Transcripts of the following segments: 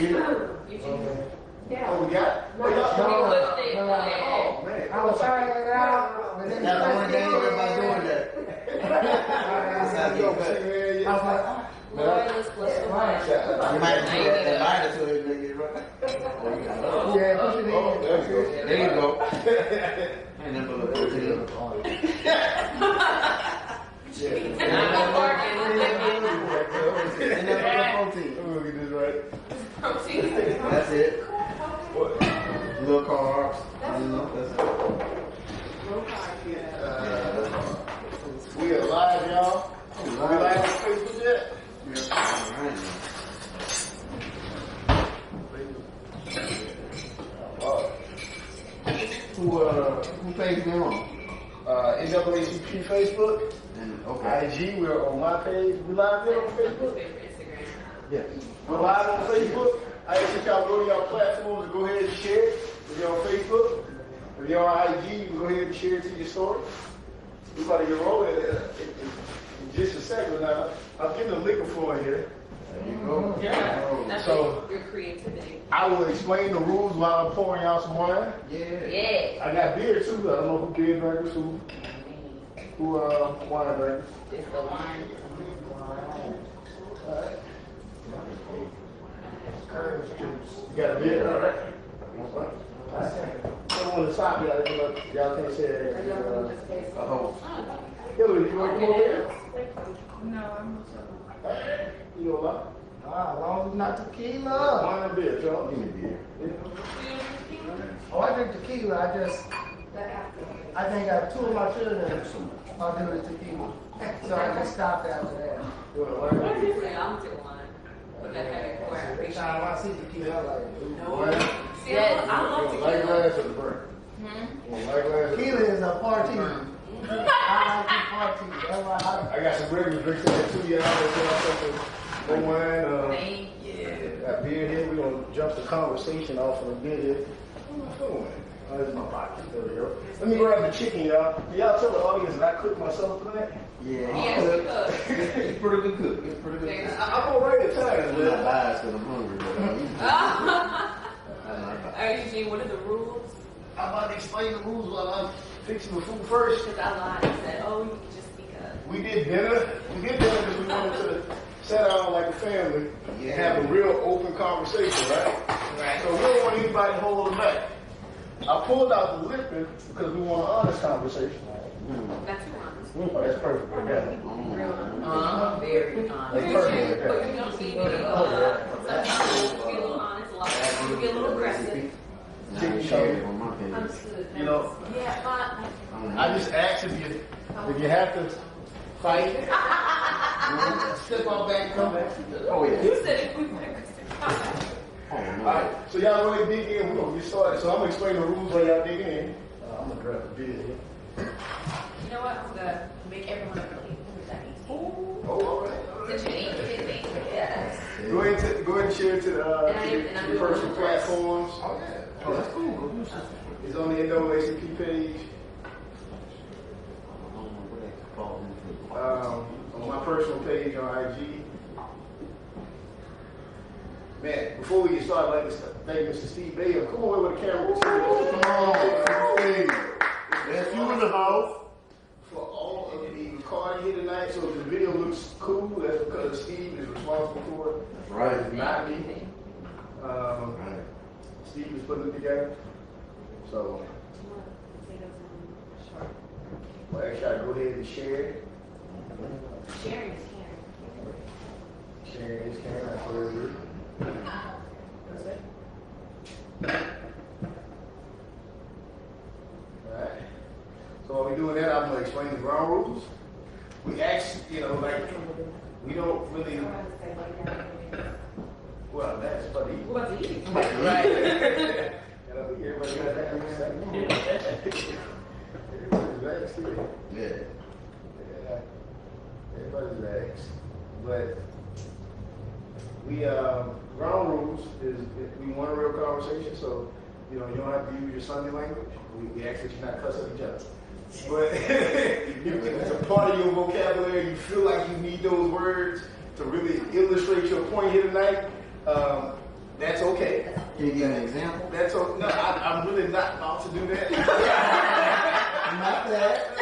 get it? Yeah. Oh, we got it? No, Oh, man. I was trying it out. That's the only thing about doing that. I was like, Boy, let's You might have to put that lighter to it and make it right. Yeah, push it in. There you go. And then put a protein. And then put a protein. Let me get this right. Protein. That's it. What? Little carbs. You know, that's it. We are live, y'all. We live on Facebook yet? Who page we on? NAACP Facebook. And, IG, we're on my page. We live there on Facebook? Instagram. Yeah. We're live on Facebook. I ask y'all go to y'all platforms and go ahead and share it. If you're on Facebook, if you're on IG, you can go ahead and share it to your story. We're about to get rolling in just a second now. I'm getting a liquor floor in here. There you go. Yeah. That's So, your creativity. I will explain the rules while I'm pouring y'all some wine. Yeah. I got beer too. I don't know who beer drinkers, who wine drinkers. It's the wine. Alright. You got a beer, alright? Come on the top, y'all can't say that. Hillary, you want to come over here? No, I'm You know what? as long as it's not tequila. Wine and beer, y'all. Give me beer. Oh, I drink tequila. I think two of my children are doing tequila. So I just stopped after that. You want wine? I'm to wine. But that had it where I Every appreciate time I it. see tequila, I'm like, Wine? See, I love Light tequila. glass or the burn? Light glass. tequila is a party. I like to party. That's why I got some regular drinks in there too, y'all. Some wine. Thank you. Got beer here. We're going to jump the conversation off of the beer here. Oh, there's my pocket. There we go. Let me grab the chicken, y'all. Y'all tell the audience that I cooked myself tonight? Yeah. Yes, It's pretty good cook. It's pretty good cook. I'm on right at times, I'm not man. biased because I'm hungry, but I'm All right, Eugene, what are the rules? I'm about to explain the rules while I'm fixing the food first. Because I lied and said, oh, you can just speak up. We did dinner. We did dinner because we wanted to sit down like a family and have a real open conversation, right? Right. So we don't want anybody holding back. I pulled out the liquor because we want an honest conversation. That's honest. Oh, that's perfect. I got it. Very honest. That's perfect. But you don't see me. Sometimes you get a little honest, a lot of times you get a little aggressive. Chicken shake on my page. Understood. You know, Yeah, but I just asked if you have to fight, step out back, come back. Oh, yeah. you said it. We were aggressive. Oh, no. All right, so y'all really dig in. We're gonna get started. So I'm gonna explain the rules while y'all dig in. I'm gonna grab the beer here. You know what? I'm gonna make everyone really. Oh, all right. Since you ain't kidding. Yes. Go ahead and share it to the personal platforms. Oh, yeah. Oh, that's cool. It's on the NAACP page. On my personal page on IG. Man, before we get started, I'd like to thank Mr. Steve Bayer. Come on with the camera. Come on, Steve. That's you in the house. For all of the recording here tonight, so if the video looks cool, that's because Steve is responsible for it. That's right. It's not me. Steve is putting it together. So, well, actually, I go ahead and share it. Sharing is caring. Sharing is caring. That's what it is. Alright. So while we're doing that, I'm going to explain the ground rules. We actually, like, we don't really, well, that's funny. What do you eat? Right. And I think everybody got that. Everybody's relaxed here. Yeah. Yeah. Everybody's relaxed. But we, ground rules is we want a real conversation, so you don't have to use your Sunday language. We ask that you not cuss at each other. But if it's a part of your vocabulary, you feel like you need those words to really illustrate your point here tonight, that's Can you give an example? That's no, I'm really not about to do that. Not that.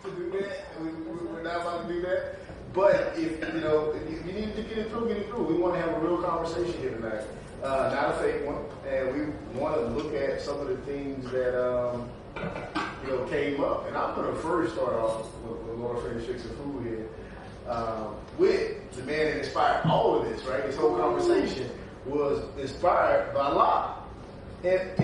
To do that, we're not about to do that. But if you know, if you need to get it through, get it through. We want to have a real conversation here tonight, not a fake one, and we want to look at some of the things that came up. And I'm going to first start off with Laura Finish Fixing Food here, with the man that inspired all of this. Right, this whole conversation was inspired by La. And if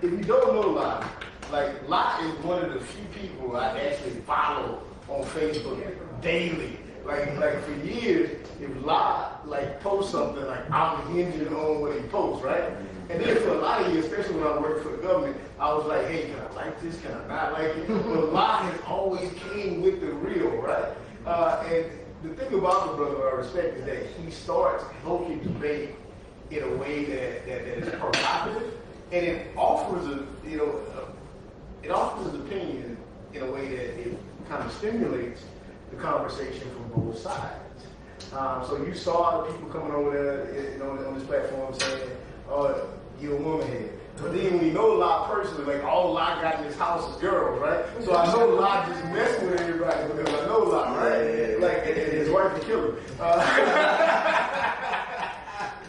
you don't know La, like La is one of the few people I actually follow on Facebook daily. Like for years, if La posts something, I'm hinging on what he posts, right? And then for a lot of years, especially when I worked for the government, I was like, hey, can I like this? Can I not like it? But La has always came with the real, right? And the thing about the brother I respect is that he starts healthy debate in a way that is provocative, and it offers it offers his opinion in a way that it kind of stimulates the conversation from both sides. So you saw the people coming over there, on this platform saying, "Oh, you're a woman head." But then we know La personally, all La got in his house is girls, right? So I know La just messing with everybody because I know La, right? And his wife can kill him.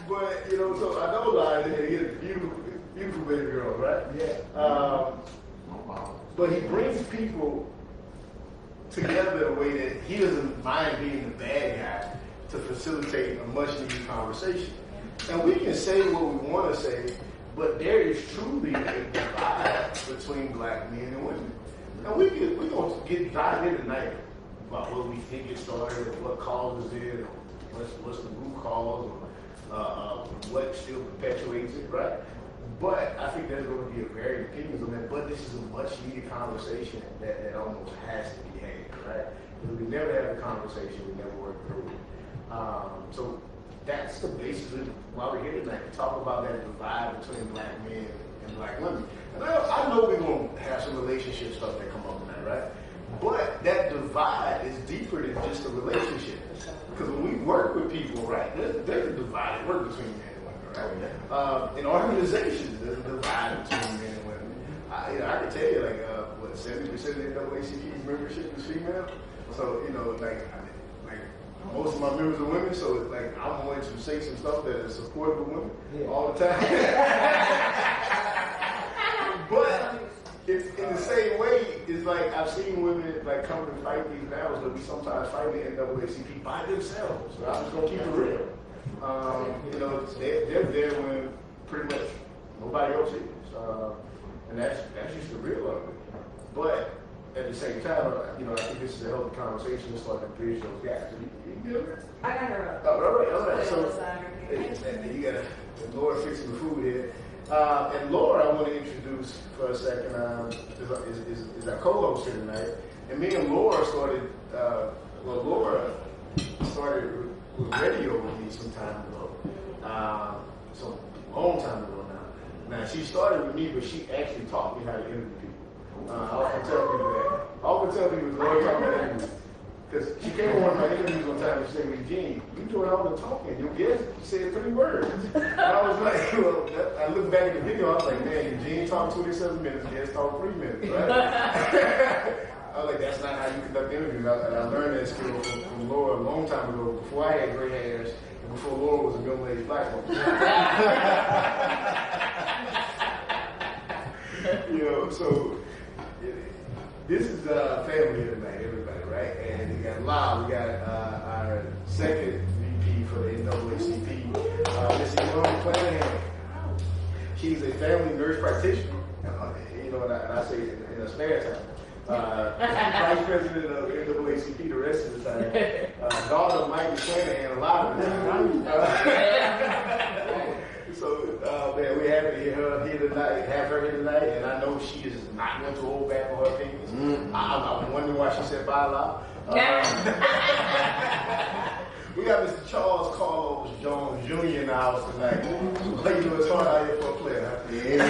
But so I know La, and he has beautiful baby girls, right? Yeah. But he brings people together in a way that he doesn't mind being the bad guy to facilitate a much needed conversation. And we can say what we want to say, but there is truly a divide between black men and women. And we're going to get dive in tonight about what we think it started, and what causes it, and what's the root cause, or what still perpetuates it, right? But I think there's going to be a varied opinions on that. But this is a much needed conversation that almost has to be had, right? Because we never have a conversation, we never work through it. So that's the basis of why we're here tonight, to talk about that divide between black men and black women. And I know we're going to have some relationship stuff that come up tonight, right? But that divide is deeper than just a relationship. Because when we work with people, right, there's a divide at work between men and women, right? In organizations, there's a divide between men and women. I can tell you, 70% of the NAACP's membership is female. So, most of my members are women, so I'm going to say some stuff that is supportive of women all the time. But it's in the same way, it's I've seen women come and fight these battles that we sometimes fight the NAACP by themselves. So I'm just gonna keep it real. They're there when pretty much nobody else is, and that's just the real of it. But at the same time, I think this is a healthy conversation to start to bridge those gaps. You good? I got her up. All right. So you got Laura fixing the food here. And Laura, I want to introduce for a second, is our co-host here tonight. And me and Laura started, Laura started with radio with me some time ago. So a long time ago now. Now, she started with me, but she actually taught me how to interview people. I often tell people that. I often tell people, Laura taught me how to interview. Because she came on one of my interviews one time and she said, Eugene, you doing all the talking. You guess you said 3 words. And I was like, I looked back at the video, I was like, man, Eugene talked 27 minutes, Guess talked 3 minutes, right? I was like, that's not how you conduct interviews. And I learned that skill from Laura a long time ago, before I had gray hairs, and before Laura was a middle-aged black woman. So this is family here tonight, everybody, right? And we got La, we got our second VP for the NAACP, Miss Yvonne Clanahan. She's a family nurse practitioner, and I say in a spare time. Vice President of the NAACP the rest of the time. Daughter of Mike Clanahan a lot of the time. So, man, we're happy to have her here tonight, and I know she is not going to hold back on her opinions. I'm wondering why she said bye loud. We got Mr. Charles Carlos Jones Jr. in the house tonight. It's hard out here for a player, huh? Yeah.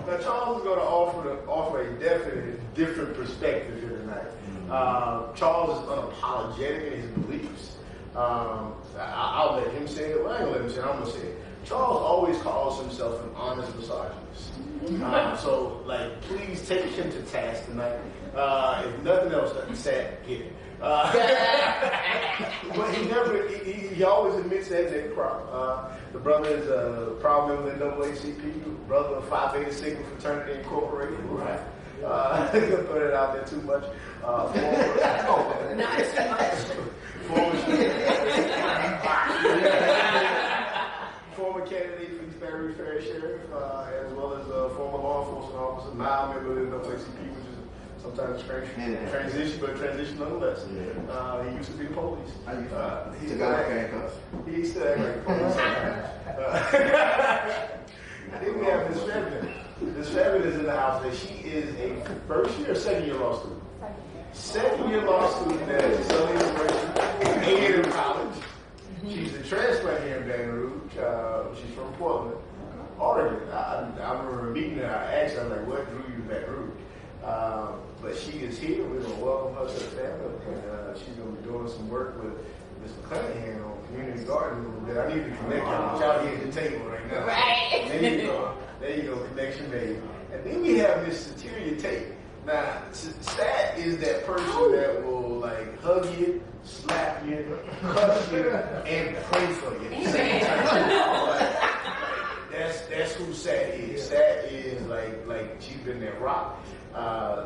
Now, Charles is going to offer a definite different perspective here tonight. Charles is unapologetic in his beliefs. I'll let him say it. Well, I ain't gonna let him say it. I'm gonna say it. Charles always calls himself an honest misogynist. So, like, please take him to task tonight. If nothing else, nothing sad, get it. But he always admits that there's a problem. The brother is a proud member of the NAACP, brother of Phi Beta Sigma Fraternity Incorporated. Right. I think I'll put it out there too much. Not too much. Former candidate for East Baton Rouge Parish Sheriff, as well as a former law enforcement officer, now member of the NAACP, which is sometimes transition, but transition nonetheless. He used to be the police. He's still act like police sometimes. Then we have Miss Fairman. Miss Fairman is in the house, and she is a first year or second year law student. Second year law student at Southern University, A&M College. She's a transplant here in Baton Rouge. She's from Portland, Oregon. I remember meeting her. I asked her, I was like, what drew you to Baton Rouge? But she is here. We're going to welcome her to the family. And she's going to be doing some work with Ms. McClanahan on community garden. I need to connect y'all here at the table right now. Right. There you go, connection made. And then we have Miss Sateria Tate. Now, Stat is that person that will like hug you, slap you, cuss you, and pray for you at the same time. That's who Sat is. Sat is like she's been that rock.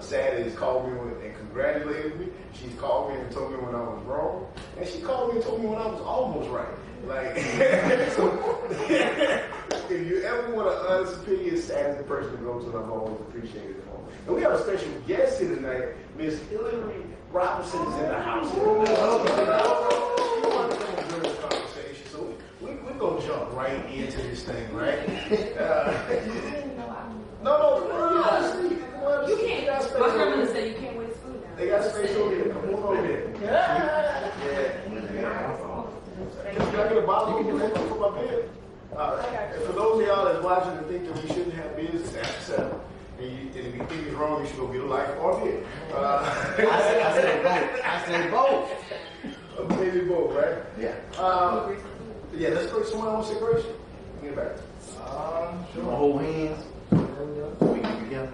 Sat has called me and congratulated me. She's called me and told me when I was wrong, and she called me and told me when I was almost right. Like, so if you ever want an honest opinion, Sat is the person to go to, and I've always appreciated it. And we have a special guest here tonight. Miss Hillary Robinson is in the house. She wants to come during the conversation, so we're going to jump right into this thing, right? No, you can't. My grandmother said you can't waste food now. They got space over here. Come on over here. Yeah. Can I get a bottle for my bed? And for those of y'all that's watching and think that we shouldn't have business after 7, and if you think it's wrong, you should go get a life or a beer. I say both. Maybe both, right? Yeah. Yeah, let's go. Someone want to say grace? Get back. Sure. Hold hands. We can together.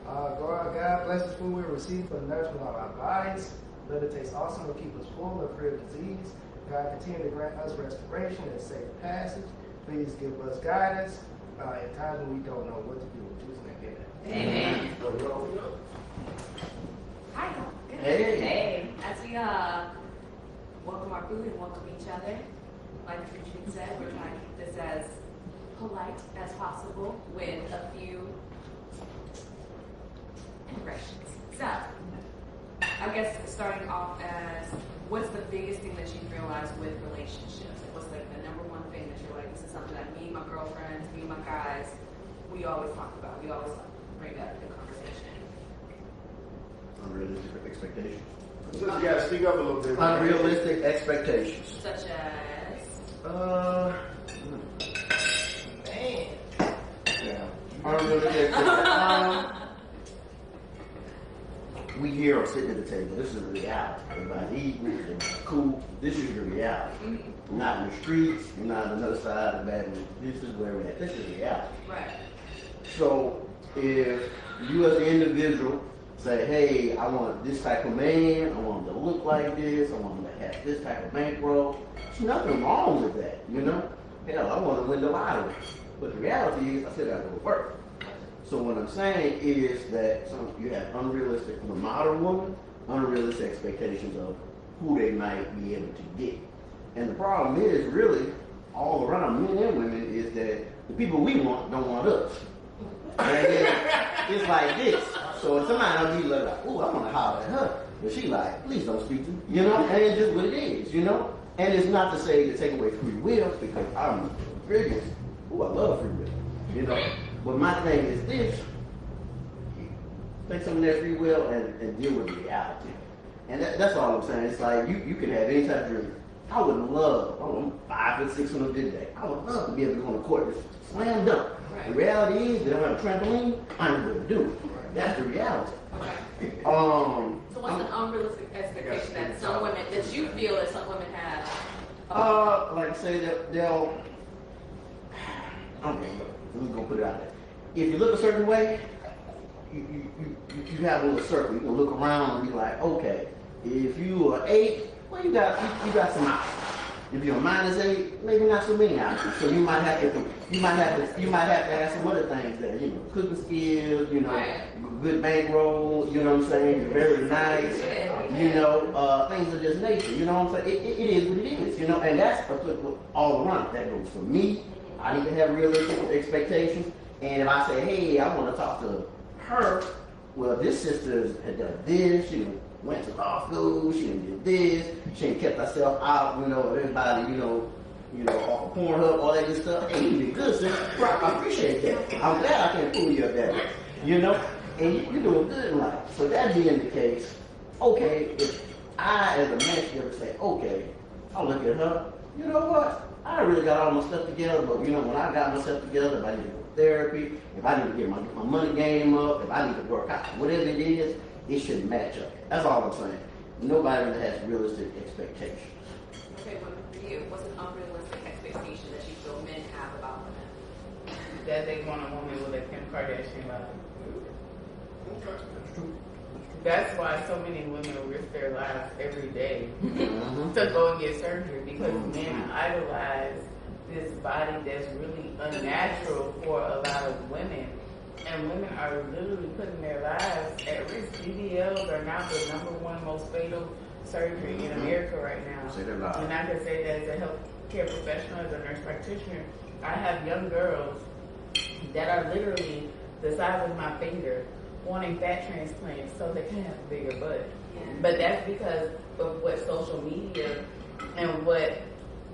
Go out, God, bless the food we receive for the nourishment of our bodies. Let it taste awesome and keep us full of free of disease. God, continue to grant us restoration and safe passage. Please give us guidance in times when we don't know what to do. In Jesus' name, amen. Hi. Good. Hey. As we welcome our food and welcome each other, like Richard said, we're trying to keep this as polite as possible with a few impressions. So, I guess starting off as, what's the biggest thing that you've realized with relationships? Like, what's like the number one thing that you're like, this is something that me and my girlfriends, me and my guys, we always talk about. We always bring up the conversation. Unrealistic expectations. So you gotta speak up a little bit. Unrealistic expectations. Such as? Man. Yeah. Unrealistic expectations. We here are sitting at the table. This is the reality. Everybody eating, cool. This is the reality. We're not in the streets. We're not on the other side of the bed. This is where we're at. This is reality. Right. So if you as an individual say, hey, I want this type of man, I want him to look like this, I want him to have this type of bankroll, there's nothing wrong with that, you know? Hell, I want to win the lottery. But the reality is, I still got to go to work. So what I'm saying is that you have unrealistic, from a modern woman, unrealistic expectations of who they might be able to get. And the problem is really, all around men and women, is that the people we want don't want us. And it's like this. So if somebody don't be like, oh, I want to holler at her. But she like, please don't speak to me. You know? And it's just what it is, you know? And it's not to say to take away free will, because I'm brilliant. Oh, I love free will. You know? But my thing is this. Take some of that free will and deal with reality. And that's all I'm saying. It's like you can have any type of dream. I would love, I'm 5'6" on a good day. I would love to be able to go on the court and slam dunk. Right. The reality is they don't have a trampoline, I'm going to do it. That's the reality. Okay. So So what's an unrealistic expectation that some women, that you feel that some women have? Like I say that Okay, we're gonna put it out there. If you look a certain way, you have a little circle. You can look around and be like, okay, if you are 8, well, you got some options. If you're a -8, maybe not so many options. So you might have to add some other things there. You know, cooking skills. You know, good bankroll. You know what I'm saying? You're very nice. You know, things of this nature. You know what I'm saying? It is what it is. You know, and that's applicable all around. That goes for me. I need to have realistic expectations. And if I say, hey, I want to talk to her, well, this sister had done this. She went to law school. She did this. She ain't kept herself out. You know, everybody. You know, off of Pornhub, all that good stuff. Hey, you did good, sis. I appreciate that. I'm glad I can't fool you up that way. You know, and you're doing good in life. So that being the case, okay, if I as a man should ever say, okay, I'll look at her. You know what? I really got all my stuff together, but you know, when I got myself together, if I need to go to therapy, if I need to get my money game up, if I need to work out, whatever it is, it should match up. That's all I'm saying. Nobody really has realistic expectations. Okay, well, for you, what's an unrealistic expectation that you feel men have about women? That they want a woman with a Kim Kardashian body. Okay, that's true. That's why so many women risk their lives every day Mm-hmm. to go and get surgery, because men idolize this body that's really unnatural for a lot of women. And women are literally putting their lives at risk. BBLs are now the #1 most fatal surgery in America right now. Say that loud. And I can say that as a healthcare professional, as a nurse practitioner, I have young girls that are literally the size of my finger wanting fat transplants so they can have a bigger butt. Yeah. But that's because of what social media and what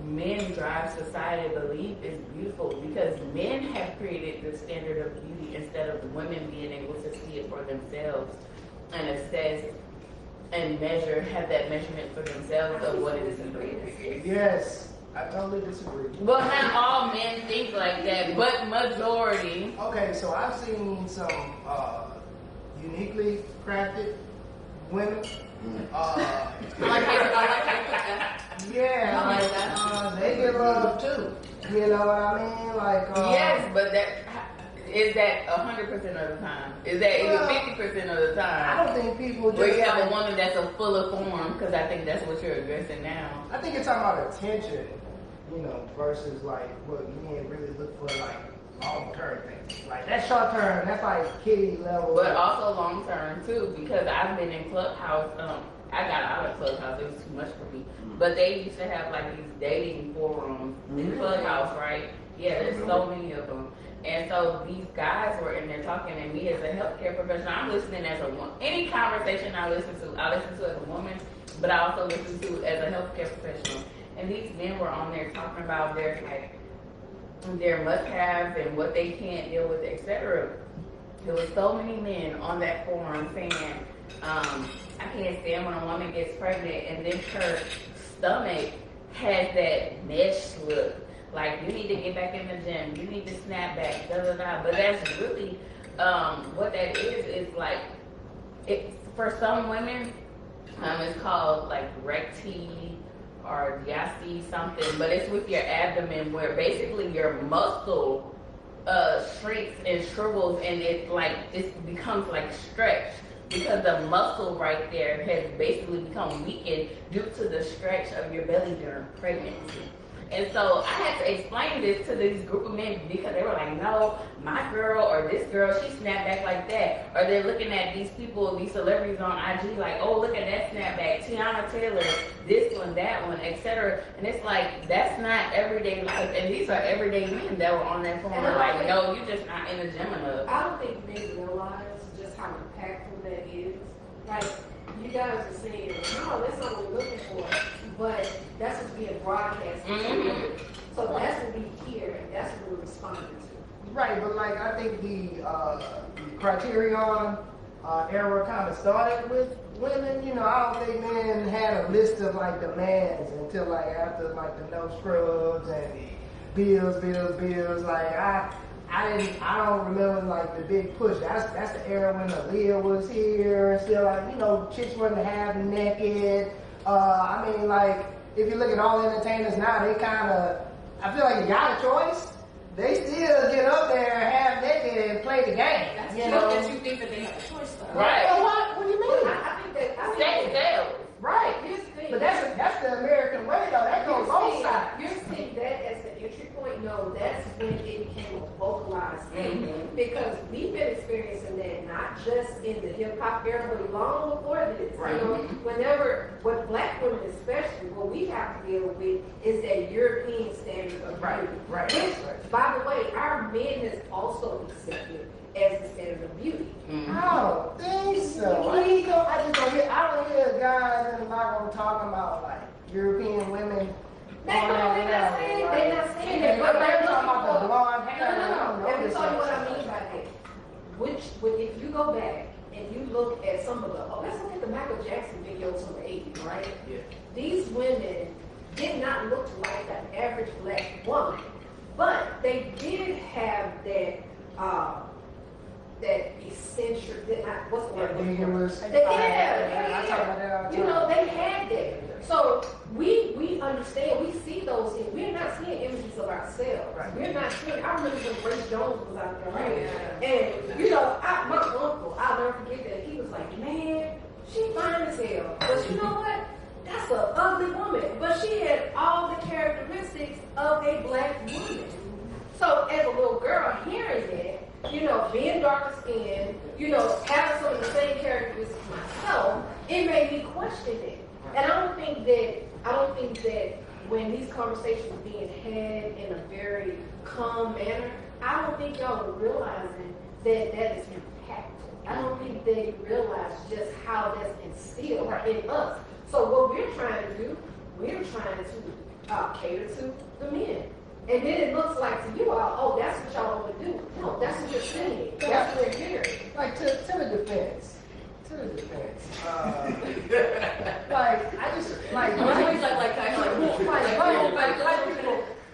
men drive society to believe is beautiful, because men have created the standard of beauty instead of women being able to see it for themselves and assess and have that measurement for themselves of what it is. Yes, I totally disagree. Well, not all men think like that, but majority. Okay, so I've seen some uniquely crafted women. I like how you put that. Yeah, I like like, that. they get love too. You know what I mean? Like, Yes, but is that 100% of the time? Is that even 50% of the time? I don't think people just Where you have like, a woman that's a fuller form, because I think that's what you're addressing now. I think you're talking about attention, you know, versus like what men really look for, like long-term things. Like that short-term, that's like kitty level. But also long term too, because I've been in Clubhouse. I got out of Clubhouse; it was too much for me. But they used to have like these dating forums in Clubhouse, right? Yeah, there's so many of them. And so these guys were in there talking, and me as a healthcare professional, I'm listening as a woman. Any conversation I listen to as a woman, but I also listen to as a healthcare professional. And these men were on there talking about their must-haves and what they can't deal with, etc. There was so many men on that forum saying, I can't stand when a woman gets pregnant and then her stomach has that mesh look. Like, you need to get back in the gym, you need to snap back, da da da. But that's really what that is like, for some women, it's called like recti or diasti something, but it's with your abdomen, where basically your muscle shrinks and shrivels, and it becomes like stretch, because the muscle right there has basically become weakened due to the stretch of your belly during pregnancy. And so I had to explain this to this group of men, because they were like, no, my girl or this girl, she snapped back like that. Or they're looking at these people, these celebrities on IG like, oh, look at that snapback, Tiana Taylor, this one, that one, etc. And it's like, that's not everyday life. And these are everyday men that were on that forum like, no, you're just not in the gym enough. I don't think men realize just how impactful that is. Like, you guys are saying, no, that's not what we're looking for, but that's what's being broadcast. So that's what we hear, and that's what we're responding to. Right, but like I think the Criterion era kind of started with women. You know, I don't think men had a list of like demands until like after like the no scrubs and bills. Like I don't remember like the big push. That's the era when Aaliyah was here, still like, you know, chicks wasn't half naked. I mean, like, if you look at all the entertainers now, they kind of, I feel like you got a choice, they still get up there half naked and play the game. That's You cute know? that you think that they have a choice though. Right. Well, what do you mean? I think that, Sex sells. Right. here's the thing. But that's the American way though. That goes both sides. You're seeing that as the entry point. No, that's when it became a vocalized thing. Mhm. Because we've been experiencing that not just in the hip hop era, but long before this. Right. You know, whenever, with black women especially, what we have to deal with is that European standard of Right, beauty. right, Which, right. by the way, our men has also accepted as the standard of beauty. I don't think so. I don't hear guys in the locker room talking about like European women. They're not saying that, but they're talking about the blonde hair. No. Let me tell you what I mean by that. If you go back and you look at some of the, let's look at the Michael Jackson videos from the 80s, right? Yeah. These women did not look like an average black woman, but they did have that, that eccentric, what's the word? I talk about that all the time. You know, they had that. So we understand, we see those things. We're not seeing images of ourselves. Right. We're not seeing, I remember when Grace Jones was out there, right? Yeah. And, you know, my uncle, I'll never forget that. He was like, man, she fine as hell. But you know what? That's an ugly woman. But she had all the characteristics of a black woman. So as a little girl hearing that, you know, being darker skinned, you know, having some of the same characteristics myself, it made me question it. And I don't think that when these conversations are being had in a very calm manner, I don't think y'all are realizing that that is impactful. I don't think they realize just how that's instilled in us. So what we're trying to do, we're trying to cater to the men. And then it looks like to you all, oh, that's what y'all want to do. No, that's what you're saying. That's what we're hearing. Like to the defense. Like I just like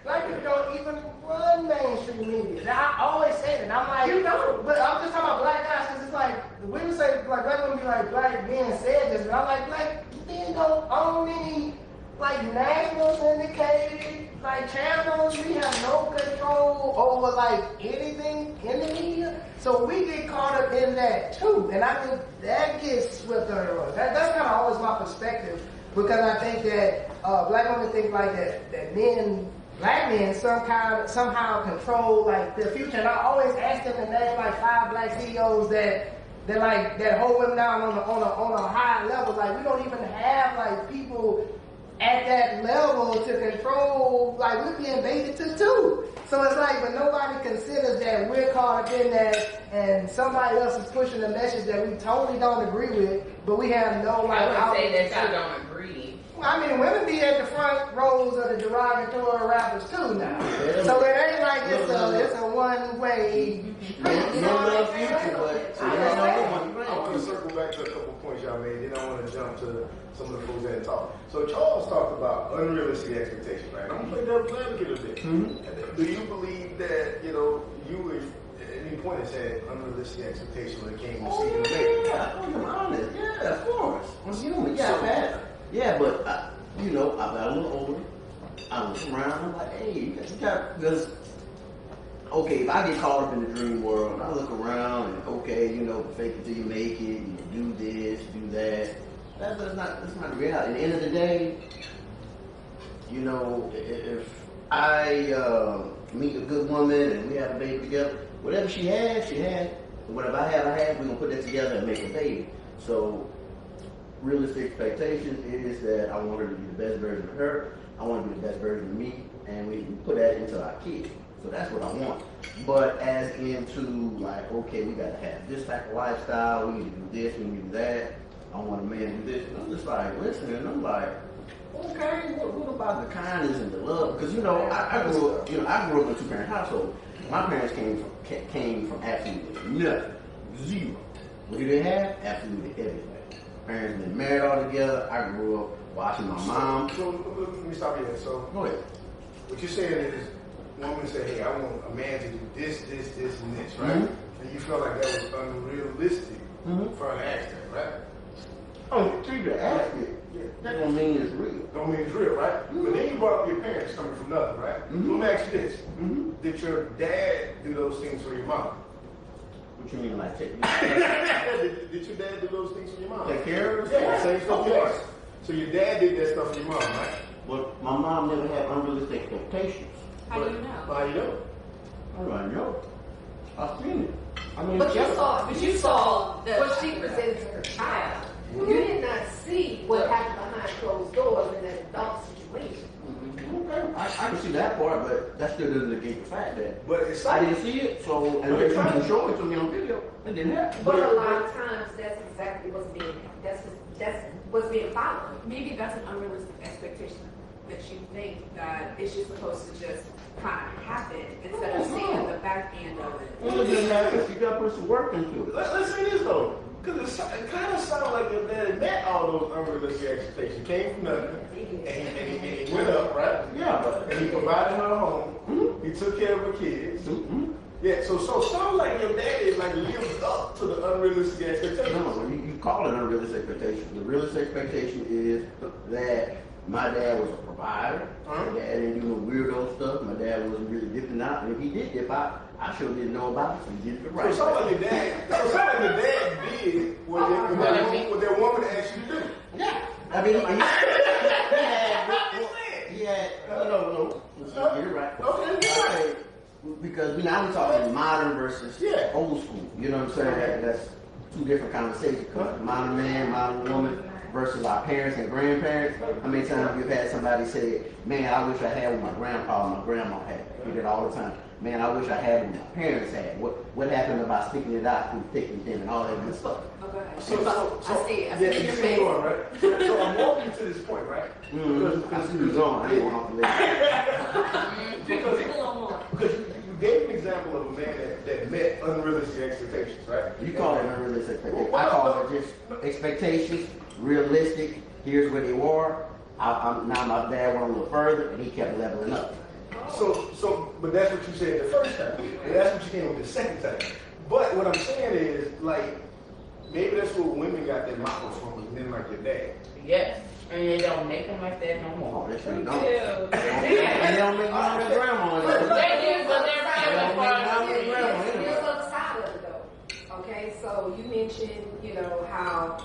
black people don't even run mainstream media. Now, I always say that. I'm like, You don't. but I'm just talking about black guys because it's like the women say like black women be like black men said this, but I'm like black men don't own any like national syndicated like channels. We have no control over like anything in the media, so we get caught up in that too. And I think that gets swept under the rug. That's kind of always my perspective because I think that black women think like that black men somehow control like the future. And I always ask them to name like 5 black CEOs that hold women down on a high level. Like we don't even have like people at that level to control, like we're being baited too. So it's like, but nobody considers that we're caught up in that and somebody else is pushing a message that we totally don't agree with, but we have no like I would say that you don't agree. Well, I mean, women be at the front rows of the derogatory rappers too now. So it ain't like it's a one way. I want to circle back to a couple points y'all made, then I want to jump to some of the folks that talk. So Charles talked about unrealistic expectations, right? I'm going to play devil's advocate a bit. Mm-hmm. Do you believe that, you know, you would, at any point have said unrealistic expectations when it came to seeing the lady? Yeah, I'm honest. Yeah, of course. I'm human. Yeah, I've had it. Yeah, but, you know, I got a little older. I look around, I'm like, hey, you got, because, okay, if I get caught up in the dream world, I look around and, okay, you know, fake it till you make it, you do this, do that. That's not reality. At the end of the day, you know, if I meet a good woman and we have a baby together, whatever she has, she had. Whatever I have, we're going to put that together and make a baby. So, realistic expectations is that I want her to be the best version of her, I want her to be the best version of me, and we put that into our kids. So that's what I want. But as into like, okay, we got to have this type of lifestyle, we need to do this, we need to do that, I want a man to do this. And I'm just like, listening, and I'm like, okay, what about the kindness and the love? Because, you know, I grew up in a 2-parent household. My parents came from absolutely nothing. Zero. What did they have? Absolutely everything. Parents been married all together. I grew up watching my mom. So let me stop you there. So Go ahead. what you're saying is, woman say, hey, I want a man to do this, and this, right? Mm-hmm. And you felt like that was unrealistic for her to ask that, right? Oh, treat her ask it. That don't mean it's real. Don't mean it's real, right? But then you brought up your parents coming from nothing, right? Let me ask you this. Did your dad do those things for your mom? What you mean, like take me? Did your dad do those things for your mom? Take care of her? Yeah, same stuff Of you course. asked. So your dad did that stuff for your mom, right? But my mom never had unrealistic expectations. How do you know? How you know? How do I know? I've seen it. I mean, But you yeah. saw the- what she presented to her child. You did not see what happened behind closed doors in that adult situation. Okay, I can see that part, but that still doesn't negate the fact that But it's I didn't see it, so, and they're trying to show it to me on video. It didn't happen. But a lot of times, that's exactly what's being followed. Maybe that's an unrealistic expectation that you think that it's just supposed to just kind of happen instead of seeing the back end of it. Well, it didn't happen. You got to put some work into it. Let's say this though, because it kind of sounded like your dad met all those unrealistic expectations. Came from nothing, and he went up, right? Yeah, but And he provided her a home. He took care of her kids. Yeah, so sounds like your dad is like lived up to the unrealistic expectations. no, you call it unrealistic expectation. The realistic expectation is that my dad was a provider. My dad didn't do no weirdo stuff. My dad wasn't really dipping out. And if he did dip out, I sure didn't know about it. So he did it the right So it sounds way. like your dad. So it sounds like your dad did what that woman asked you to do. Yeah. I mean, he had, no. Let's get it right. Okay. Because now we're talking modern versus Yeah. old school. You know what I'm saying? That's two different conversations. Modern man, modern woman versus our parents and grandparents. How many times you've had somebody say, man, I wish I had what my grandpa and my grandma had. We did all the time. Man, I wish I had what my parents had. What happened about sticking it out through thick and thin and all that good stuff. Okay. So I see it. I see yeah, it in you your see face. going, right? So I'm walking to this point, right? I see who's on. I ain't going off the list. Because A little more. you gave an example of a man that met unrealistic expectations, right? You call it unrealistic expectations. I call it just expectations, realistic. Here's where they were. Now my dad went a little further, and he kept leveling up. But that's what you said the first time, and that's what you came with the second time. But what I'm saying is, like, maybe that's where women got their models from, was men like your dad. Yes. And they don't make them like that no more. Oh, they sure don't. Ew. And they don't make mom and grandma anymore. They do, but they're They family don't make mom farms. and grandma Here's anymore. the other side of it though. Okay, so you mentioned, how,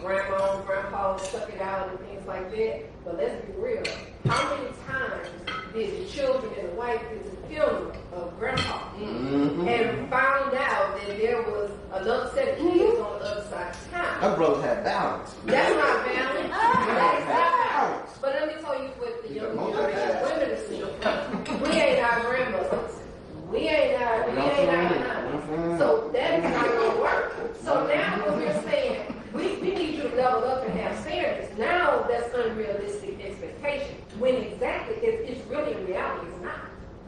grandma and grandpa stuck it out and things like that. But let's be real. How many times did the children and the wife visit the funeral of grandpa and found out that there was another set of kids on the other side of town? Her brothers had balance. That's not family. That's not balance. But let me tell you what the younger generation women are saying. We ain't our grandmothers. We ain't our mama. So that is not gonna work. So now what we're saying, we need you to level up and have standards. Now that's unrealistic expectation. When exactly it's really in reality it's not.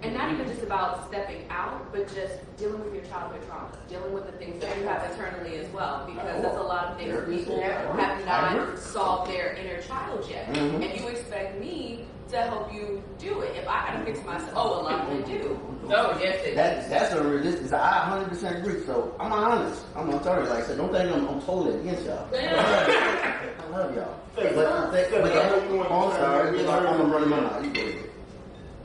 And not even just about stepping out, but just dealing with your childhood trauma, dealing with the things that you have internally as well, because there's a lot of things people have not solved their inner child yet. And you expect me to help you do it. If I gotta fix myself, a lot of them do. Oh, yes, it is. That's unrealistic. I 100% agree. So I'm honest. I'm gonna tell you, like I said, don't think I'm totally against y'all. I love y'all. I'm sorry. I'm running my mouth. You go ahead.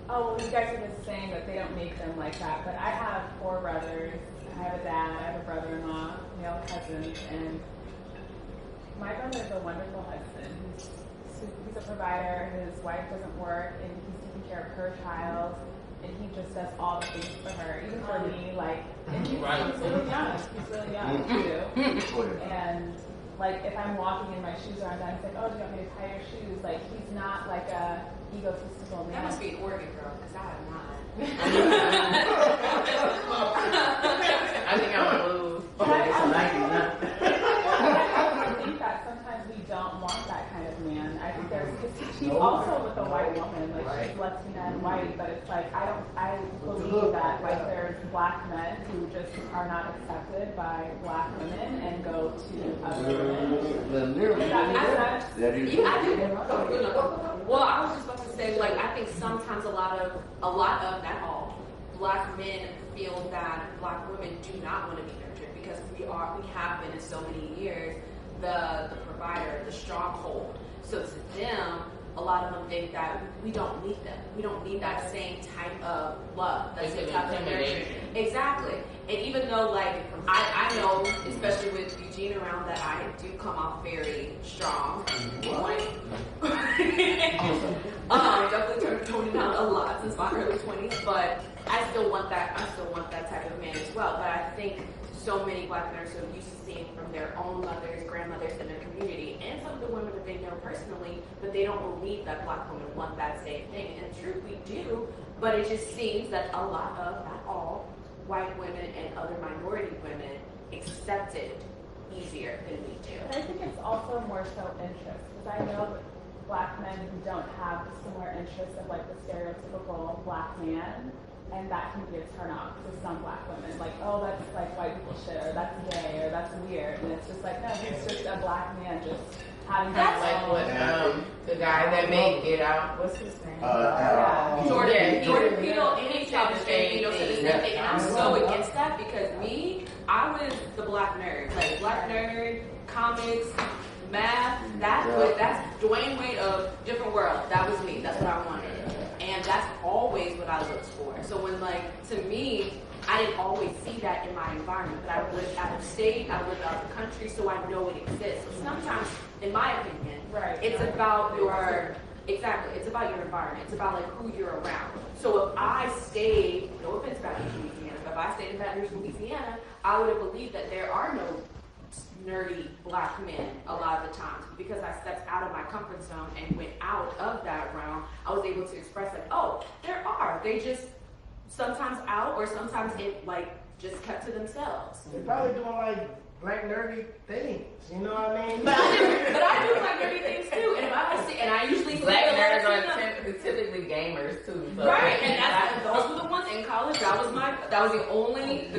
Oh, well, you guys are just saying that they don't make them like that, but I have 4 brothers. I have a dad, I have a brother-in-law, male cousins, and my brother is a wonderful husband. He's a provider, his wife doesn't work, and he's taking care of her child, and he just does all the things for her, even for me, and he's really young too, and if I'm walking and my shoes aren't done, he's like, oh, do you want me to tie your shoes? He's not like a egotistical man. That must be an Oregon girl, because I am not. I think I'm gonna lose. I think that sometimes we don't want that kind of man. I think she's also with a white woman, she's Latina and white, but it's I believe that there's black men who just are not accepted by black women and go to other women. Does that make sense? Yeah, I do. Well, I was just about to say, I think sometimes a lot of, not all, black men feel that black women do not want to be nurtured because we have been in so many years the provider, the stronghold. So to them, a lot of them think that we don't need them. We don't need that same type of love. That same type of nurture. Exactly. And even though, like, I know, especially with Eugene around, that I do come off very strong. Definitely turned toning down a lot since my early 20s, but I still want that type of man as well. But I think so many Black men are so used to seeing from their own mothers, grandmothers in their community, and some of the women that they know personally, but they don't believe that Black women want that same thing. And truth, we do, but it just seems that a lot of, not all, white women and other minority women accept it easier than we do. And I think it's also more so interest, because I know Black men who don't have the similar interests of like the stereotypical Black man, and that can be a turn off to some Black women. Like, oh, that's like white people shit, or that's gay, or that's weird. And it's just like, no, he's just a Black man just having That's like what the guy that made Get Out, what's his name? Jordan Peele, and he said the same thing. And I'm so against that because I was the Black nerd. Like, Black nerd, comics, math, that's Dwayne Wade of Different World. That was me. That's what I wanted. And that's always what I looked for. So when, like, to me, I didn't always see that in my environment, but I lived out of state, I lived out of the country, so I know it exists. So sometimes, in my opinion, it's about it's about your environment. It's about, like, who you're around. So if I stayed, no offense about Louisiana, but if I stayed in Baton Rouge, Louisiana, I would have believed that there are no nerdy Black men a lot of the times. Because I stepped out of my comfort zone and went out of that realm, I was able to express, like, oh, there are. They just sometimes out, or sometimes it, like, just kept to themselves. They're probably doing like Black nerdy things, you know what I mean? But I do Black nerdy things too. And if I see, and I usually see Black nerds are typically gamers too. So right, and those were the ones in college. That was the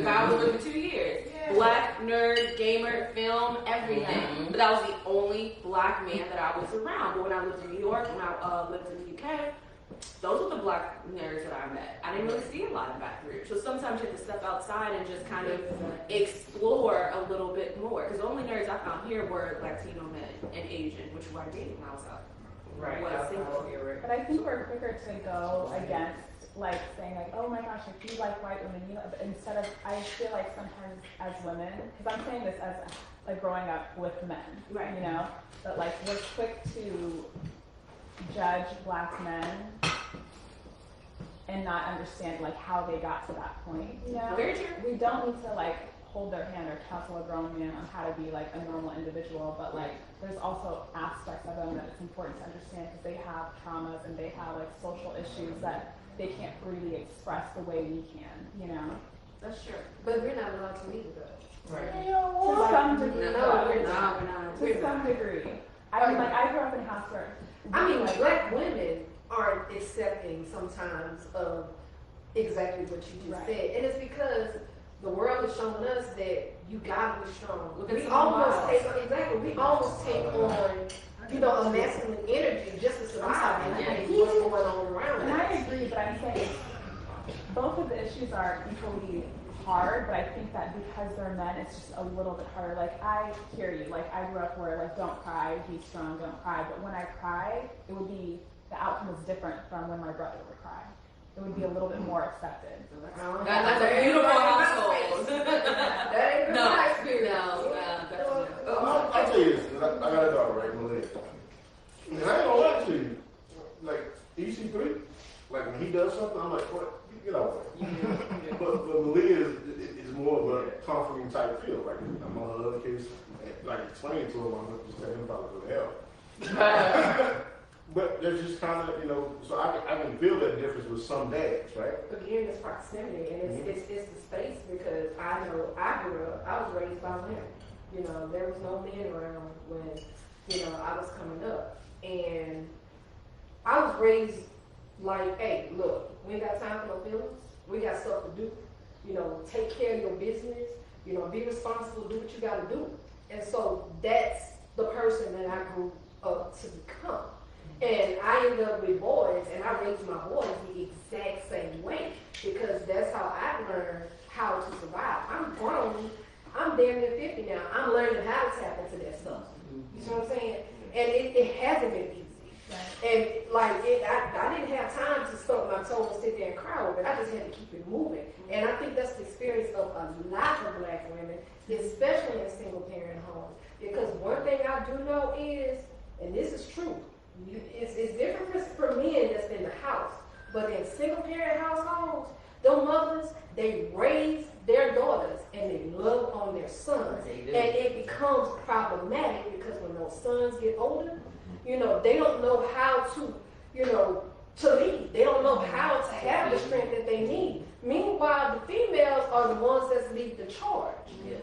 guy I was with for 2 years. Yeah. Black nerd, gamer, film, everything. Mm-hmm. But that was the only Black man that I was around. But when I lived in New York, when I lived in the UK, those were the Black nerds that I met. I didn't really see a lot of Baton Rouge. So sometimes you have to step outside and just kind of explore a little bit more. Because the only nerds I found here were Latino men and Asian, which were I dated when I was out. Right. But I think we're quicker to go against, like, saying, like, oh my gosh, if you like white women, you know, instead of, I feel like sometimes as women, because I'm saying this as, like, growing up with men, right, you know, but, like, we're quick to judge Black men and not understand, like, how they got to that point, you know? Very true. We don't need to, like, hold their hand or counsel a grown man on how to be, like, a normal individual, but, like, there's also aspects of them that it's important to understand because they have traumas and they have, like, social issues that they can't freely express the way we can, you know? That's true. But we're not allowed to either, though. Right. To some degree. No, we're not. To some degree. I mean, like, I grew up in a house where... I mean, like, Black women aren't accepting sometimes of exactly what you just said. And it's because the world is showing us that you gotta be strong. We almost take on, you know, a masculine energy just to survive and what's going on around us. And I agree, but I'm saying both of the issues are equally hard, but I think that because they're men, it's just a little bit harder. Like, I hear you. Like, I grew up where, like, don't cry, be strong, don't cry. But when I cry, it would be, the outcome is different from when my brother would cry. It would be a little bit more accepted. That's a beautiful household. That ain't my experience. I'll tell you this, 'cause I got a daughter, right, Malia. And I ain't gonna lie to you. Like, EC3, like, when he does something, I'm like, what? Get out of there. But Malia is more of a comforting type feel. Like, I'm on the other kids, like, explaining to him, I'm just telling him probably go to hell. But there's just kind of, you know, so I can feel that difference with some dads, right? Again, it's proximity, and it's the space, because I know I grew up, I was raised by women. You know, there was no men around when, you know, I was coming up. And I was raised like, hey, look, we ain't got time for no feelings. We got stuff to do. You know, take care of your business. You know, be responsible, do what you got to do. And so that's the person that I grew up to become. And I ended up with boys, and I raised my boys the exact same way, because that's how I learned how to survive. I'm grown. I'm damn near 50 now. I'm learning how to tap into that stuff. You see what I'm saying? And it hasn't been easy. And like I didn't have time to stump my toe and sit there and cry over it. I just had to keep it moving. And I think that's the experience of a lot of black women, especially in single parent homes. Because one thing I do know is, and this is true, it's different for men that's in the house. But in single parent households, the mothers, they raise their daughters and they love on their sons. And it becomes problematic because when those sons get older, you know, they don't know how to, you know, to lead. They don't know how to have the strength that they need. Meanwhile, the females are the ones that lead the charge.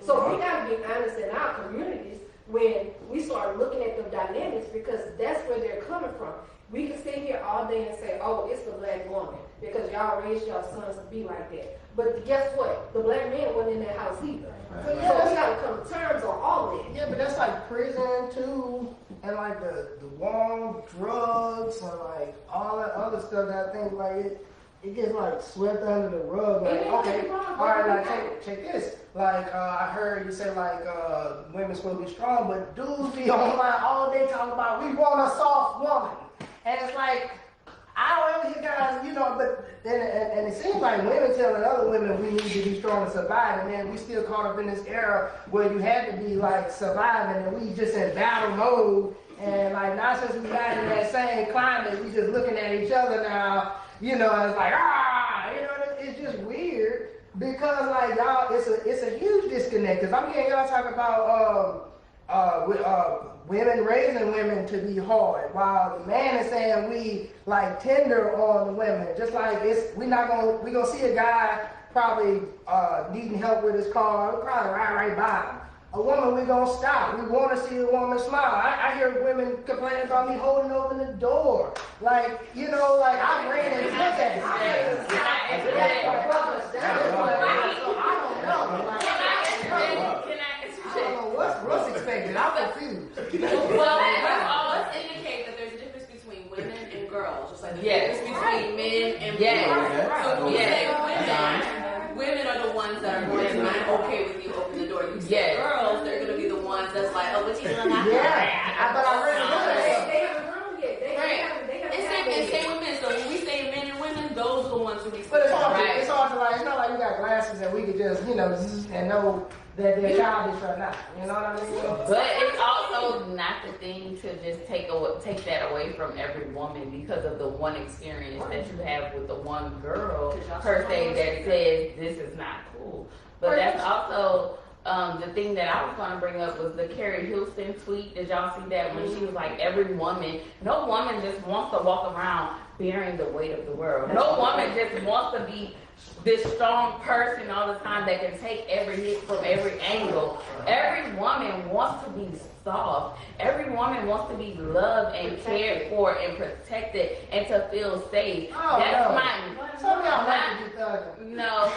So we got to be honest in our communities when we start looking at the dynamics, because that's where they're coming from. We can sit here all day and say, oh, it's the black woman because y'all raised y'all sons to be like that. But guess what? The black man wasn't in that house either. So we got to come to terms on all that. Yeah, but that's like prison too, and like the war, drugs, and like all that other stuff that I think like it gets like swept under the rug. Like, okay, all right, like check this. Like I heard you say like women's supposed to be strong, but dudes be online all day talking about we want a soft woman, and it's like I don't ever hear guys, you know, but then and it seems like women telling other women we need to be strong to survive, and then we still caught up in this era where you had to be like surviving, and we just in battle mode, and like not since we got in that same climate, we just looking at each other now, you know, and it's like you know, it's just weird because like y'all, it's a huge disconnect because I'm hearing y'all talk about women raising women to be hard, while the man is saying we like tender on the women. Just like we gonna see a guy probably needing help with his car, we'll probably ride right by him. A woman, we gonna stop. We want to see a woman smile. I hear women complaining about me holding open the door. Like, you know, like I ran and looked at it. I don't know what's expected. I'm confused. Well, let's always indicate that there's a difference between women and girls, just like the difference between men and women. So when you say women are the ones that are going to be okay with you open the door. You say girls, they're going to be the ones that's like, oh, what you doing now? But I really They haven't grown yet. They haven't same with men. So when we say men and women, those are the ones who we But it's hard to like, it's not like you got glasses and we could just, you know, and know that they're childish or not. You know what I mean? But it's also not the thing to just take that away from every woman because of the one experience that you have with the one girl per se that says this is not cool. But that's also the thing that I was going to bring up was the Carrie Houston tweet. Did y'all see that when she was like, every woman, no woman just wants to walk around bearing the weight of the world. No woman just wants to be this strong person all the time that can take every hit from every angle. Every woman wants to be soft. Every woman wants to be loved and cared for and protected and to feel safe. Oh, that's no. my Some of y'all like to be thugging. no.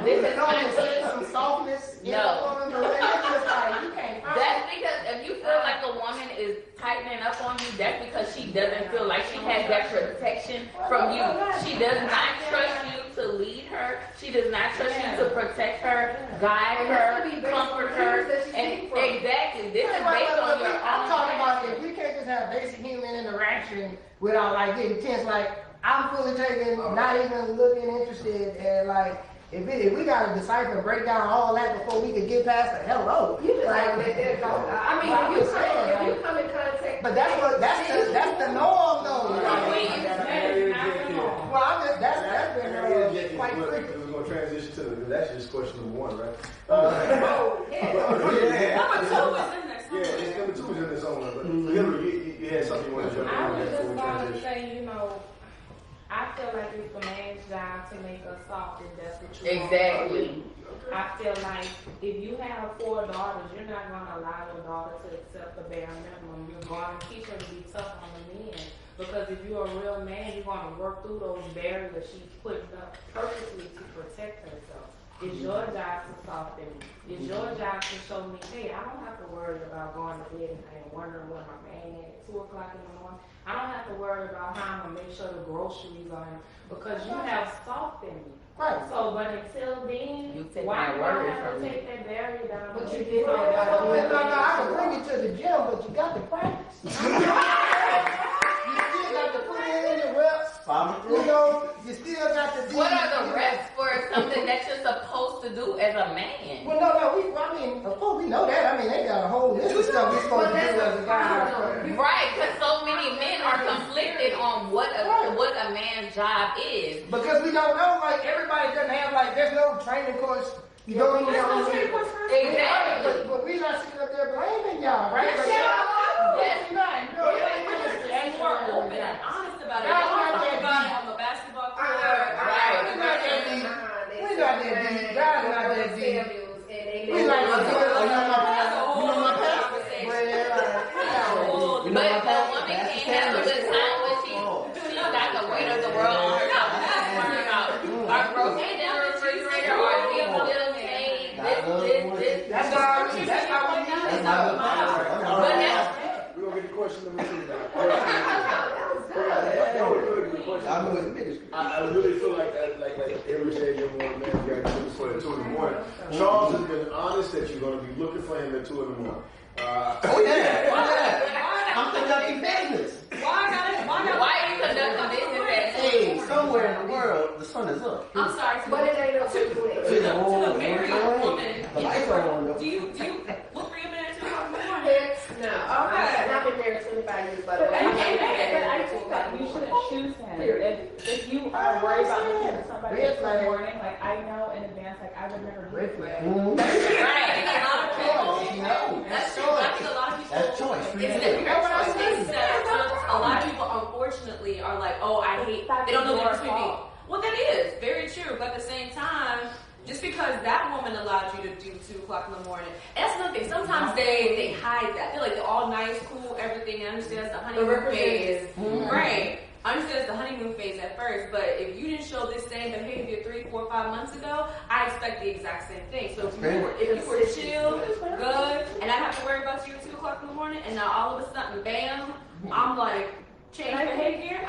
This is only some softness in a woman, but it's just like you can't find. That's because if you feel like a woman is tightening up on you, that's because she doesn't feel like she has that protection from you. She does not trust you to lead her. She does not trust you to protect her, guide her, comfort her. And exactly, this is based on your own. I'm talking about if we can't just have basic human interaction without like getting tense. Like I'm fully taken, not even looking interested, and like. If we gotta decipher and break down all that before we can get past the hello, You just like, let that go. I mean, if you come in contact, but that's the norm though. Well, I'm just that's been quite We're frequent. going to transition to that's just question number one, right? oh, yeah. Number two is in there. Yeah, it's number two is in this own. But Hillary, you had something you wanted to jump in I on was that just before we about to transition. say, you know, I feel like it's the man's job to make us soft, and that's what you Exactly. want. I feel like if you have 4 daughters, you're not going to allow your daughter to accept the bare minimum. You're going to teach her to be tough on the men. Because if you're a real man, you're going to work through those barriers she's putting up purposely to protect herself. It's your job to soften me. It's your job to show me, hey, I don't have to worry about going to bed and wondering where my man at at 2 o'clock in the morning, I don't have to worry about how I'm gonna make sure the groceries are in because you have softened me. Right. So, but until then, You take why my do I word have to from take that barrier down? But you You did know, it. No, I can bring you to the gym, but you got to practice. You still got to put in the reps. Follow You through. know, you still got to do. What are the reps for something that you're supposed to do as a man? Well, I mean, of course we know that. I mean, they got a whole list of stuff we're supposed to do as a guy. Right, because so many men are conflicted on what a man's job is. Because we don't know, like, everybody doesn't have, like, there's no training course. You don't There's no know. training course for us. Exactly. But we're not sitting up there blaming y'all, right? Yes, But yes. we're not. No, And more open and honest about it. That's Y'all not talk that about it deep. on the basketball court. Right. We're not that deep. We're not that deep. God is not that deep. We like to do it. You know my pastor? You know But my a pastor? woman Pastor can't have a Stanley. good time when she's got the weight of the world on her shoulders. She's worried about our groceries in the refrigerator or being little cake. This. That's how we That's use not good pastor. But that's We're gonna get to question number 2 now. That was really good question. I know it's ministry. I really feel like every day you want a man, you got to do this for at 2 in the morning. Charles has been honest that you're going to be looking for him at 2 in the morning. Oh yeah. I'm conducting business. why are you conducting business at Hey, somewhere in the world, the sun is up. I'm sorry. But it ain't no good To the whole To the married woman, the lights are on. do you look for your man at 2 o'clock in the morning? No. I've been married 25 years, but But I think that you shouldn't choose him. If you are worried about looking at somebody in the morning, like I know in advance, like I would never do it. Right. A lot of people. That's true. I think a lot of people. That's choice. It's different choice. A lot of people, unfortunately, are like, oh, I hate. They don't know the difference between. Well, that is very true. But at the same time, just because that woman allowed you to do 2 o'clock in the morning, that's another thing. Sometimes they hide that. They're like, they're all nice, cool, everything. I understand that's the honeymoon phase. Right. I understand it's the honeymoon phase at first, but if you didn't show this same behavior 3, 4, 5 months ago, I expect the exact same thing. So if you were chill, good, and I have to worry about you at 2 o'clock in the morning, and now all of a sudden, bam, I'm like, change behavior. As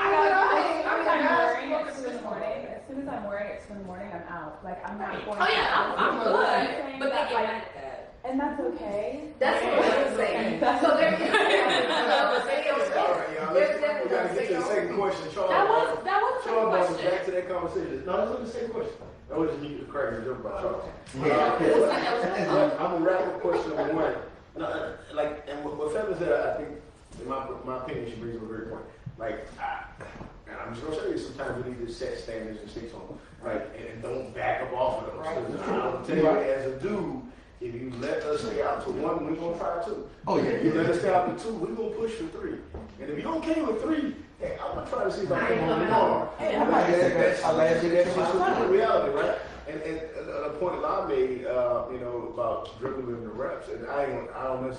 soon as I'm wearing it 2 in the morning, I'm out. Like I'm not going. Oh yeah, I'm good, but they get like, mad at that. and that's okay. that's what I'm saying. So there is. All right, y'all. We got to get to the second question. Charles, That was the Charles brought us question. back to that conversation. No, that's not the same question. That was just me cracking a joke about Charles. I'm gonna wrap up question number 1. No, like, and what Feather said, I think, in my opinion, she brings up a great point. Like, and I'm just gonna tell you, sometimes we need to set standards and stick to them, right? And don't back up off of those. I'll tell you, as a dude, if you let us stay out to 1, we're gonna try 2. Oh yeah. If you let us stay out to 2, we're gonna push for 3. And if you don't came with 3, hey, I'm gonna try to see if I can come on tomorrow. That's the reality, right? And a point that I made, about dribbling the reps, and I don't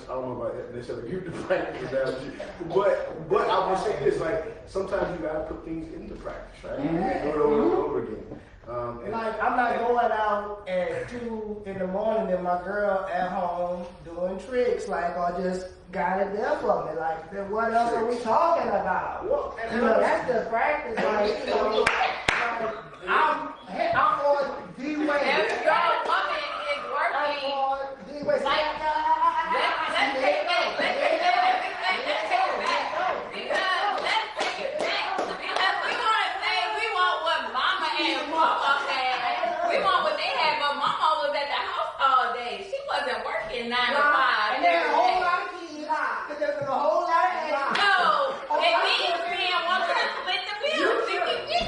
know about that necessarily you to practice analogy, but I will say this, like sometimes you gotta put things into practice, right? And do it over and over again. Like, I'm not going out at 2 in the morning and my girl at home doing tricks, like, or just got it there for me. Like, then what else are we talking about? Well, That's the practice. Like, I'm on D-Way. If your woman is working, I'm on D-Way. let's take it back. Because we want to say we want what mama and papa had. We want what they had, but mama was at the house all day. She wasn't working 9 to 5. And there's a whole lot of kids. There's a whole lot of kids. No, it means man wants to split the bill. 50-50.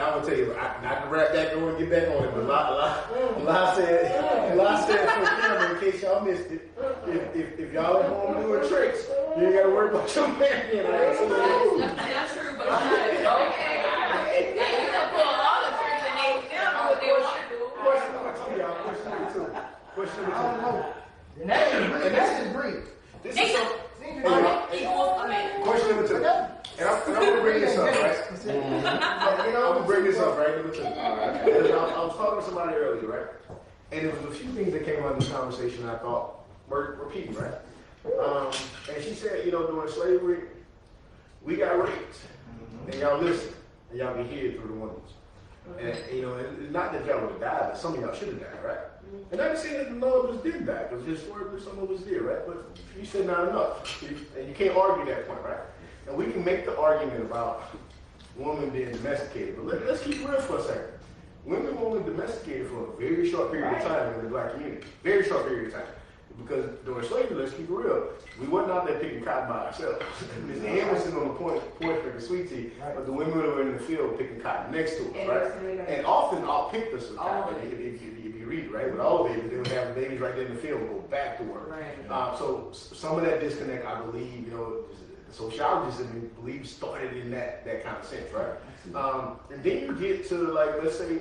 I'm gonna tell you, not to wrap that door and get back on it, but La said for camera, in case y'all missed it, if y'all at home doing tricks, you ain't gotta worry about your man being like, so Not true, but okay. You can pull all the tricks and they still know what they want to do. Question number two, y'all. Question number two. I don't know. And that's just breed. This is some. Equals a man. Question number two. And I'm gonna bring this up, right? I'm gonna bring this up, right? Number two. I was talking to somebody earlier, right? And there was a few things that came out of this conversation I thought were repeating, right? And she said, during slavery, we got raped. And y'all listened. And y'all be here through the windows. And, it's not that y'all would have died, but some of y'all should have died, right? And I'm not saying that none of us did die, because historically some of us did, right? But you said not enough. And you can't argue that point, right? And we can make the argument about women being domesticated, but let's keep real for a second. Women were only domesticated for a very short period of time in the black community. Very short period of time. Because during slavery, let's keep it real, we wasn't out there picking cotton by ourselves. Miss Ann was sitting on the porch drinking sweet tea, but the women were in the field picking cotton next to us, right? And often outpicked us with cotton, if you read, right? With all babies, they would have the babies right there in the field and go back to work. So some of that disconnect, I believe, the sociologists believe started in that kind of sense, right? And then you get to, like, let's say,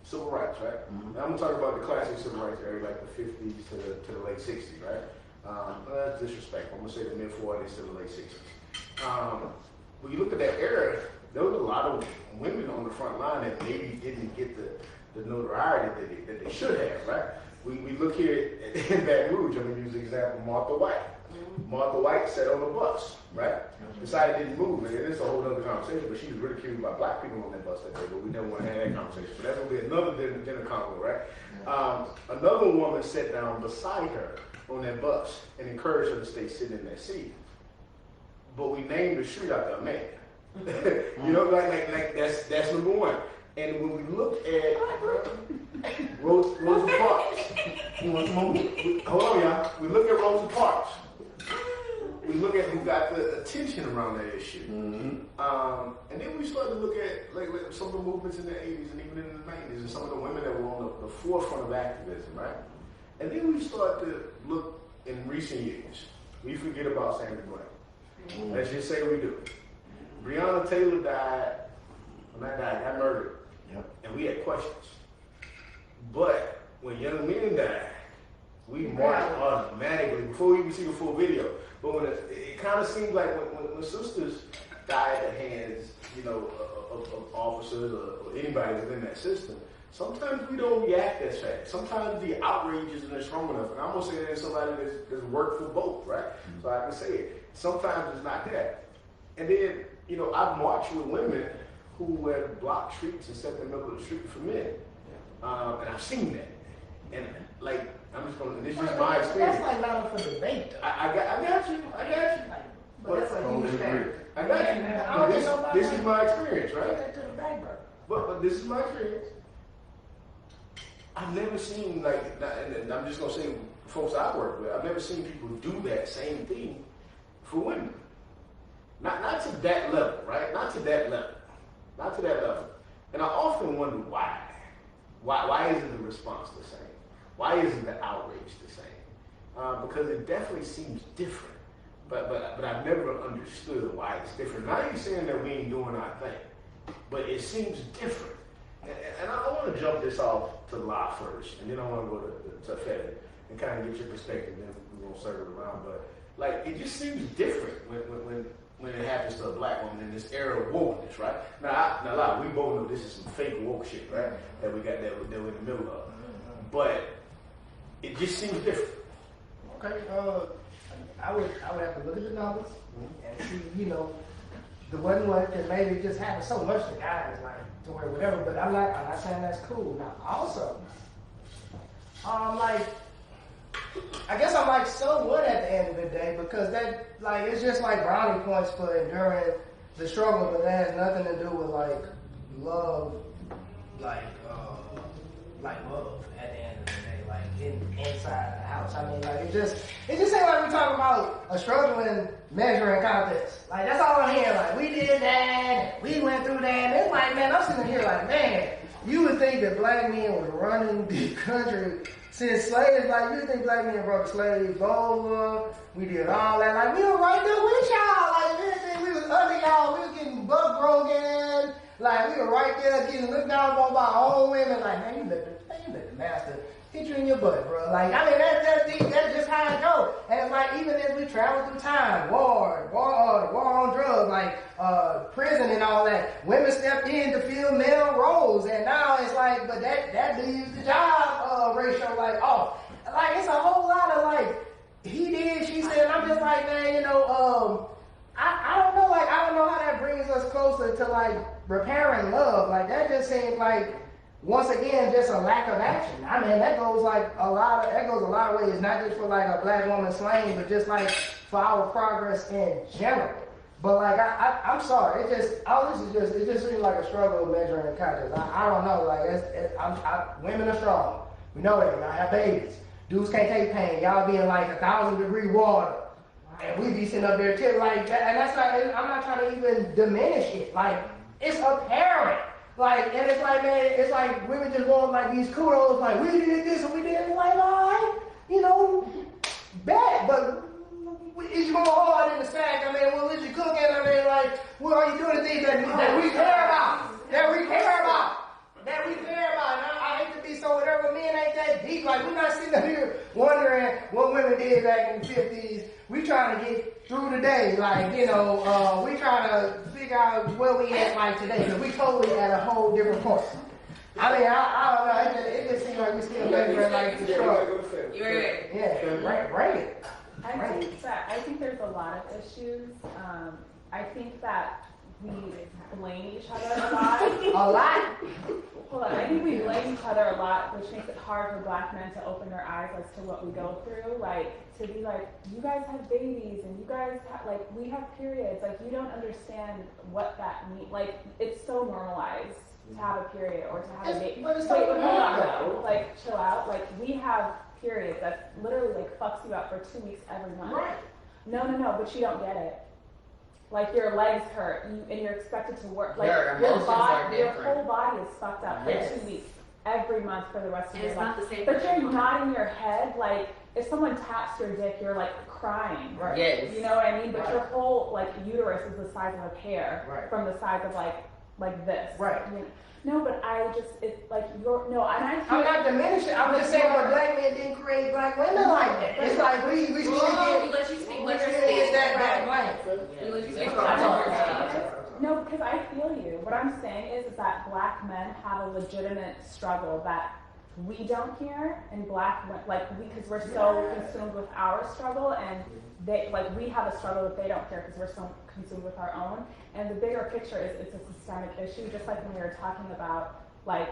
civil rights, right? Now I'm gonna talk about the classic civil rights area, like the 50s to the late 60s, right? That's disrespectful. I'm gonna say the mid 40s to the late 60s. When you look at that era, there was a lot of women on the front line that maybe didn't get the notoriety that they should have, right? We look here in Baton Rouge. I'm gonna use the example of Martha White. Martha White sat on a bus, right? Decided didn't move. And it's a whole other conversation, but she was ridiculed by black people on that bus that day, but we never want to have that conversation. But that's going to be another dinner convo, right? Another woman sat down beside her on that bus and encouraged her to stay sitting in that seat. But we named the street after a man. like that's number one. And when we look at Rosa Parks, hold on, y'all. We look at Rosa Parks. We look at who got the attention around that issue. And then we start to look at like some of the movements in the 80s and even in the 90s and some of the women that were on the forefront of activism, right? And then we start to look in recent years. We forget about Sandra Bland. Let's just say we do. Breonna Taylor got murdered. And we had questions. But when young men died, we marched automatically before we even see the full video. But when it kind of seems like when sisters die at the hands, of officers or anybody within that system, sometimes we don't react as fast. Sometimes the outrage isn't strong enough. And I'm gonna say that as somebody that's worked for both, right? So I can say it. Sometimes it's not that. And then, I've marched with women who have blocked streets and set the middle of the street for men. And I've seen that. And this is my experience. That's like not for debate, though. I got you. But that's a huge factor. I got you. This is my experience, right? Take that to the back burner. But this is my experience. I've never seen, and I'm just going to say folks I work with, I've never seen people do that same thing for women. Not to that level, right? Not to that level. And I often wonder why. Why isn't the response the same? Why isn't the outrage the same? Because it definitely seems different. But I've never understood why it's different. Not even saying that we ain't doing our thing, but it seems different. And I want to jump this off to La first, and then I want to go to Fed and kind of get your perspective, then we're going to circle around. But it just seems different when it happens to a black woman in this era of wokeness, right? Now, we both know this is some fake woke shit, right? That we got that we're in the middle of. But it just seems different. Okay, I would have to look at the numbers and see, the one that maybe just having so much to guys, like to where whatever. But I'm not saying that's cool. Now, also, I guess I'm so what at the end of the day, because that it's just like brownie points for enduring the struggle, but that has nothing to do with love, love at the end of the day, inside the house. much. I mean, like, it just seems like we're talking about a struggling measuring contest. Like, that's all I'm hearing. Like, we did that, we went through that. And it's like, man, I'm sitting here like, man, you would think that black men was running the country since slaves. Like, you think black men brought the slaves over, we did all that. Like, we were right there with y'all. Like, we was under y'all, we was getting buck broken. Like, we were right there getting looked down on by our own women. Like, man, you let the master hit you in your butt, bro. Like, I mean, that's just how it goes. And it's like, even as we travel through time, war on drugs, like, prison and all that, women stepped in to fill male roles. And now it's like, but that leaves the job ratio, like, off. Like, it's a whole lot of, like, he did, she said, and I'm just like, man, you know, I don't know, like, I don't know how that brings us closer to, like, repairing love. Like, that just seems like, once again, just a lack of action. I mean, that goes a lot of ways, not just for, like, a black woman slain, but just, like, for our progress in general. But, like, I'm sorry, it just seems like a struggle measuring the contest. I don't know, like, women are strong. We know that, y'all have babies. Dudes can't take pain. Y'all be in, like, 1,000-degree water. And we be sitting up there too, like, and that's not, I'm not trying to even diminish it. Like, it's apparent. Like, and it's like, man, it's like women just want, like, these kudos, like, we did this and we did it. Like, all right, you know, bad, but is you going hard in the sack? I mean, what is you cooking? I mean, like, what are you doing the things that we care about? That we care about. And I hate to be so whatever, men ain't that deep. Like, we're not sitting up here wondering what women did back in the 50s. We trying to get through the day. Like, you know, we trying to figure out where we at like today. Because we totally at a whole different point. I mean, I don't know. It just seems like we still measuring like the struggle. Yeah, bring it. I think there's a lot of issues. I think that we blame each other a lot. A lot? Hold on, I think we blame each other a lot, which makes it hard for black men to open their eyes as to what we go through. Like, to be like, you guys have babies, and you guys have, like, we have periods. Like, you don't understand what that means. Like, it's so normalized to have a period or to have a baby. Wait, hold on, though. Like, chill out. Like, we have periods that literally, like, fucks you up for 2 weeks every month. Right. No, but you don't get it. Like, your legs hurt, and you're expected to work. Like, Your your emotions are whole body is fucked up for 2 weeks every month for the rest of your life. It's not the same. But you're nodding your head, like, if someone taps your dick, you're like crying. Right. Yes. You know what I mean? But Right. your whole, like, uterus is the size of a pear. Right. From the size of, like this. Right. You know? No, but I just, it's like, and I I'm not diminishing. I'm just saying, but black men didn't create black women like that. It's like we still Whoa, get. let you speak. Let you It's speak. that black. Let you speak. No, because I feel you. What I'm saying is that black men have a legitimate struggle that we don't hear, and because we're so consumed with our struggle, and they, like, we have a struggle that they don't hear because we're so consumed with our own. And the bigger picture is it's a systemic issue, just like when we were talking about, like,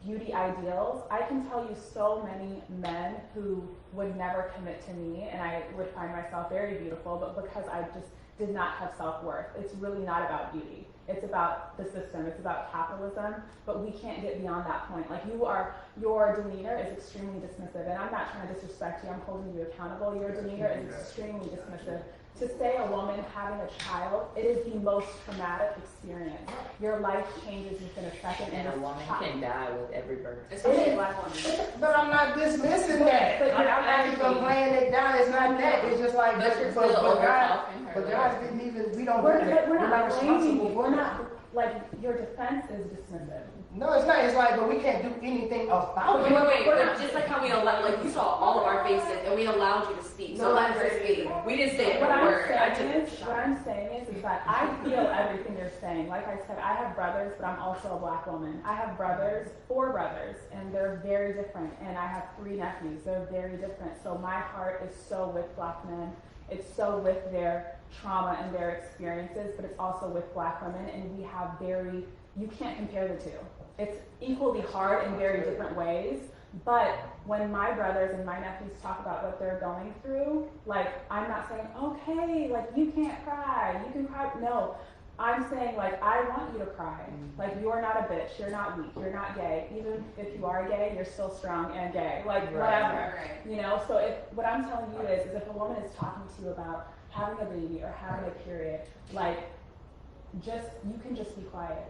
beauty ideals. I can tell you so many men who would never commit to me, and I would find myself very beautiful, but because I just did not have self-worth. It's really not about beauty. It's about the system. It's about capitalism, but we can't get beyond that point. Like, your demeanor is extremely dismissive, and I'm not trying to disrespect you. I'm holding you accountable. Your demeanor is extremely dismissive. To say a woman having a child, it is the most traumatic experience. Your life changes within a second. And a woman can die with every birth. Especially a black woman. But I'm not dismissing that. But I'm not even playing it down. It's not that. It's just like, But you're but still God, overtalking her. but God didn't even. We don't. We're do that. not not blaming responsible you. for We're that. not, like, your defense is dismissive. No, it's not. It's like, but we can't do anything about it. Wait. But just like how we allowed, like, you saw all of our faces and we allowed you to speak. So let her speak. We didn't say a What word. I'm saying is that I feel everything you're saying. Like I said, I have brothers, but I'm also a black woman. I have brothers, 4 brothers, and they're very different. And I have 3 nephews. They're very different. So my heart is so with black men. It's so with their trauma and their experiences, but it's also with black women. And we have you can't compare the two. It's equally hard in very different ways. But when my brothers and my nephews talk about what they're going through, like, I'm not saying, okay, like, you can't cry, you can cry. No, I'm saying, like, I want you to cry. Like, you're not a bitch. You're not weak. You're not gay. Even if you are gay, you're still strong and gay. Like, whatever. Right. You know? So what I'm telling you is if a woman is talking to you about having a baby or having a period, like, you can just be quiet.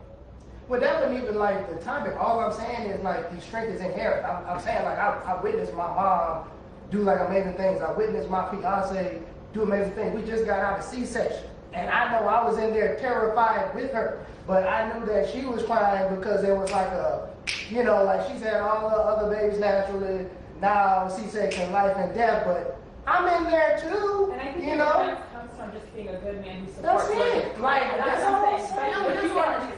Well, that wasn't even like the topic. All I'm saying is like the strength is inherent. I'm saying like I witnessed my mom do like amazing things. I witnessed my fiance do amazing things. We just got out of C-section. And I know I was in there terrified with her, but I knew that she was crying because there was like like she's had all the other babies naturally, now C-section, life and death, but I'm in there too, And I think you the know? difference comes from just being a good man who supports That's women. it. Like, that's all I'm saying. But you are,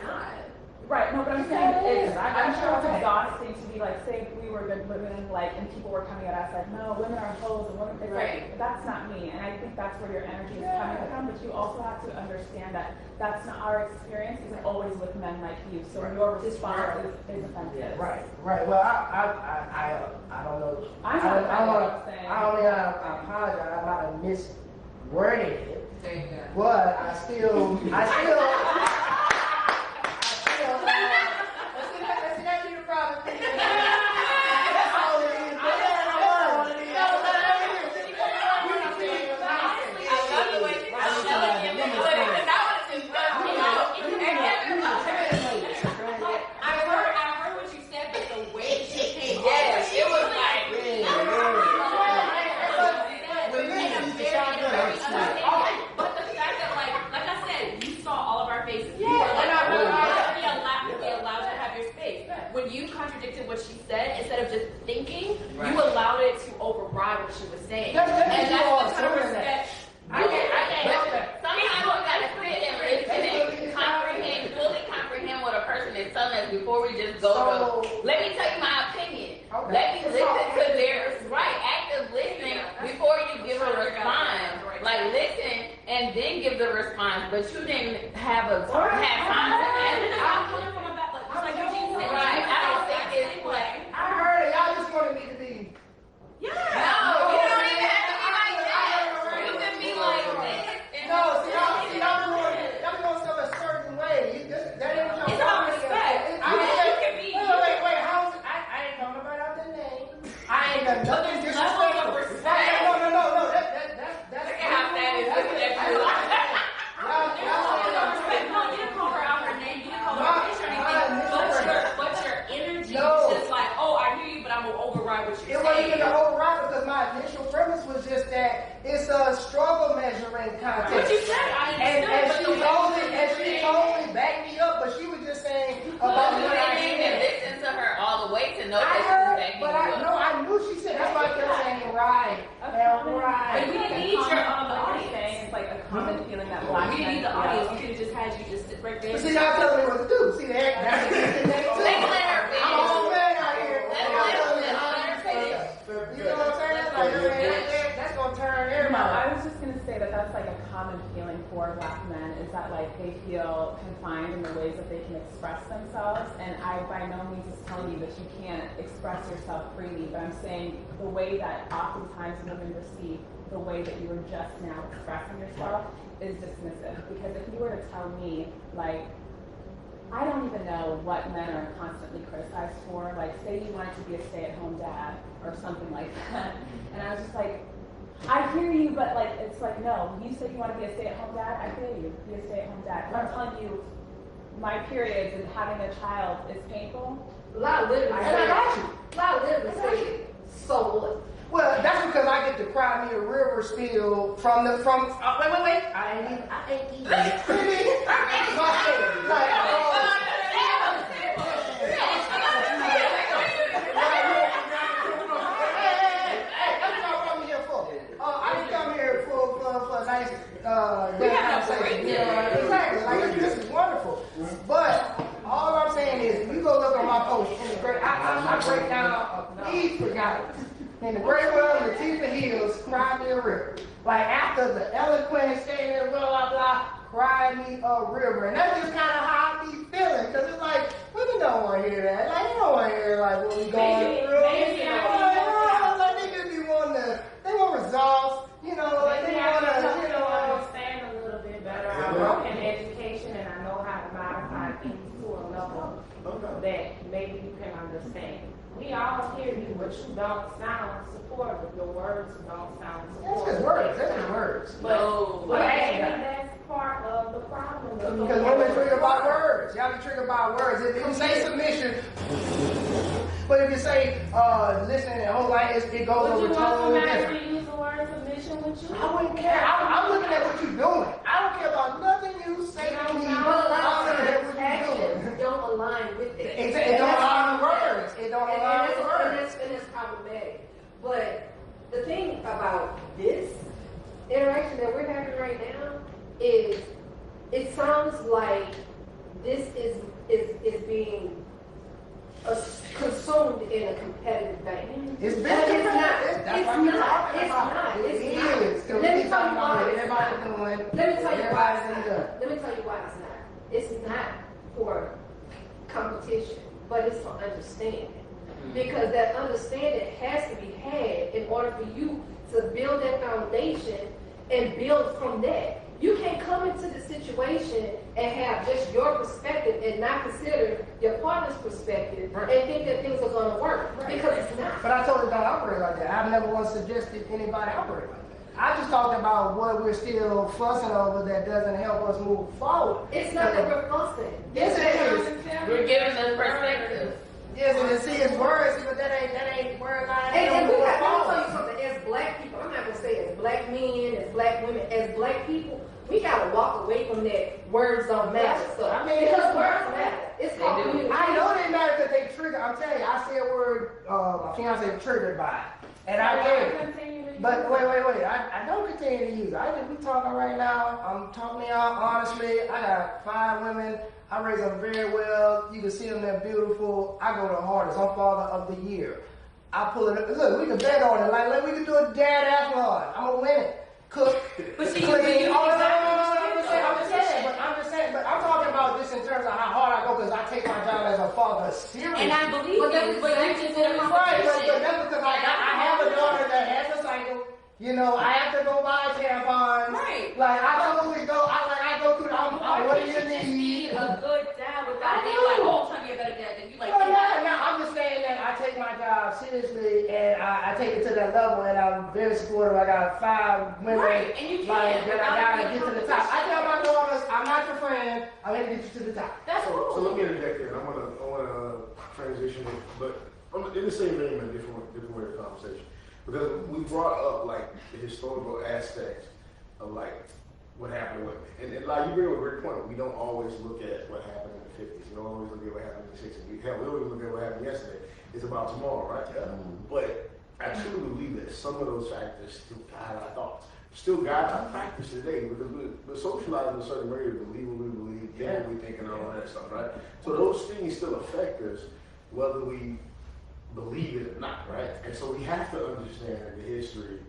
right, no, but I'm saying I'm sure it's exhausting to be like, say we were good women, like, and people were coming at us like, no, women are hoes and women, it's like, that's not me. And I think that's where your energy is coming from, but you also have to understand that that's not our experience, isn't always with men like you. So your response is offensive. Right. Well, I don't know. I'm not saying. I don't mean I apologize. I might have misworded it, There you go. but I still. Let's see, that be the problem. That's all it is. I heard what you said, but the way she came Yes, it was like, but the fact that, like I said, you saw all of our faces. Yeah, We allowed you to have your space. When you contradicted what she said, instead of just thinking, you allowed it to override what she was saying. That's And that's all the kind of doing that. respect. I can't. Sometimes we gotta sit and listen and fully comprehend what a person is telling us before we just go to. Let me tell you my opinion. Okay. Let me listen to their active listening before you give a response. Like listen and then give the response, but you didn't have time to answer. I'm coming from a back, just like Eugene said. Right? I don't think it's like I heard it. Y'all just wanted me to be. no. You don't even have to be like that. You can be like this. No, see, y'all doing stuff a certain way. That ain't your It's about respect. Wait. How's it? I ain't talking about the name. I ain't got nothing There's levels of disrespectful. respect. No. That's Look at how that is looking at you. No, you didn't call her out her name. You didn't call her a bitch or anything. But your energy was just like, oh, I hear you, but I'm gonna override what It you're wasn't saying. even the whole ride because my initial premise was just that it's a struggle measuring contest. What you said, I understood. And she totally backed me up, but she was just saying about You what I didn't even said. listen to her all the way to know I that she was heard, backing but you up. I knew she said. That's why I kept saying right. But we didn't need your audience. It's like a common feeling that black We didn't need men the audience. feel. We could have just had you just sit right there. But see, y'all telling me what to do. See, that's the disconnect. Let her I'm a whole finish. man out here. Let Y'all her telling me finish. how Let her to finish. You know what I'm saying? That's gonna turn No, everybody. I was just gonna say that that's like a common feeling for black men is that like they feel confined in the ways that they can express themselves. And I by no means is telling you that you can't express yourself freely, but I'm saying the way that oftentimes women receive the way that you were just now expressing yourself is dismissive. Because if you were to tell me like, I don't even know what men are constantly criticized for. Like, say you wanted to be a stay-at-home dad or something like that. And I was just like, I hear you, but like, it's like, no, you said you want to be a stay-at-home dad. I hear you, be a stay-at-home dad. But I'm telling you, my periods and having a child is painful. Lot literally And I got you. Lot literally said, so what? Well, that's because I get to cry me a river spill wait. I ain't even finished. That's what I come here for. I didn't come here for a nice conversation. Exactly. Like this is wonderful. But all I'm saying is, you go look on my post in the great. I break down a peaceful guy. In the great world of Latifah Hills, cry me a river. Like after the eloquent statement, blah, blah, blah, cry me a river. And that's just kind of how I be feeling. Because it's like, women don't want to hear that. Like, you don't want to hear like what we going through. Like niggas be wanting to, they want results. You know, like they want to, understand a little bit better our broken education and all hear you, but you don't sound supportive. Your words don't sound That's supportive. just words. That's just words. But maybe that's part of the problem. Because women triggered by words. Y'all be triggered by words. If you say submission, but if you say listen and hold like it goes Would over you want totally somebody different. to use the word submission with you? I wouldn't care. I'm looking at what you're doing. I don't care about nothing you say to me. But a lot I'm of looking at times what you're doing. actions don't align with it. It don't align with words. It don't align with words. And that's problematic. But the thing about this interaction that we're having right now is it sounds like this is being consumed in a competitive vein. It's been It's not. That's It's what we're not. talking It's about. not. It It's not. is. 'Cause Let me we tell talking you about why what it's everybody's not. doing. Let me tell you why Everybody's it's done. not. Let me tell you why it's not. It's not for competition, but it's for understanding. Because that understanding has to be had in order for you to build that foundation and build from that. You can't come into the situation and have just your perspective and not consider your partner's perspective and think that things are going to work. Because it's not. But I totally don't operate like that. I've never once suggested anybody operate like that. I just talked about what we're still fussing over that doesn't help us move forward. It's not that we're fussing. Yes, it is. We're giving them perspective. Yes, and see, it's words, but that ain't word line. And we got, let me tell you something, as black people, I'm not going to say as black men, as black women, as black people, we got to walk away from that words don't matter stuff. I mean, because words matter. It's called communication. I know they matter because they trigger. I'm telling you, I see a word, my fiance triggered by it. And I get it. But wait. I don't continue to use it. We talking right now. I'm talking to y'all honestly. I got 5 women. I raise them very well. You can see them, they're beautiful. I go the hardest. I'm father of the year. I pull it up. Look, we can bet on it. Like, we can do a dad run. I'm going to win it. Cook, But see, clean. you I'm just saying. But I'm talking about this in terms of how hard I go because I take my job as a father seriously. And I believe you, but you just did a Right, but competition. that's because I have a daughter that has a cycle. You know, I have to go buy tampons. Right. Like, I totally go, I go through what do you need? A good dad without being like, oh, tell me a better dad than you. Like, I'm just saying that I take my job seriously and I take it to that level and I'm very supportive. I got 5 women Right, and you like, can. that I gotta get to the top. I tell my daughters, I'm not your friend, I'm gonna get you to the top. that's cool. So let me interject here. I want to transition, but in the same vein, a different way of conversation. Because we brought up like the historical aspects of like what happened with me. And like you bring up a great point. We don't always look at what happened in the 50s. We don't always look at what happened in the 60s. We always look at what happened yesterday. It's about tomorrow, right? Yeah. But I truly believe that some of those factors still guide our thoughts, still guide our practice today because we're socialized in a certain way to believe what we believe, think what we think, and all that stuff, right? So those things still affect us whether we believe it or not, right? And so we have to understand the history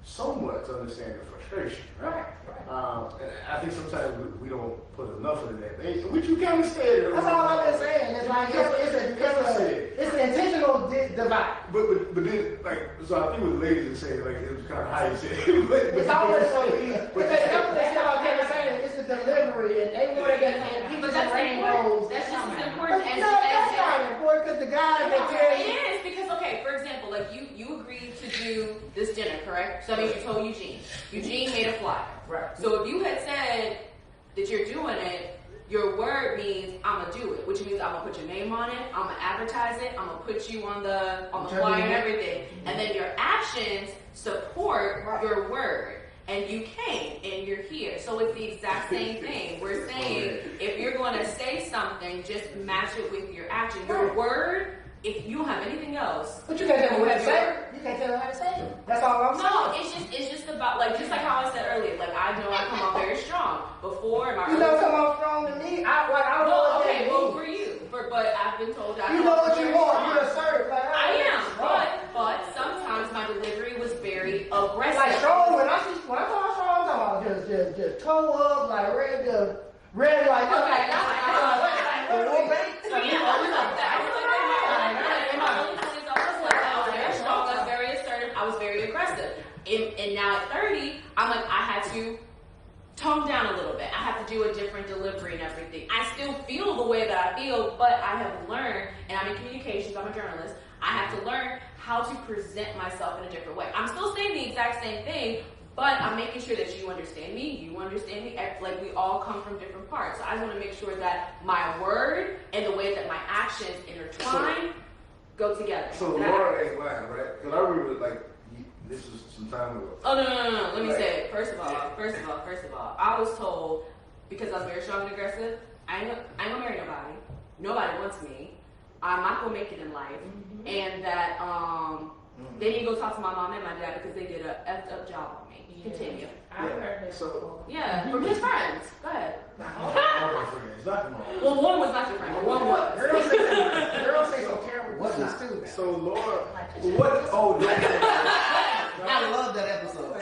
somewhat to understand the frustration, right? And I think sometimes we don't put enough into that, which you kind of said. That's all I've been saying. It's like it's an intentional divide. But then, like, so I think what the ladies are saying, like, it was kind of how you said it. It's always so easy. But that's what they said about Kevin saying. It's the delivery, and they want to get in people's But that's rainbows. That's just as But important as that's not important because the guy that tell you. It is because, okay, for example, like you agreed to do this dinner, correct? So that means you told Eugene. Eugene made a flyer. Right. So if you had said that you're doing it, your word means I'm gonna do it, which means I'm gonna put your name on it, I'm gonna advertise it, I'm gonna put you on the flyer and everything, and then your actions support your word. And you came and you're here. So it's the exact same thing. We're saying if you're going to say something, just match it with your action. Your word, if you don't have anything else. But you can't tell me what to say. You can't tell me how to say it. That's all I'm saying. No, it's just about just like how I said earlier. Like I know I come off very strong. Before my You don't come off strong to me. I don't know what that means. for you. But I've been told that You know what you want. You're assertive. Like, I am, but sometimes my delivery was very aggressive. Like strong, when I talk strong, I'm talking about just toe up, like ready like Okay, I was very aggressive. And now at 30, I'm like, I had to tone down a little bit. I have to do a different delivery and everything. I still feel the way that I feel, but I have learned, and I'm in communications, I'm a journalist, I have to learn how to present myself in a different way. I'm still saying the exact same thing, but I'm making sure that you understand me, like we all come from different parts. So I just want to make sure that my word and the way that my actions intertwine go together. So Laura ain't lying, right? Because I remember, like, this was some time ago. Oh, no. Let me say it. First of all, I was told, because I was very strong and aggressive, I ain't gonna marry nobody. Nobody wants me. I'm not gonna make it in life. And that, they need to go talk to my mom and my dad because they did a effed up job on me. Continue. I've heard this. So, Yeah, from his friends. Go ahead. it's not the mom. Well, one was not your friend, but one was. Girls say some terrible things too. So Laura, what? Oh, I love that episode.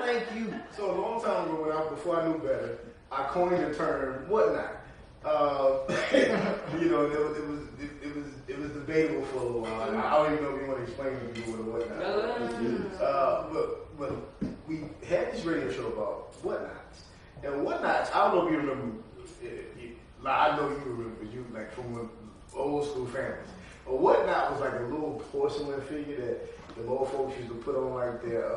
Thank you. So a long time ago, before I knew better, I coined the term whatnot. You know, it was debatable for a little while. I don't even know if you want to explain to people what a whatnot is. But we had this radio show about whatnots, and whatnots. I don't know if you remember. I know you remember because you like from old school families. A whatnot was like a little porcelain figure that the old folks used to put on like their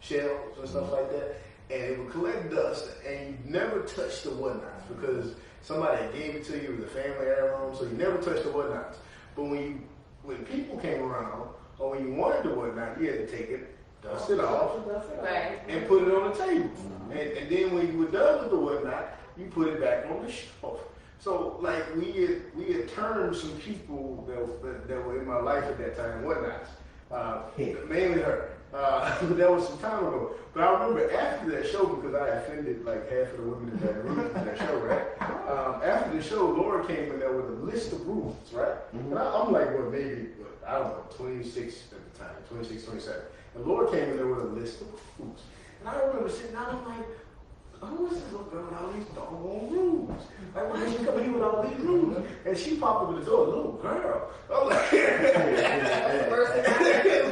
shells and stuff like that, and it would collect dust, and you never touched the whatnots because somebody gave it to you with a family heirloom, so you never touched the whatnots. But when people came around, or when you wanted the whatnot, you had to take it, dust it off, Right. and put it on the table. And then when you were done with the whatnot, you put it back on the shelf. So like we had termed some people that were in my life at that time whatnots, mainly her. But that was some time ago. But I remember after that show, because I offended like half of the women in that room in that show, right? After the show, Laura came in there with a list of rules, right? And I'm like, well, maybe, I don't know, 26 at the time, 26, 27. And Laura came in there with a list of rules. And I remember sitting down, I'm like, who is this little girl with all these doggone rules? Like, why is she coming here with all these rules? And she popped up in the door, little girl. I'm like,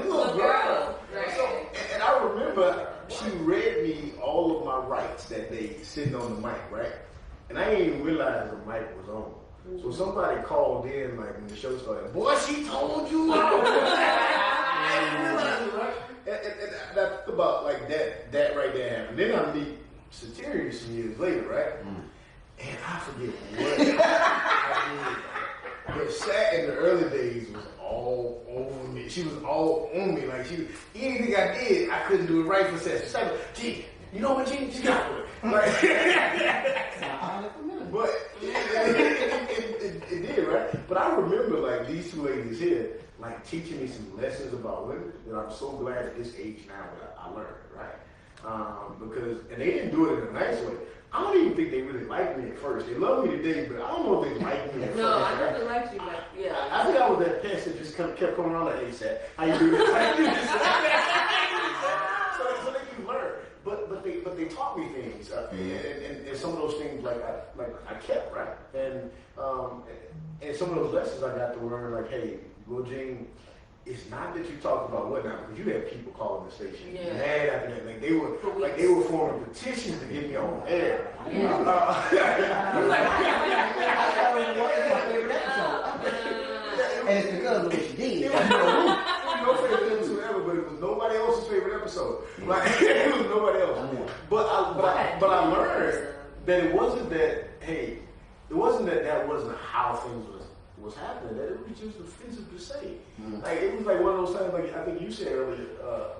little girl. Right. So, and I remember she read me all of my rights that day sitting on the mic, right? And I didn't even realize the mic was on. So somebody called in, like when the show started, boy, she told you. I didn't realize it, right? And I think about like that right there happened. Then I meet Satirian some years later, right? And I forget what I did. But Sat in the early days was all over me. She was all on me. Like anything I did, I couldn't do it right for Sat. She's like, gee, you know what, Gene? She got it. Like, but it did, right? But I remember like these two ladies here, like teaching me some lessons about women that I'm so glad at this age now that I learned, right? Because, and they didn't do it in a nice way. I don't even think they really liked me at first. They love me today, but I don't know if they liked me at first. No, I definitely liked you, but yeah. I think I was that pest that just kept coming around like, hey, Seth, how you do this? How you do this? So then you learn. But they taught me things, and some of those things I kept, right? And some of those lessons I got to learn, like, hey, Will Gene, it's not that you talk about whatnot, because you had people calling the station mad after that. Like they were forming petitions to get me on air. And it's because of what you did. It was no favorite episode ever, but it was nobody else's favorite episode. Like it was nobody else. But I learned that it wasn't that. Hey, it wasn't that wasn't how things was happening. That it was just offensive to say. Like it was like one of those times. Like I think you said earlier,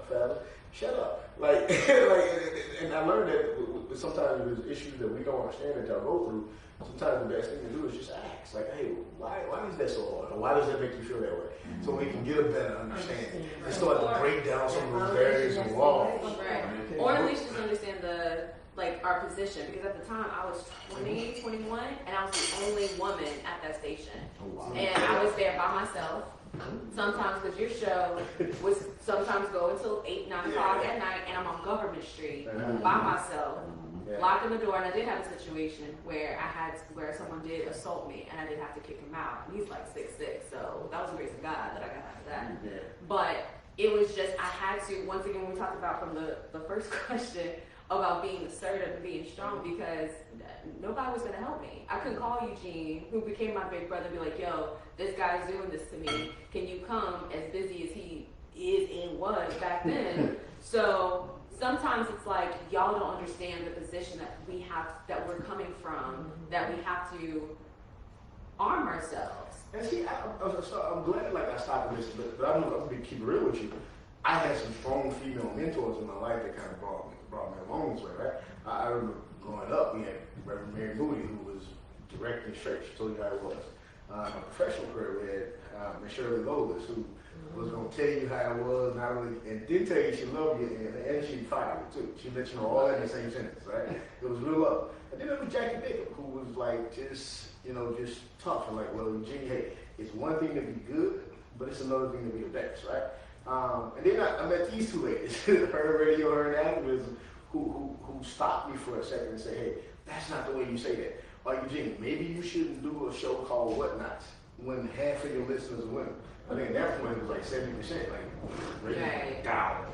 Fallon, shut up. Like and I learned that sometimes there's issues that we don't understand that y'all go through. Sometimes the best thing to do is just ask, like, hey, why is that so hard? Or why does that make you feel that way? So we can get a better understanding and start to break down some of those barriers and walls. Right. Or at least just understand our position, because at the time I was 20, 21, and I was the only woman at that station. And I was there by myself. Sometimes, because your show was sometimes go until 8, 9 o'clock at night, and I'm on Government Street by myself. Locking the door, and I did have a situation where someone did assault me, and I did have to kick him out. And he's like 6'6", so that was the grace of God that I got out of that. But it was just, I had to, once again, when we talked about from the first question about being assertive and being strong, because nobody was going to help me. I couldn't call Eugene, who became my big brother, and be like, yo, this guy's doing this to me. Can you come, as busy as he is and was back then? So sometimes it's like, y'all don't understand the position that we have, that we're coming from, that we have to arm ourselves. And see, I'm glad like I stopped and listened, but I'm gonna keep it real with you. I had some strong female mentors in my life that kind of brought me along this way, right? I remember growing up, we had Reverend Mary Moody, who was directing church. She told you how it was. My professional career, we had Miss Shirley Lolis, who was going to tell you how it was, not only, and did tell you she loved you, and she'd fight you too. She let you know all that in the same sentence, right? It was real love. And then there was Jackie Bickham, who was like just tough and like, well, Eugene, hey, it's one thing to be good, but it's another thing to be the best, right? And then I met these two ladies, her radio, her activism, who stopped me for a second and said, hey, that's not the way you say that. Like, Eugene, maybe you shouldn't do a show called Whatnots when half of your listeners are women. I think at that point it was like 70%, like, really down.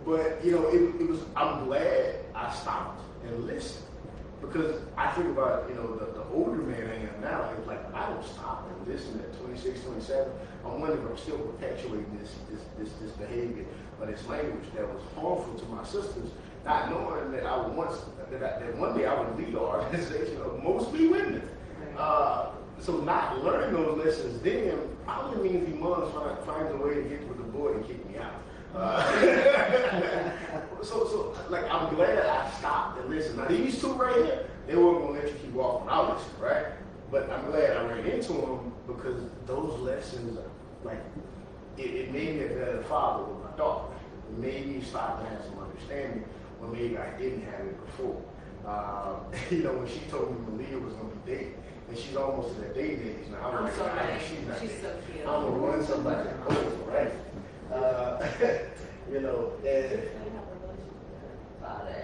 But, it was, I'm glad I stopped and listened. Because I think about, the older man I am now, it's like, I don't stop and listen at 26, 27. I'm wondering if I'm still perpetuating this behavior or this language that was harmful to my sisters, not knowing that that one day I would lead an organization of mostly women. So not learning those lessons then probably means the moms finds a way to get with the board and kick me out. So I'm glad I stopped and listened. Now these two right here, they weren't gonna let you keep walking without listening, right? But I'm glad I ran into them because those lessons, like, it made me a better father with my daughter. It made me stop and have some understanding when maybe I didn't have it before. When she told me Malia was gonna be dating, and she's almost in her dating age now. I'm like, so right. she's not She's dating. so cute. I'm gonna run somebody over, right? And Father.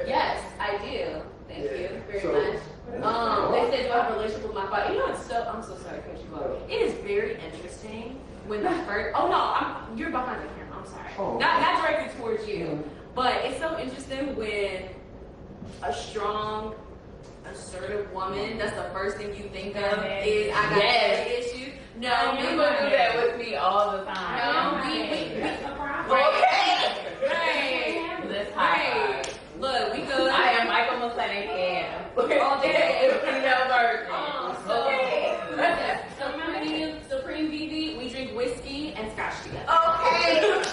Yes, I do. Thank you very much. So, they said you have a relationship with my father. I'm so sorry to cut you off. It is very interesting when the first. Oh no, you're behind the camera. I'm sorry. Oh. Not directly towards you, but it's so interesting when a strong, assertive woman. That's the first thing you think of is I got an issue. No, People do that with me all the time. No, we Okay. Right. Let's high five. Look, we good. I am Michael Mussolini. All day. Version. Supreme BB, we drink whiskey and scotch together. Okay.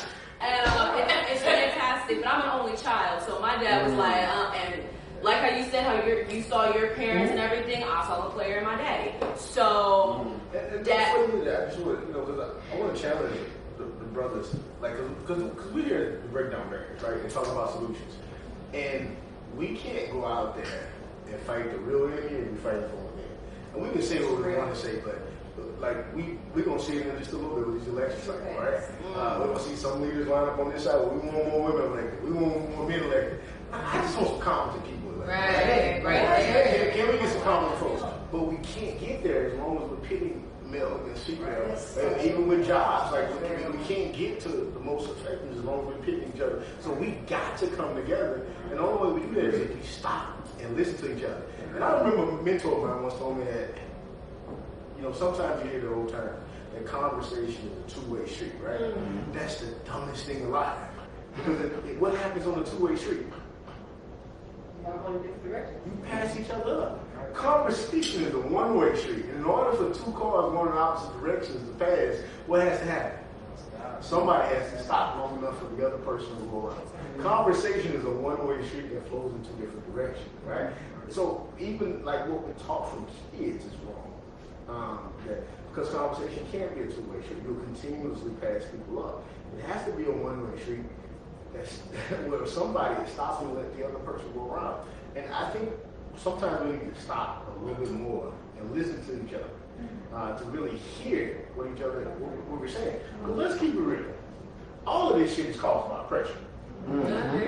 And it's fantastic. But I'm an only child, so my dad was like, and like how you said how you saw your parents and everything, I saw a player in my daddy. So and I just I want to challenge the brothers, like, because we're here to break down barriers, right, and talk about solutions, and we can't go out there and fight the real enemy and we fight the foreign enemy. And we can say what we want to say, but like we're gonna see it in just a little bit with these election cycles, right? We're gonna see some leaders line up on this side. Well, we want more women elected. We want more men elected. I just want some competent people elected. Right. Can we get some competent folks? But we can't get there as long as we're pitting male against female. And even with jobs, like we can't get to the most effective as long as we're pitting each other. So we got to come together. And the only way we do that is if we stop and listen to each other. And I remember a mentor of mine once told me that, sometimes you hear the old term, that conversation is a two-way street, right? That's the dumbest thing alive. Because what happens on a two-way street? Y'all going in different directions. You pass each other up. Conversation is a one-way street. And in order for two cars going in opposite directions to pass, what has to happen? Somebody has to stop long enough for the other person to go around. Conversation is a one-way street that flows in two different directions, right? So even like what we taught from kids is wrong. Because conversation can't be a two-way street. You'll continuously pass people up. It has to be a one-way street where somebody stops and let the other person go around. And I think sometimes we need to stop a little bit more and listen to each other to really hear what we're saying. But let's keep it real. All of this shit is caused by pressure.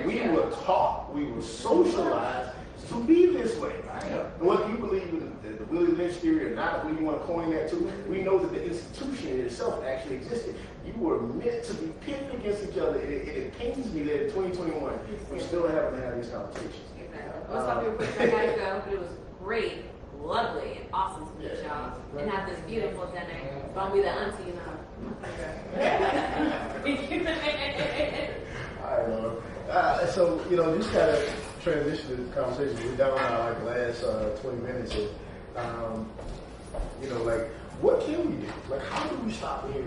We were taught, we were socialized to be this way. And whether you believe in the Willie Lynch theory or not, who you want to coin that to, we know that the institution itself actually existed. You were meant to be pitted against each other. It pains me that in 2021, we still haven't had these conversations. Well, some people put I gotta go, but it was great, lovely, and awesome to meet y'all. And have this beautiful dinner. Don't be the auntie, you know. All right, so, just kind of transition the conversation. We're down now like the last 20 minutes. What can we do? Like, how do we stop and hear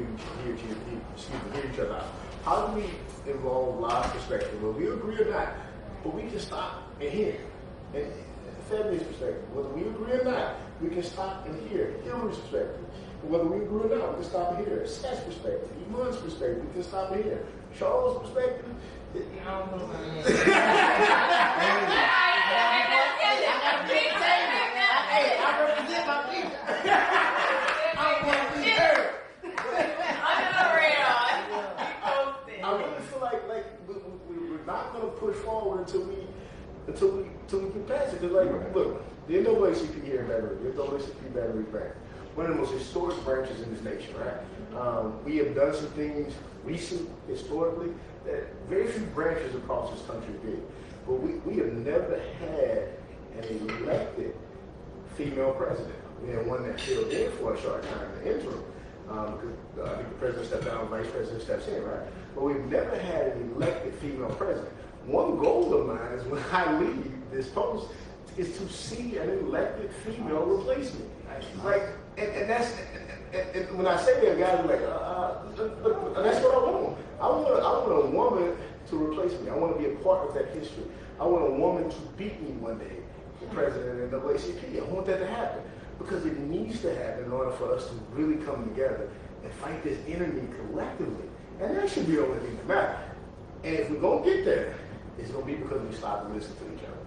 each other out? How do we involve live perspective? Well, we agree or not, but we can stop and hear. And family's perspective, whether we agree or not, we can stop and hear Hillary's perspective. Whether we agree or not, we can stop and hear Seth's perspective, Iman's perspective, we can stop and hear Charles' perspective. I represent my people. I want to be heard. I really feel like we're not going to push forward until we can pass it. Because look, the NAACP here in Baton Rouge, the NAACP Baton Rouge branch, one of the most historic branches in this nation, right? We have done some things recent, historically, that very few branches across this country did. But we have never had an elected female president. We had one that filled in for a short time in the interim. Because I think the president stepped down, vice president steps in, right? But we've never had an elected female president. One goal of mine is when I leave this post is to see an elected female replacement. And that's and when I say that, guys are like, that's what I want. I want a woman to replace me. I want to be a part of that history. I want a woman to beat me one day, the president of the NAACP. I want that to happen because it needs to happen in order for us to really come together and fight this enemy collectively. And that should be the only thing that matters. And if we're going to get there, it's going to be because we stop and listen to each other.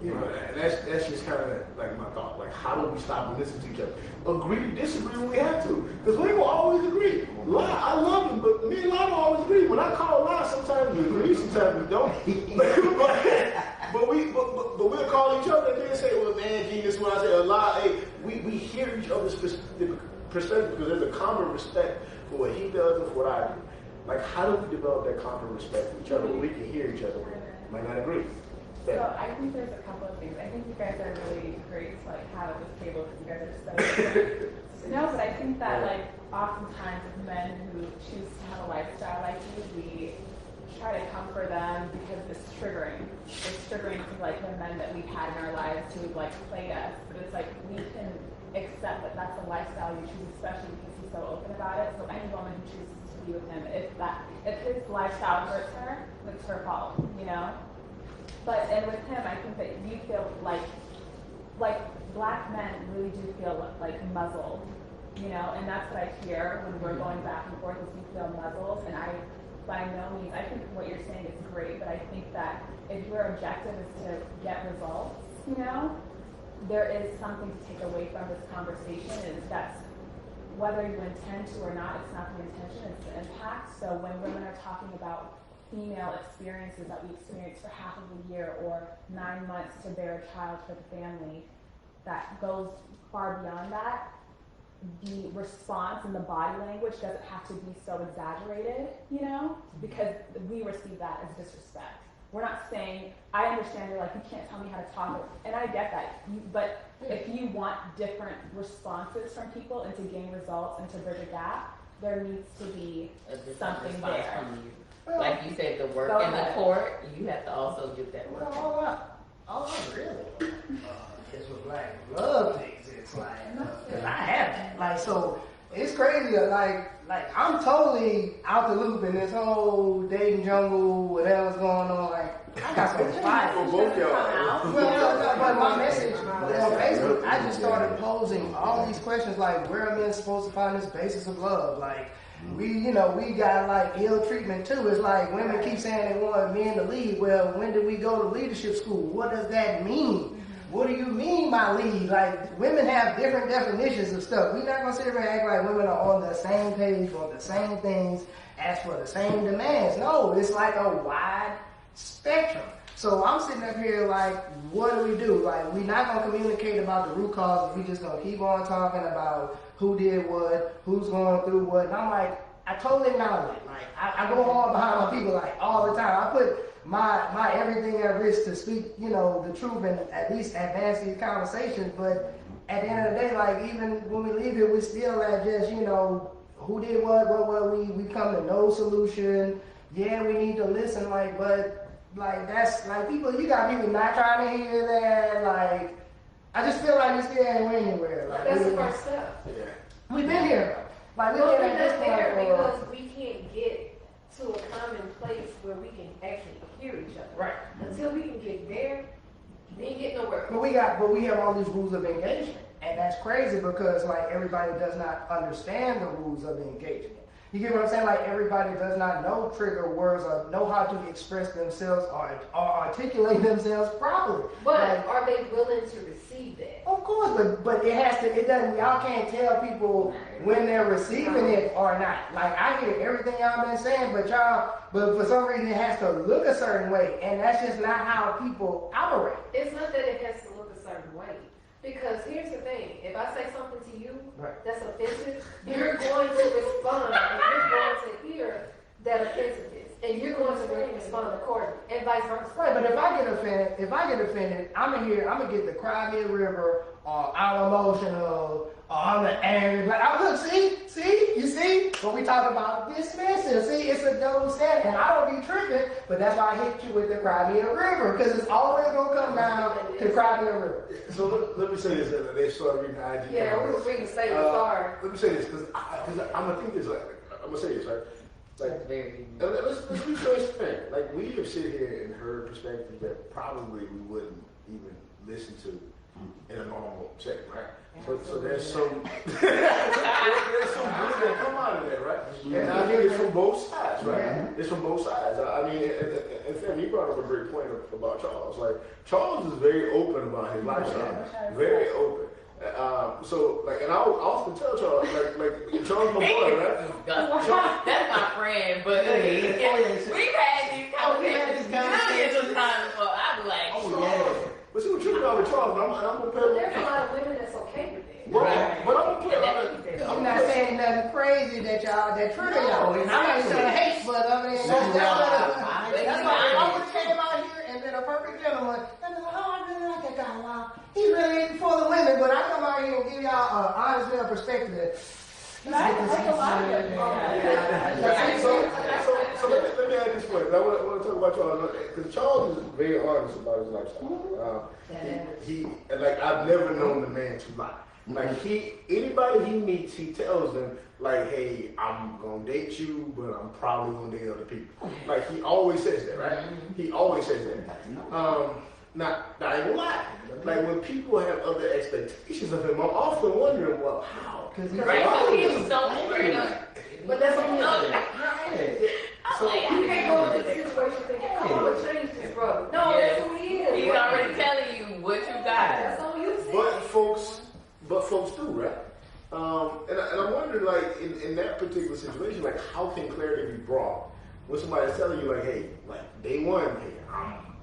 And that's just kind of like my thought. Like, how do we stop and listen to each other? Agree to disagree when we have to. Because we will always agree. I love him, but me and Lana always agree. When I call Lana, sometimes we agree, sometimes we don't. but we'll call each other and then say, well, man, Gene, this is what I say. A lot, hey, we hear each other's perspective because there's a common respect for what he does and for what I do. Like, how do we develop that common respect for each other when we can hear each other? Might not agree. So I think there's a couple of things. I think you guys are really great to have at this table because you guys are so different. No, but I think that oftentimes with men who choose to have a lifestyle like you, we try to comfort them because it's triggering. It's triggering to the men that we've had in our lives who played us. But it's we can accept that that's a lifestyle you choose, especially because he's so open about it. So any woman who chooses to be with him, if his lifestyle hurts her, it's her fault, But and with him, I think that you feel like black men really do feel muzzled, and that's what I hear when we're going back and forth is you feel muzzled. And I, by no means, I think what you're saying is great, but I think that if your objective is to get results, there is something to take away from this conversation, and that's whether you intend to or not. It's not the intention; it's the impact. So when women are talking about female experiences that we experience for half of the year or 9 months to bear a child for the family, that goes far beyond that. The response and the body language doesn't have to be so exaggerated, because we receive that as disrespect. We're not saying, I understand you're you can't tell me how to talk, and I get that, but if you want different responses from people and to gain results and to bridge a gap, there needs to be something there. Like you said, the work in the court, you have to also do that work. All I really is with love things. It's because I have that. So it's crazy. I'm totally out the loop in this whole dating jungle, whatever's going on. I got so much fire. But my message on Facebook, I just started posing all these questions where are men supposed to find this basis of love? We got ill treatment too. It's women keep saying they want men to lead. Well, when did we go to leadership school? What does that mean? What do you mean by lead? Women have different definitions of stuff. We're not gonna sit here and act like women are on the same page, on the same things, ask for the same demands. No, it's a wide spectrum. So I'm sitting up here like, what do? Like, we not gonna communicate about the root cause. We just gonna keep on talking about who did what, who's going through what. And I'm like, I totally acknowledge it. Like, I go hard behind my people like all the time. I put my everything at risk to speak, you know, the truth and at least advance these conversations. But at the end of the day, like, even when we leave it, we still at just, you know, who did what, we come to no solution. Yeah, we need to listen, like, but, like, that's, like, people, you got people not trying to hear that, like, I just feel like we still ain't went anywhere. Like, That's the first step. Yeah. We've been here, though. Like, we've No, been we're at this not point there for... because we can't get to a common place where we can actually hear each other. Right. Until we can get there, we ain't get nowhere. But we have all these rules of engagement. And that's crazy because, like, everybody does not understand the rules of engagement. You get what I'm saying? Like, everybody does not know trigger words or know how to express themselves or articulate themselves properly. But like, are they willing to receive that? of course, but it doesn't, y'all can't tell people when they're receiving it or not. Like, I hear everything y'all been saying, but for some reason it has to look a certain way, and that's just not how people operate. It's not that it has to look a certain way. Because here's the thing, if I say something to you that's offensive, you're going to respond and you're going to hear that offensiveness. And you're going to respond accordingly, and vice versa. Right, but if I get offended, I'm gonna get the cry me a river, or I'm emotional, or I'm angry. Like, look, you see? When we talk about dismissive, see, it's a double standard. And I don't be tripping, but that's why I hit you with the cry me a river, because it's always gonna come down to cry me a river. So let me say this, and they started reading the IG. Yeah, we were reading say sorry. Let me say this, because I'm gonna think this, like, I'm gonna say this, right? Like, let's be transparent. Like, we have sit here and heard perspectives that probably we wouldn't even listen to in a normal setting, right? So there's some there's some good that come out of that, right? And I think it's from both sides, right? It's from both sides. I mean, and Sam, you brought up a great point about Charles. Like, Charles is very open about his lifestyle, very open. So, like, and I often tell Charles, like Charles my boy, right? That's my friend, but we've had these conversations millions of times before. I'd be like, Charles. But see what you know with Charles, and I'm gonna But there's a lot of women that's okay with it. But I'm gonna play. I'm not saying nothing crazy that trigger y'all. I'm not saying hate, but I mean, that's why I would came out here and been a perfect gentleman. And like, oh, I really like that guy. Wow, he's really in for the women. But I come out here and give y'all an honest little perspective. So let me add this point. I want to talk about Charles, because Charles is very honest about his lifestyle. And like, I've never known the man to lie. Like, anybody he meets, he tells them, like, hey, I'm gonna date you, but I'm probably gonna date other people. Like, he always says that, right? He always says that. Not I ain't gonna lie. Like, when people have other expectations of him, I'm often wondering, well, how? he's so straight up. But that's on him. So You can't go into the situation thinking, oh, I'm gonna change this brother. No, that's who he is. He's already telling you what you got. That's on you. But folks do, right? And I wonder, like, in that particular situation, like, how can clarity be brought when somebody's telling you, like, hey, like, day one, hey,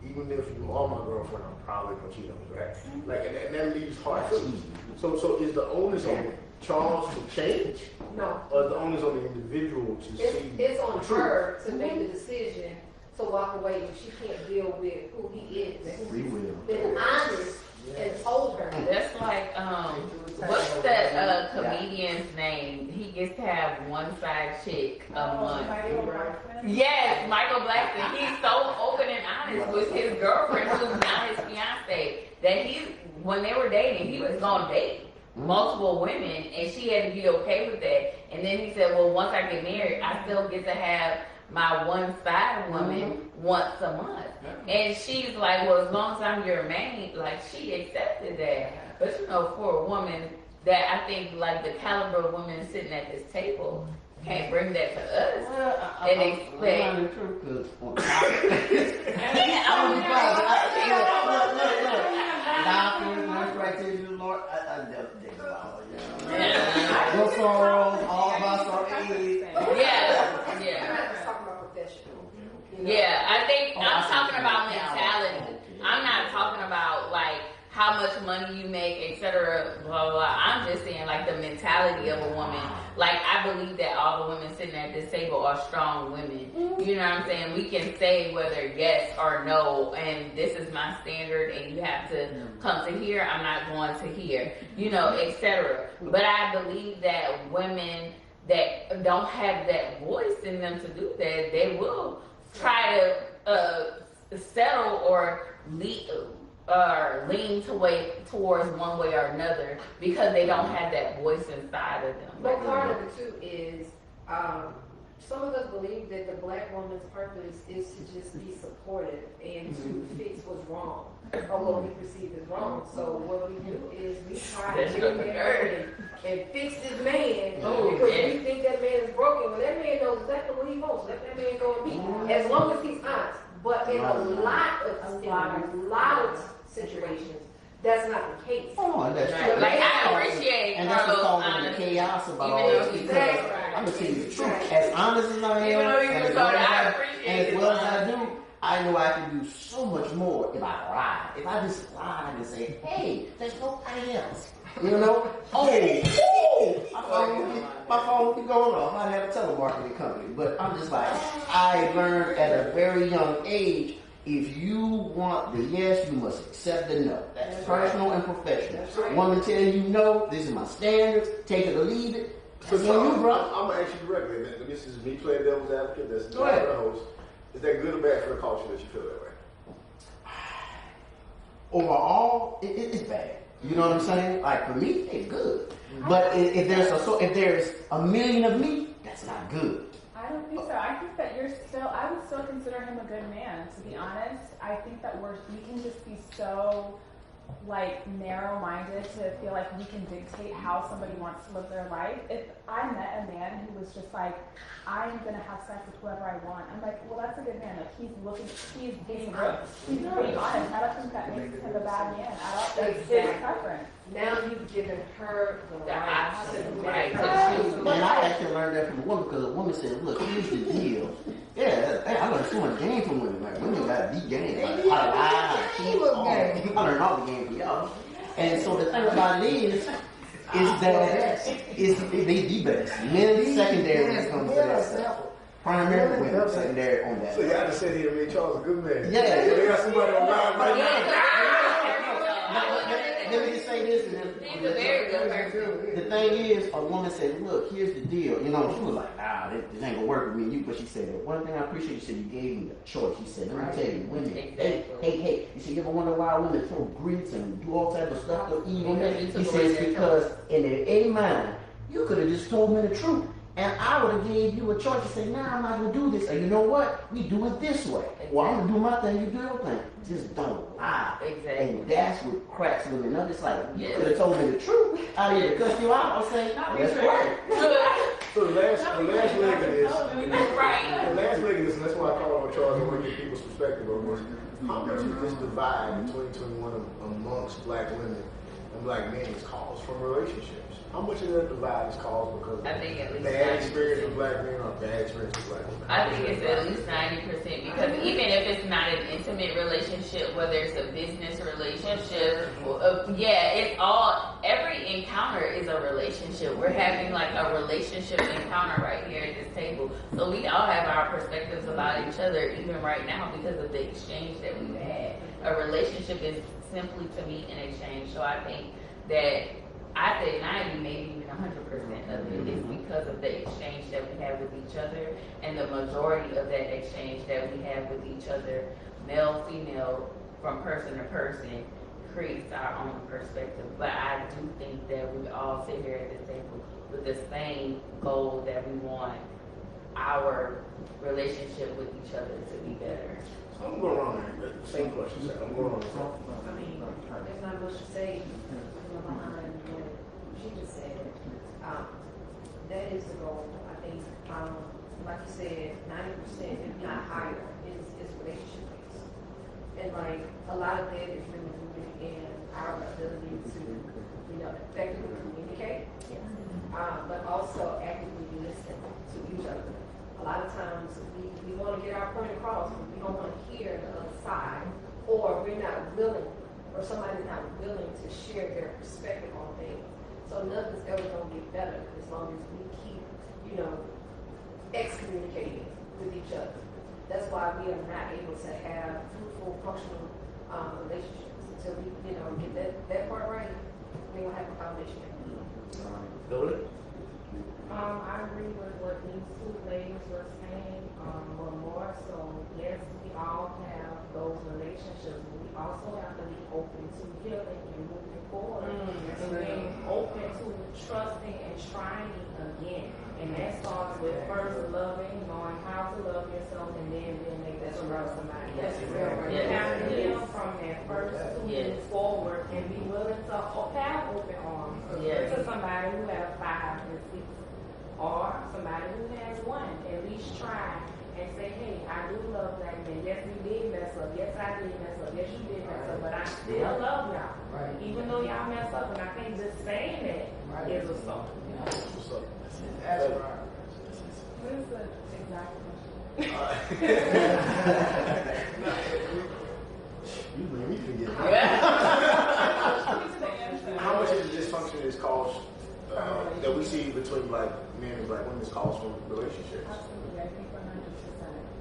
even if you are my girlfriend, I'm probably gonna cheat on you, right? Like, and that leaves hard feelings. So is the onus on Charles to change? No. Or is the onus on the individual to see? It's on the truth? her to make the decision to walk away if she can't deal with who he is. Free will. Been honest and told her. That's like, what's that comedian's name? He gets to have one side chick a month. Yes, Michael Blackson. He's so open and honest with his girlfriend, who's now his fiance, that when they were dating, he was gonna date multiple women, and she had to be okay with that. And then he said, well, once I get married, I still get to have my one side woman once a month. And she's like, well, as long as I'm your man, like, she accepted that. But you know, for a woman that I think, like, the caliber of women sitting at this table can't bring that to us. And expect. Doctors, nurse practitioners, Lord, I never think about it. No sorrows, all of us are AIDS. I'm not just talking about professional. Yeah, I think I'm talking about mentality. much money you make, etc. Blah, blah, blah. I'm just saying, like, the mentality of a woman. Like, I believe that all the women sitting at this table are strong women. You know what I'm saying? We can say whether yes or no, and this is my standard, and you have to come to here, I'm not going to here, you know, etc. But I believe that women that don't have that voice in them to do that, they will try to settle or lean towards one way or another because they don't have that voice inside of them. But part of it too is some of us believe that the black woman's purpose is to just be supportive and to fix what's wrong or what we perceive as wrong. So what we do is we try to get in there and fix this man because we think that man is broken. Well, that man knows exactly what he wants. Let that man go and be, as long as he's honest. But in a lot of situations, that's not the case. Oh, that's true. Like, I appreciate and that's what's Carlos' causing the honesty. chaos about Even all though this. he's Because exactly. I'm gonna tell you the truth. As honest as I am, Even though you and just told me, I appreciate and as his well as I honesty. do, I know I can do so much more if I lie. If I just lie and say, "Hey, there's nobody else," you know? My phone would be going off. I have a telemarketing company, but I'm just like, I learned at a very young age. If you want the yes, you must accept the no. That's personal and professional. Woman tell you no, this is my standards, take it or leave it. So That's on you, bro. I'm gonna ask you directly. And this is me playing devil's advocate. That's Go ahead. the host. Is that good or bad for the culture that you feel that way? Overall, it's bad. You know what I'm saying? Like for me, it's good. But if there's a million of me, that's not good. I don't think so. I think that I would still consider him a good man, to be honest. I think that we can just be so, like, narrow-minded to feel like we can dictate how somebody wants to live their life. If I met a man who was just like, I'm going to have sex with whoever I want, I'm like, well, that's a good man. Like, he's being honest. He's being honest. I don't think that makes him a bad man. It's his preference. Now you've given her the right to Right. And I actually learned that from a woman because a woman said, look, here's the deal. Yeah, I learned so much game from women. Like, women got deep game. Like, how to lie, cheat, I learned all the game from y'all. And so the thing about it is that they the best. Men secondary when it comes to that stuff. Primary women secondary on that. So y'all just said here, Ray Charles a good man. Yeah. So they got somebody on live right now. Let me just say this. And then, He's a very good person. the thing is, a woman said, look, here's the deal. You know, she was like, this ain't gonna work with me and you. But she said, one thing I appreciate, you said you gave me the choice. She said, let me tell you, women, hey. You said, you ever wonder why women throw grits and do all type of stuff to evil men? He says, because in their A mind, you could have just told me the truth. And I would have gave you a choice to say, nah, I'm not going to do this. And you know what? We do it this way. Well, I'm going to do my thing, you do your thing. Just don't lie. Exactly. And that's what cracks women up. It's like, you could have told me the truth. I didn't cuss you out. I'll say, that's right. So the last leg of this, Right. the last leg of this, and that's why I call on Charles, I want to get people's perspective on this. How much of this divide in 2021 amongst black women and black men is caused from relationships? How much of that divide is caused because of I think at least bad 90%. experience with black men or bad experience with black women? I think it's at least 90% because even if it's not an intimate relationship, whether it's a business relationship, it's all, every encounter is a relationship. We're having like a relationship encounter right here at this table. So we all have our perspectives about each other even right now because of the exchange that we've had. A relationship is simply to me an exchange. So I think that I say 90, maybe even 100% of it is because of the exchange that we have with each other, and the majority of that exchange that we have with each other, male, female, from person to person, creates our own perspective. But I do think that we all sit here at this table with the same goal that we want our relationship with each other to be better. So I'm going on there. Same question, sir. I'm going on there. I mean, there's not much to say behind what she just said. That is the goal. I think, like you said, 90%, if not higher, is relationship based. And like a lot of that is really rooted in our ability to, effectively communicate, but also actively listen to each other. A lot of times we want to get our point across, but we don't want to hear the other side, or we're not willing or somebody's not willing to share their perspective on things. So nothing's ever going to get better as long as we keep, excommunicating with each other. That's why we are not able to have fruitful, functional relationships until we, get that part right. We don't have a foundation. I agree with what these two ladies were saying, but more so, yes, we all have those relationships, but we also have to be open to healing and moving forward, and being open to trusting and trying again. And that starts with first loving, knowing how to love yourself, and then being able to love somebody else. You have to heal from that first to move forward and be willing to have open arms to somebody who has 5 and 6. Or somebody who has 1, at least try and say, hey, I do love that man. Yes, we did mess up. Yes, I did mess up. Yes, you did mess up. But I still love y'all. Right. Even though y'all mess up. And I think just saying that is a song. That's right. What is the exact question? You made me forget. What's the answer? How much of the dysfunction is caused that we see between black men and black women is caused from relationships? Absolutely, I think 100%.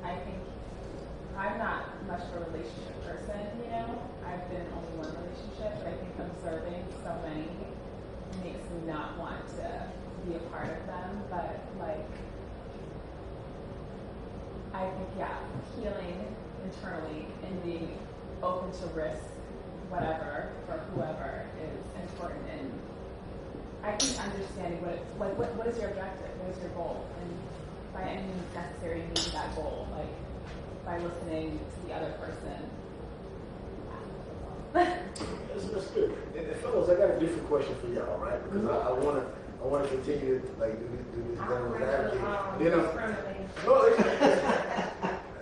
I think I'm not much of a relationship person, I've been in only one relationship, but I think observing so many makes me not want to be a part of them. But I think healing internally and being open to risk, whatever for whoever, is important. And I think understanding what is your objective, what is your goal, and by any means necessary meeting that goal, by listening to the other person. That's good. And fellas, I got a different question for y'all, right? Because I want to continue to do this devil's advocate.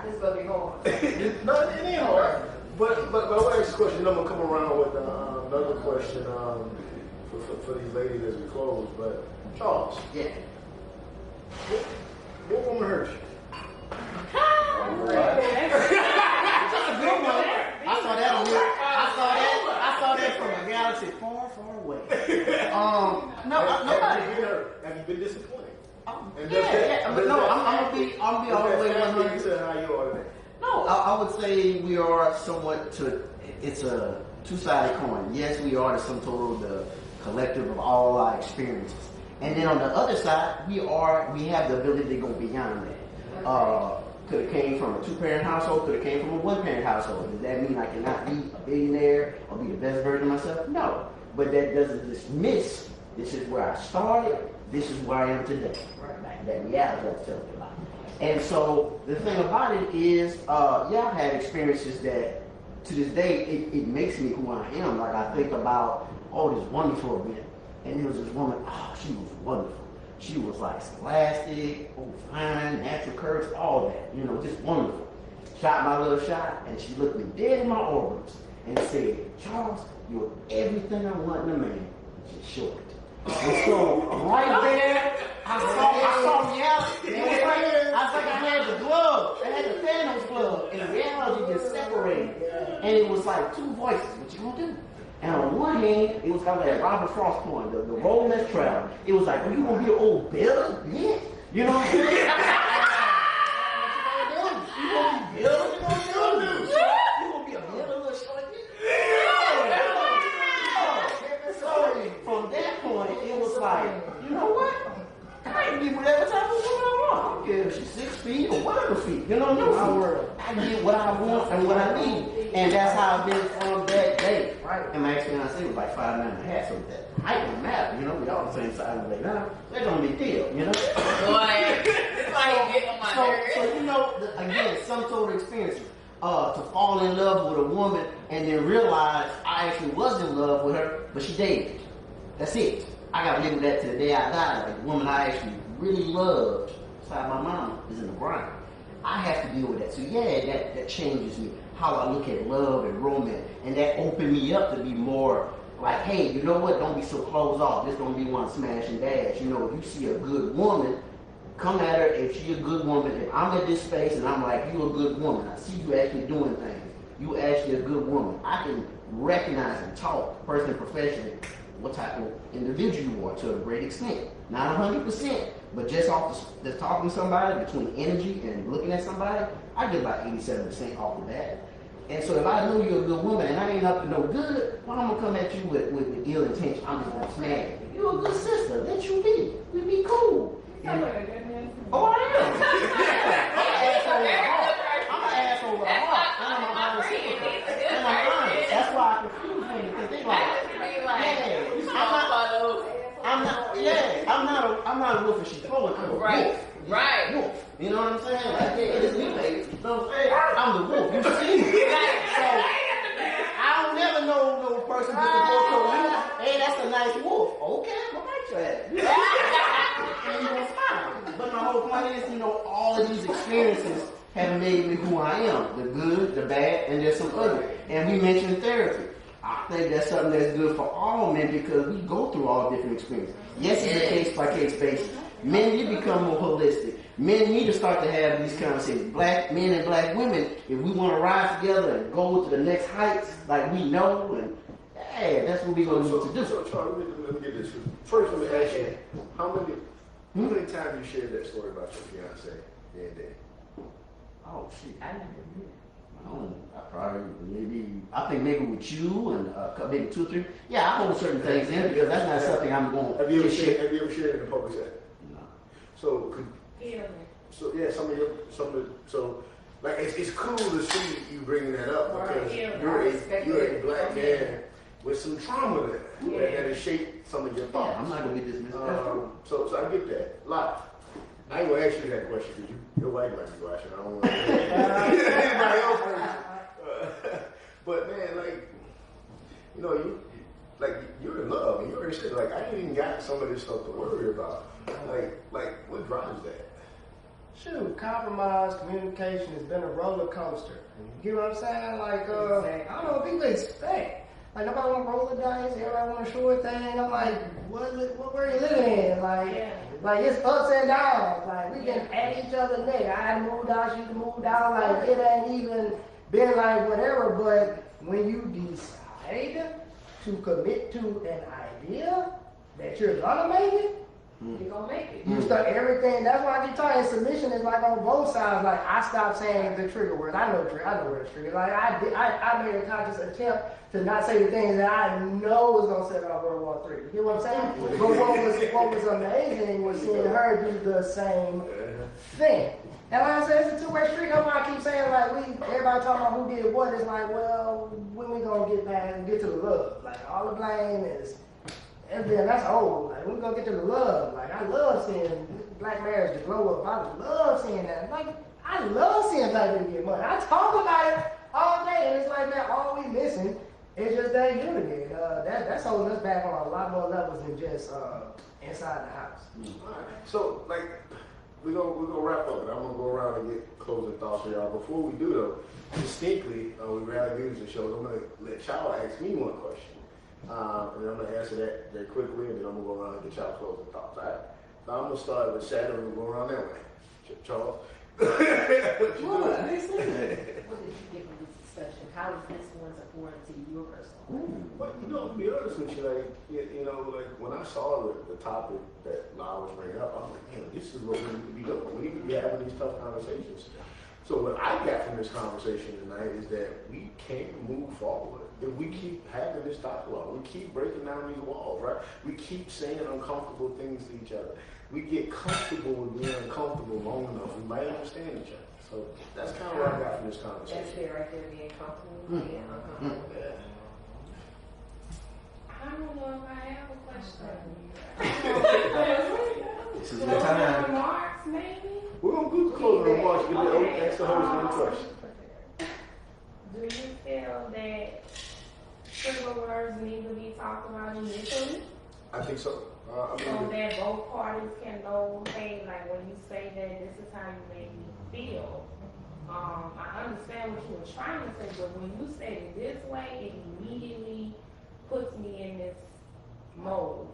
This will be hard. No, it ain't hard. But I want to ask a question. I'm gonna come around with another question. For these ladies as we close, but Charles, what woman hurt you? I saw that from a galaxy far, far away. Have you been disappointed? But no, I'm gonna be all the way 100. To how you are today. No, I would say we are somewhat it's a two-sided coin. Yes, we are the sum total, the collective of all our experiences. And then on the other side, we have the ability to go beyond that. Could have came from a 2-parent household, could have came from a 1-parent household. Does that mean I cannot be a billionaire or be the best version of myself? No. But that doesn't dismiss, this is where I started, this is where I am today. That reality I'm telling you about. And so the thing about it is, I've had experiences that to this day, it makes me who I am. Like I think about, this wonderful women. And there was this woman, she was wonderful. She was like scholastic, fine, natural curves, all that, just wonderful. Shot my little shot, and she looked me dead in my orbits and said, Charles, you're everything I want in a man. She's short. And so right there, I saw reality. I was like I had the glove. I had the Thanos glove. And reality just separated. And it was like two voices. What you gonna do? And on one hand, it was kind of like Robert Frost point, the road less traveled. It was like, you gonna be an old bill? Yeah. You know what I'm saying? You gonna be bill? You gonna be a bill little short? So from that point, it was like, you know what? I can be whatever type of woman I want. I don't care if she's 6 feet or whatever feet. You know, no feet. I get what I want and what I need. And that's how I've been from that day. Right. And my experience was like 5'9.5", so that height don't matter. We all the same size right now. That don't be a deal, It's like getting on my nerves. So again, some total experiences. To fall in love with a woman and then realize I actually was in love with her, but she dated. That's it. I gotta live with that to the day I die. Like the woman I actually really loved, beside my mama, is in the ground. I have to deal with that. So that changes me. How I look at love and romance. And that opened me up to be more like, hey, you know what? Don't be so closed off. This don't be one smash and dash. If you see a good woman, come at her. If she a good woman, if I'm at this space and I'm like, you a good woman. I see you actually doing things. You actually a good woman. I can recognize and talk, personally, professionally, what type of individual you are to a great extent. Not 100%, but just off the talking to somebody, between energy and looking at somebody, I get about 87% off the bat. And so if I know you're a good woman and I ain't up to no good, well, I'm gonna come at you with ill intention. I'm just gonna smack you. You're a good sister. Let you be. We be cool. Sounds like a good man. Oh, I am. I'm an asshole with a heart. And I'm an honest hypocrite. And I'm honest. That's why I confuse women because they like, I'm not a wolf and she's throwing her. Right. Wolf. Right. Wolf. You know what I'm saying? Like, yeah, it's me, baby. You know what I'm saying? I'm the wolf. You see me. So, I don't never know no person get to go to a wolf. Hey, that's a nice wolf. Okay, I'm gonna bite your ass. And you gonna smile. But my whole point is, all of these experiences have made me who I am. The good, the bad, and there's some ugly. And we mentioned therapy. I think that's something that's good for all men because we go through all different experiences. Yes, it's a case-by-case basis. Men need to become more holistic. Men need to start to have these conversations. Black men and black women, if we want to rise together and go to the next heights, like we know, and hey, that's what we're going to need to do. So, Charlie, let me get this. First, let me ask you, how many times you shared that story about your fiance and dad? Oh, shit. I never knew. I think maybe with you and maybe 2 or 3. Yeah, I hold certain things in because that's not something I'm going to Have you ever shared it in the public setting? No. So, Yeah. so like it's cool to see you bringing that up because you're a black man with some trauma there that has shaped some of your thoughts. Yeah, I'm not going to be dismissed. So I get that. Live. I ain't gonna ask you that question because your wife might be watching. I don't want to anybody else. But man, you're in love and you're in shit. Like I ain't even got some of this stuff to worry about. Like what drives that? Shoot, compromise, communication has been a roller coaster. You know what I'm saying? Like, I don't know what people expect. Like, nobody want to roll the dice, everybody want a short thing. I'm like, what were you living in? Like it's ups and downs. Like, we been at each other's neck. I moved out, she moved out. Like, it ain't even been like whatever. But when you decide to commit to an idea that you're gonna make it, You're gonna make it. you start everything. That's why I keep telling you, submission is like on both sides. Like I stopped saying the trigger word. I know where it's trigger. Like I made a conscious attempt to not say the things that I know was gonna set off World War III. You know what I'm saying? But what was amazing was seeing her do the same thing. And like I said, it's a two-way street. That's why I keep saying everybody talking about who did what. It's like, well, when we gonna get back and get to the love? Like all the blame is. And then that's old. Like, we're gonna get to the love. Like, I love seeing black marriage to grow up. I love seeing that. Like, I love seeing black people get money. I talk about it all day, and it's like, man, all we missing is just that unity. That's holding us back on a lot more levels than just inside the house. All right. So, we're gonna wrap up, and I'm gonna go around and get closing thoughts for y'all. Before we do though, distinctly, we rally music shows. I'm gonna let y'all ask me one question. And I'm going to answer that very quickly, and then I'm going to go around and get y'all closing thoughts, all right? So I'm going to start with Shadow, and we'll go around that way. Charles? What did you get from this discussion? How is this one important to your personal life? But, to be honest with you, when I saw the topic that Lau was bringing up, I'm like, this is what we need to be doing. We need to be having these tough conversations. So what I got from this conversation tonight is that we can't move forward if we keep having this dialogue. We keep breaking down these walls, right? We keep saying uncomfortable things to each other. We get comfortable with being uncomfortable long enough. We might understand each other. So that's kind of what I got from this conversation. That's it right there, being comfortable. Being uncomfortable. Yeah. I don't know if I have a question. This is your time. Remarks, maybe? We're going to do closing remarks. Ask the host one question. Do you feel that trigger words need to be talked about initially? I think so. So that both parties can know, hey, like when you say that this is how you make me feel. I understand what you were trying to say, but when you say it this way, it immediately puts me in this mode.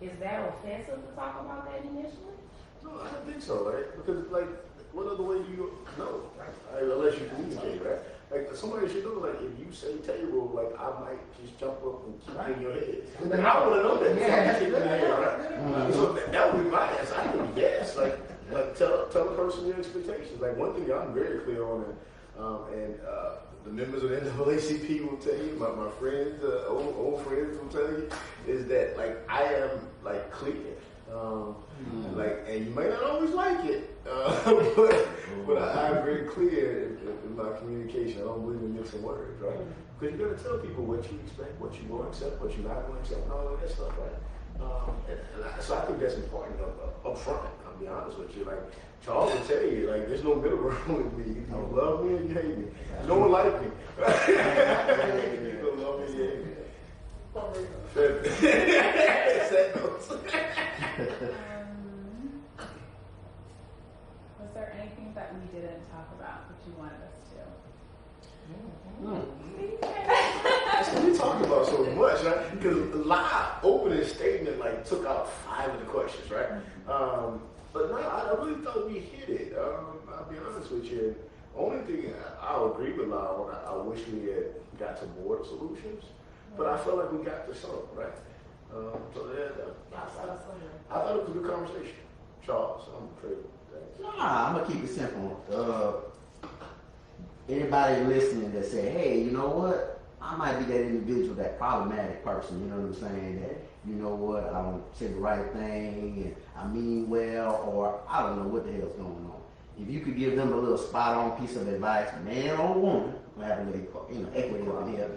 Is that offensive to talk about that initially? No, I don't think so, right? Because, what other way do you know? Right? Unless you communicate, right? Like somebody should know, like if you say table, like I might just jump up and kick Right. in your head. Good Like, to I know. want to know that. Yeah, before I that's kick good in to the head, know. right? Mhm. So that would be my answer. I think yes. Like tell the person your expectations. Like one thing I'm very clear on, and the members of the NAACP will tell you, my friends, old friends will tell you, is that like I am like clear. Like, and you may not always like it, but I'm very clear in my communication. I don't believe in mixing words, right? Because you got to tell people what you expect, what you want to accept, what you're not going to accept, and all of that stuff, right? So I think that's important up front. I'll be honest with you. Like Charles will tell you, like there's no middle ground with me. You love me or you hate me. You don't like me. You don't love me or you hate me. Sad notes. Was there anything that we didn't talk about that you wanted us to? We talked about so much, right? Because live opening statement like took out 5 of the questions, right? But no, I really thought we hit it. I'll be honest with you. Only thing I'll agree with Lyle, I wish we had got to more solutions, but I felt like we got to some, right? So yeah, I thought it was a good conversation. Charles, I'm afraid. Nah, I'm gonna keep it simple. Anybody listening that say, hey, you know what? I might be that individual, that problematic person, you know what I'm saying? That, you know what, I don't say the right thing, and I mean well, or I don't know what the hell's going on. If you could give them a little spot-on piece of advice, man or woman, we have a little, equity over here.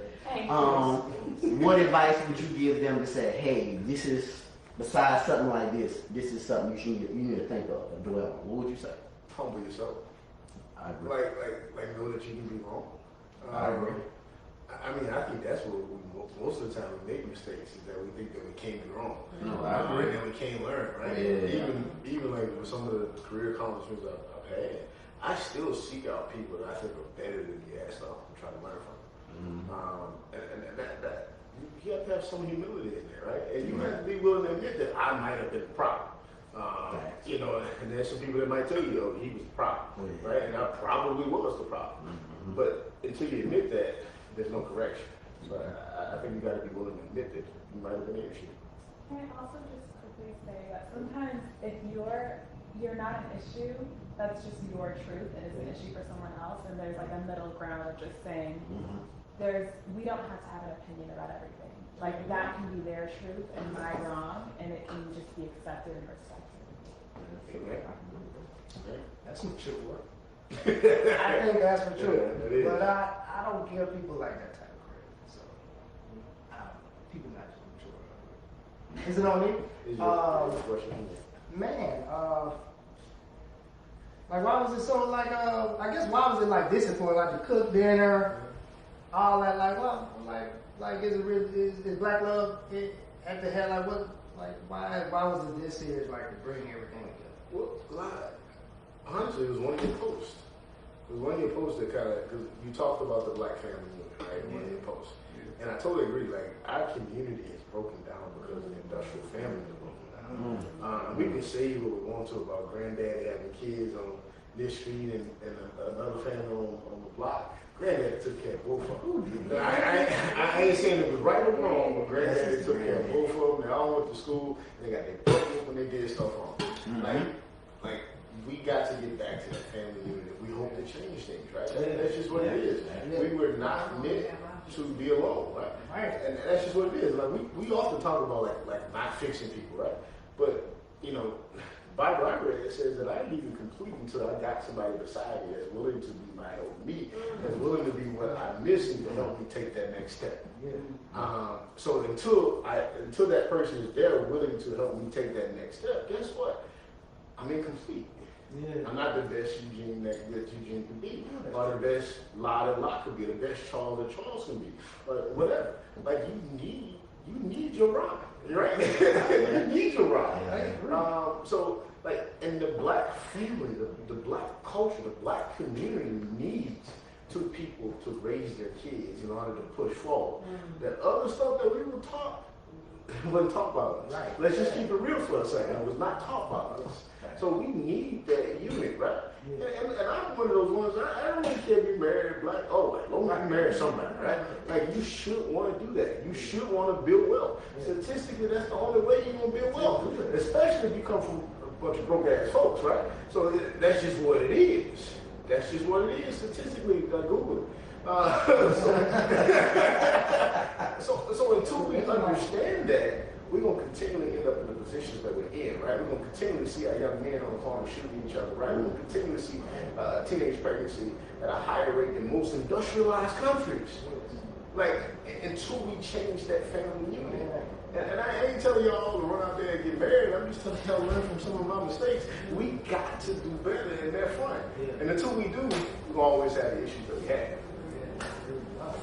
What advice would you give them to say, hey, this is, besides something like this is something you need to think of or dwell on? What would you say? Humble yourself. I agree. Like know that you can be wrong. I agree. I mean, I think that's what most of the time we make mistakes is that we think that we can't be wrong. No, I agree. And then we can't learn, right? Yeah. Even like with some of the career accomplishments I've had, I still seek out people that I think are better than me and stuff and try to learn from. And that you have to have some humility in there, right? And you have to be willing to admit that I might have been the problem. And there's some people that might tell you, oh, he was the problem, right? And I probably was the problem. But until you admit that, there's no correction. So I think you got to be willing to admit that you might have been an issue. Can I also just quickly say that sometimes if you're not an issue, that's just your truth and it's an issue for someone else, and there's like a middle ground of just saying we don't have to have an opinion about everything. Like that can be their truth and my wrong, and it can just be accepted and respected. That's some shit work. I think that's for true. Yeah, but I don't give people like that type of credit. So people not too mature. Is it on me? Man, like why was it so like I guess why was it like discipline, like to cook dinner, all that, like like is it really is black love at the head, like what, like why was it this serious, like to bring everything together? Well, honestly, it was one of your posts. It was one of your posts that kind of, because you talked about the black family unit, right? One of your posts. And I totally agree, like, our community is broken down because the industrial family is broken down. We can say what we want to about granddaddy having kids on this street and another family on the block. Granddaddy took care of both of them. I ain't saying it was right or wrong, but granddaddy took care of both of them. They all went to school, and they got their butt whooped when they did stuff wrong. Like, we got to get back to that family unit. We hope to change things, right? That's just what it is. We were not meant to be alone, right? And that's just what it is. Like we often talk about like not fixing people, right? But Bible I read, it says that I ain't even complete until I got somebody beside me that's willing to be my help me, that's willing to be what I'm missing to help me take that next step. So until that person is there willing to help me take that next step, guess what? I'm incomplete. I'm not the best Eugene that Eugene can be, or the best Lott could be, the best Charles that Charles can be, or whatever. Like you need your rhyme, right? You need your rhyme. So like in the black family, the black culture, the black community needs two people to raise their kids in order to push forward. That other stuff that we were taught, It wasn't taught about us. Right. Let's just keep it real for a second. It was not taught about us. So we need that unit, right? Yeah. And I'm one of those ones, I don't really care if you're married, black, oh, as long as you marry somebody, right? Like, you should want to do that. You should want to build wealth. Statistically, that's the only way you're going to build wealth, especially if you come from a bunch of broke-ass folks, right? So that's just what it is. That's just what it is statistically. Google it. So until we understand that, we're going to continually end up in the positions that we're in, right? We're going to continually see our young men on the corner shooting each other, right? We're going to continue to see teenage pregnancy at a higher rate than most industrialized countries. Like, until we change that family unit. And I ain't telling y'all to run out there and get married. I'm just telling y'all to learn from some of my mistakes. We got to do better in that front. And until we do, we're going to always have the issues that we have.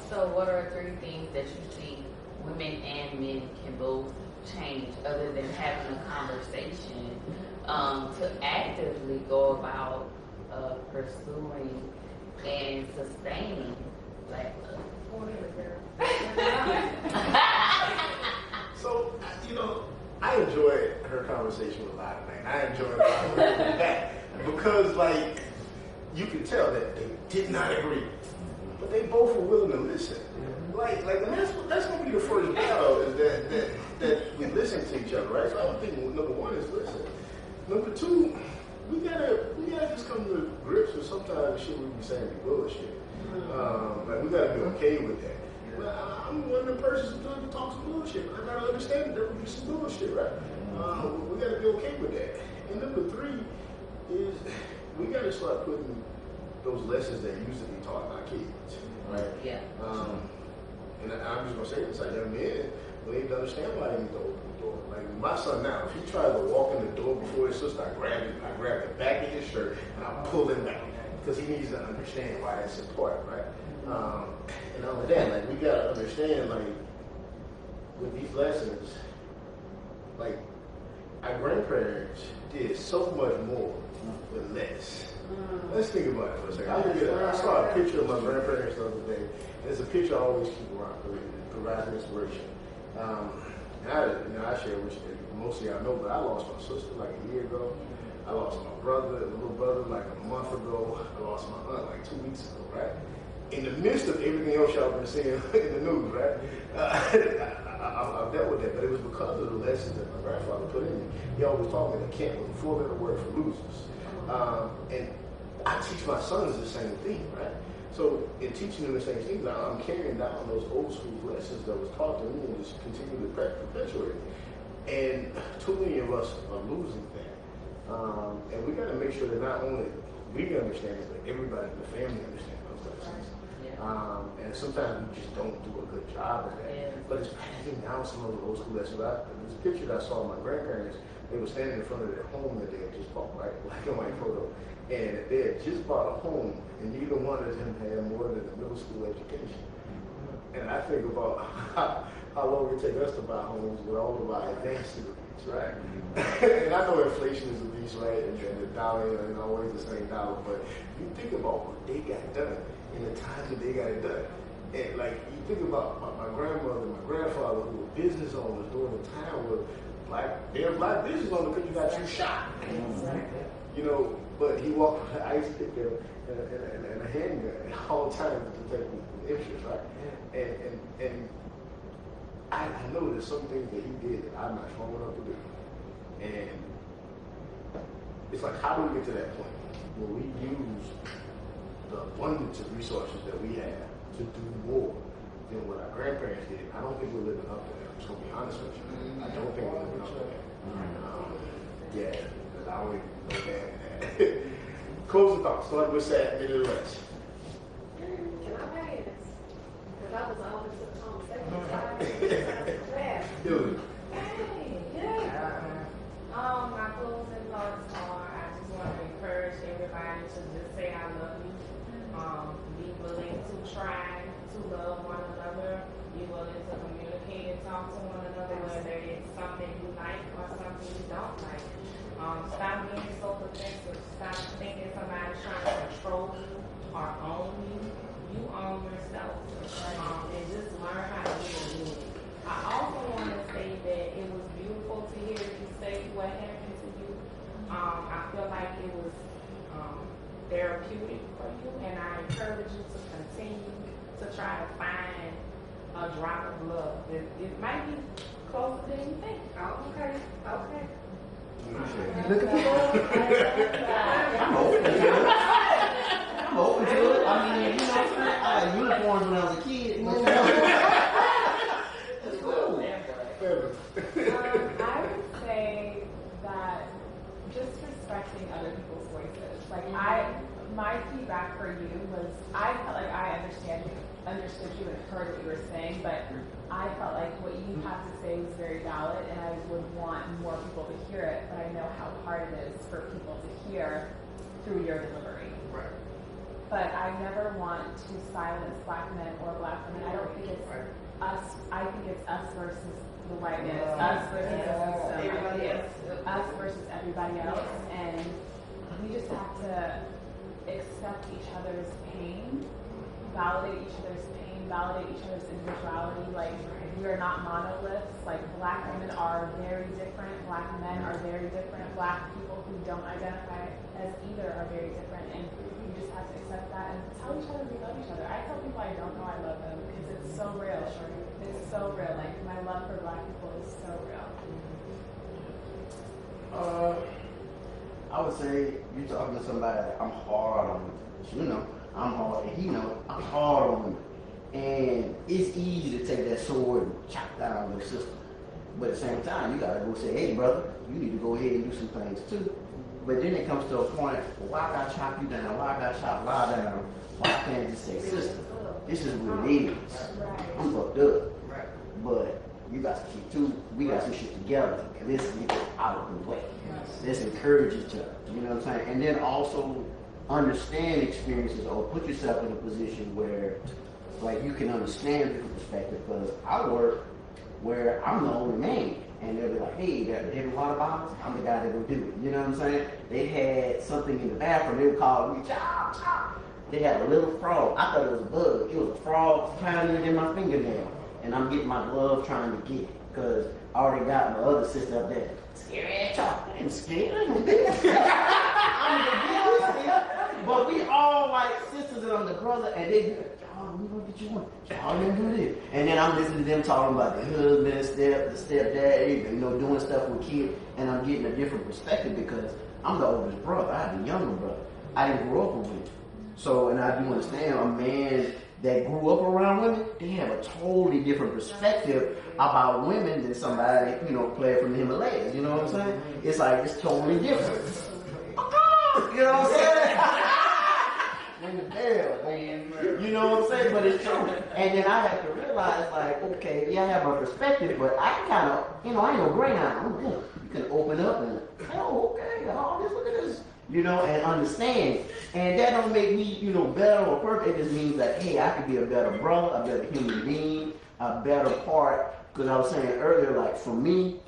So what are 3 things that you see women and men can both change other than having a conversation to actively go about pursuing and sustaining black love? So, I enjoyed her conversation with Lila, man. I enjoyed a lot of that because, like, you could tell that they did not agree, but they both were willing to listen. Like, and that's going to be the first battle is that we listen to each other, right? So I don't think number 1 is listen. Number 2, we gotta just come to grips with sometimes the shit we be saying be bullshit. Like, we gotta be okay with that. But I'm one of the persons who doesn't talk some bullshit. I gotta understand that there will be some bullshit, right? We gotta be okay with that. And number 3 is we gotta start putting those lessons that used to be taught our kids, right? Yeah. And I'm just gonna say this, like young men, they need to understand why they need to open the door. Like my son now, if he tries to walk in the door before his sister, I grab the back of his shirt and I pull him back because he needs to understand why that's important, right? And all of that, like we gotta understand, like with these lessons, like our grandparents did so much more with less. Let's think about it for a second. I saw a picture of my grandparents the other day. And it's a picture I always keep around because it provides inspiration. And I share with you, most of y'all know, but I lost my sister like a year ago. I lost my brother, a little brother, like a month ago. I lost my aunt like 2 weeks ago, right? In the midst of everything else y'all been seeing in the news, right? I've dealt with that, but it was because of the lessons that my grandfather put in me. He always taught me that camp was a 4-letter word for losers. And I teach my sons the same thing, right? So in teaching them the same thing, now I'm carrying down those old school lessons that was taught to me and just continue to perpetuate it. And too many of us are losing that. And we got to make sure that not only we understand it, but everybody in the family understands those lessons. And sometimes we just don't do a good job of that. Yeah. But it's passing down some of the old school lessons. This picture that I saw of my grandparents, they were standing in front of their home that they had just bought, right? Black and white photo. And they had just bought a home, and neither one of them had more than a middle school education. And I think about how long it takes us to buy homes with all of our advanced degrees, right? And I know inflation is a beast, right? And the dollar ain't always the same dollar, but you think about what they got done in the time that they got it done. And like you think about my grandmother, my grandfather, who were business owners during the time where they're black business owners because you got you shot. But he walked with an ice pick and a handgun all the time to protect the interest, right? And I know there's some things that he did that I'm not strong enough to do. And it's like, how do we get to that point where we use the abundance of resources that we have to do more than what our grandparents did? I don't think we're living up to that. I'm just going to be honest with you. I don't think we're living up to that. Because I don't even know that. Closing thoughts. Start with sad, minute or less. Can I pass? Because I was always the conversation. Hey, yeah. My closing thoughts are I just want to encourage everybody to just say I love you. Be willing to try to love one another. Be willing to communicate and talk to one another, whether it's something you like or something you don't like. Stop being so defensive. Stop thinking somebody's trying to control you or own you. You own yourself. And just learn how to be a unit. I also want to say that encourage you to continue to try to find a drop of love. It might be closer than you think. Oh, okay, okay. You looking for love? I'm open to it. I'm open to it. I mean, you know what I'm saying? I had uniforms when I was a kid. But, you know, it's cool. I would say that just respecting other people's voices. Like my feedback for you was I felt like I understood you and heard what you were saying, but I felt like what you have to say was very valid, and I would want more people to hear it. But I know how hard it is for people to hear through your delivery. Right. But I never want to silence black men or black women. I don't think it's us. I think it's us versus the white man. It's us versus the system. Everybody else. Us versus everybody else, and we just have to accept each other's pain, validate each other's pain, validate each other's individuality. Like, we are not monoliths. Like, black women are very different. Black men are very different. Black people who don't identify as either are very different, and we just have to accept that and tell each other we love each other. I tell people I don't know I love them because it's so real. It's so real. Like, my love for black people is so real. I would say you're talking to somebody like, I'm hard on him. You know, I'm hard, and he know I'm hard on him. And it's easy to take that sword and chop down your sister. But at the same time, you gotta go say, hey brother, you need to go ahead and do some things too. But then it comes to a point, well, why I gotta chop you down? Why I gotta chop lie down? Why I can't just say sister? This is what it is. I'm fucked up. But you got some shit too. We got some shit together. Let's get it out of the way. Let's encourage each other. You know what I'm saying? And then also understand experiences or put yourself in a position where like you can understand different perspective. Because I work where I'm the only man. And they'll be like, hey, they're hitting water bottles. I'm the guy that will do it. You know what I'm saying? They had something in the bathroom. They would call me, chop, chop. They had a little frog. I thought it was a bug. It was a frog tinier than my fingernail. And I'm getting my glove trying to get it. Because I already got my other sister up there. Scared, chop. I ain't scared. I'm the But we all like sisters and I'm the brother. And they be like, we gonna get you one. Y'all didn't do this. And then I'm listening to them talking about the husband, the stepdad, you know, doing stuff with kids, and I'm getting a different perspective because I'm the oldest brother. I have the younger brother. I didn't grow up with women. So, and I do understand a man that grew up around women, they have a totally different perspective about women than somebody, you know, playing from the Himalayas. You know what I'm saying? It's like, it's totally different. You know what I'm saying? You know what I'm saying? But it's true. And then I have to realize, like, okay, yeah, I have my perspective, but I can kind of, you know, I ain't no greyhound. I'm good. You can open up and, oh, okay, oh, this, look at this. You know, and understand. And that don't make me, you know, better or perfect. It just means that, hey, I could be a better brother, a better human being, a better part. Because I was saying earlier, like, for me,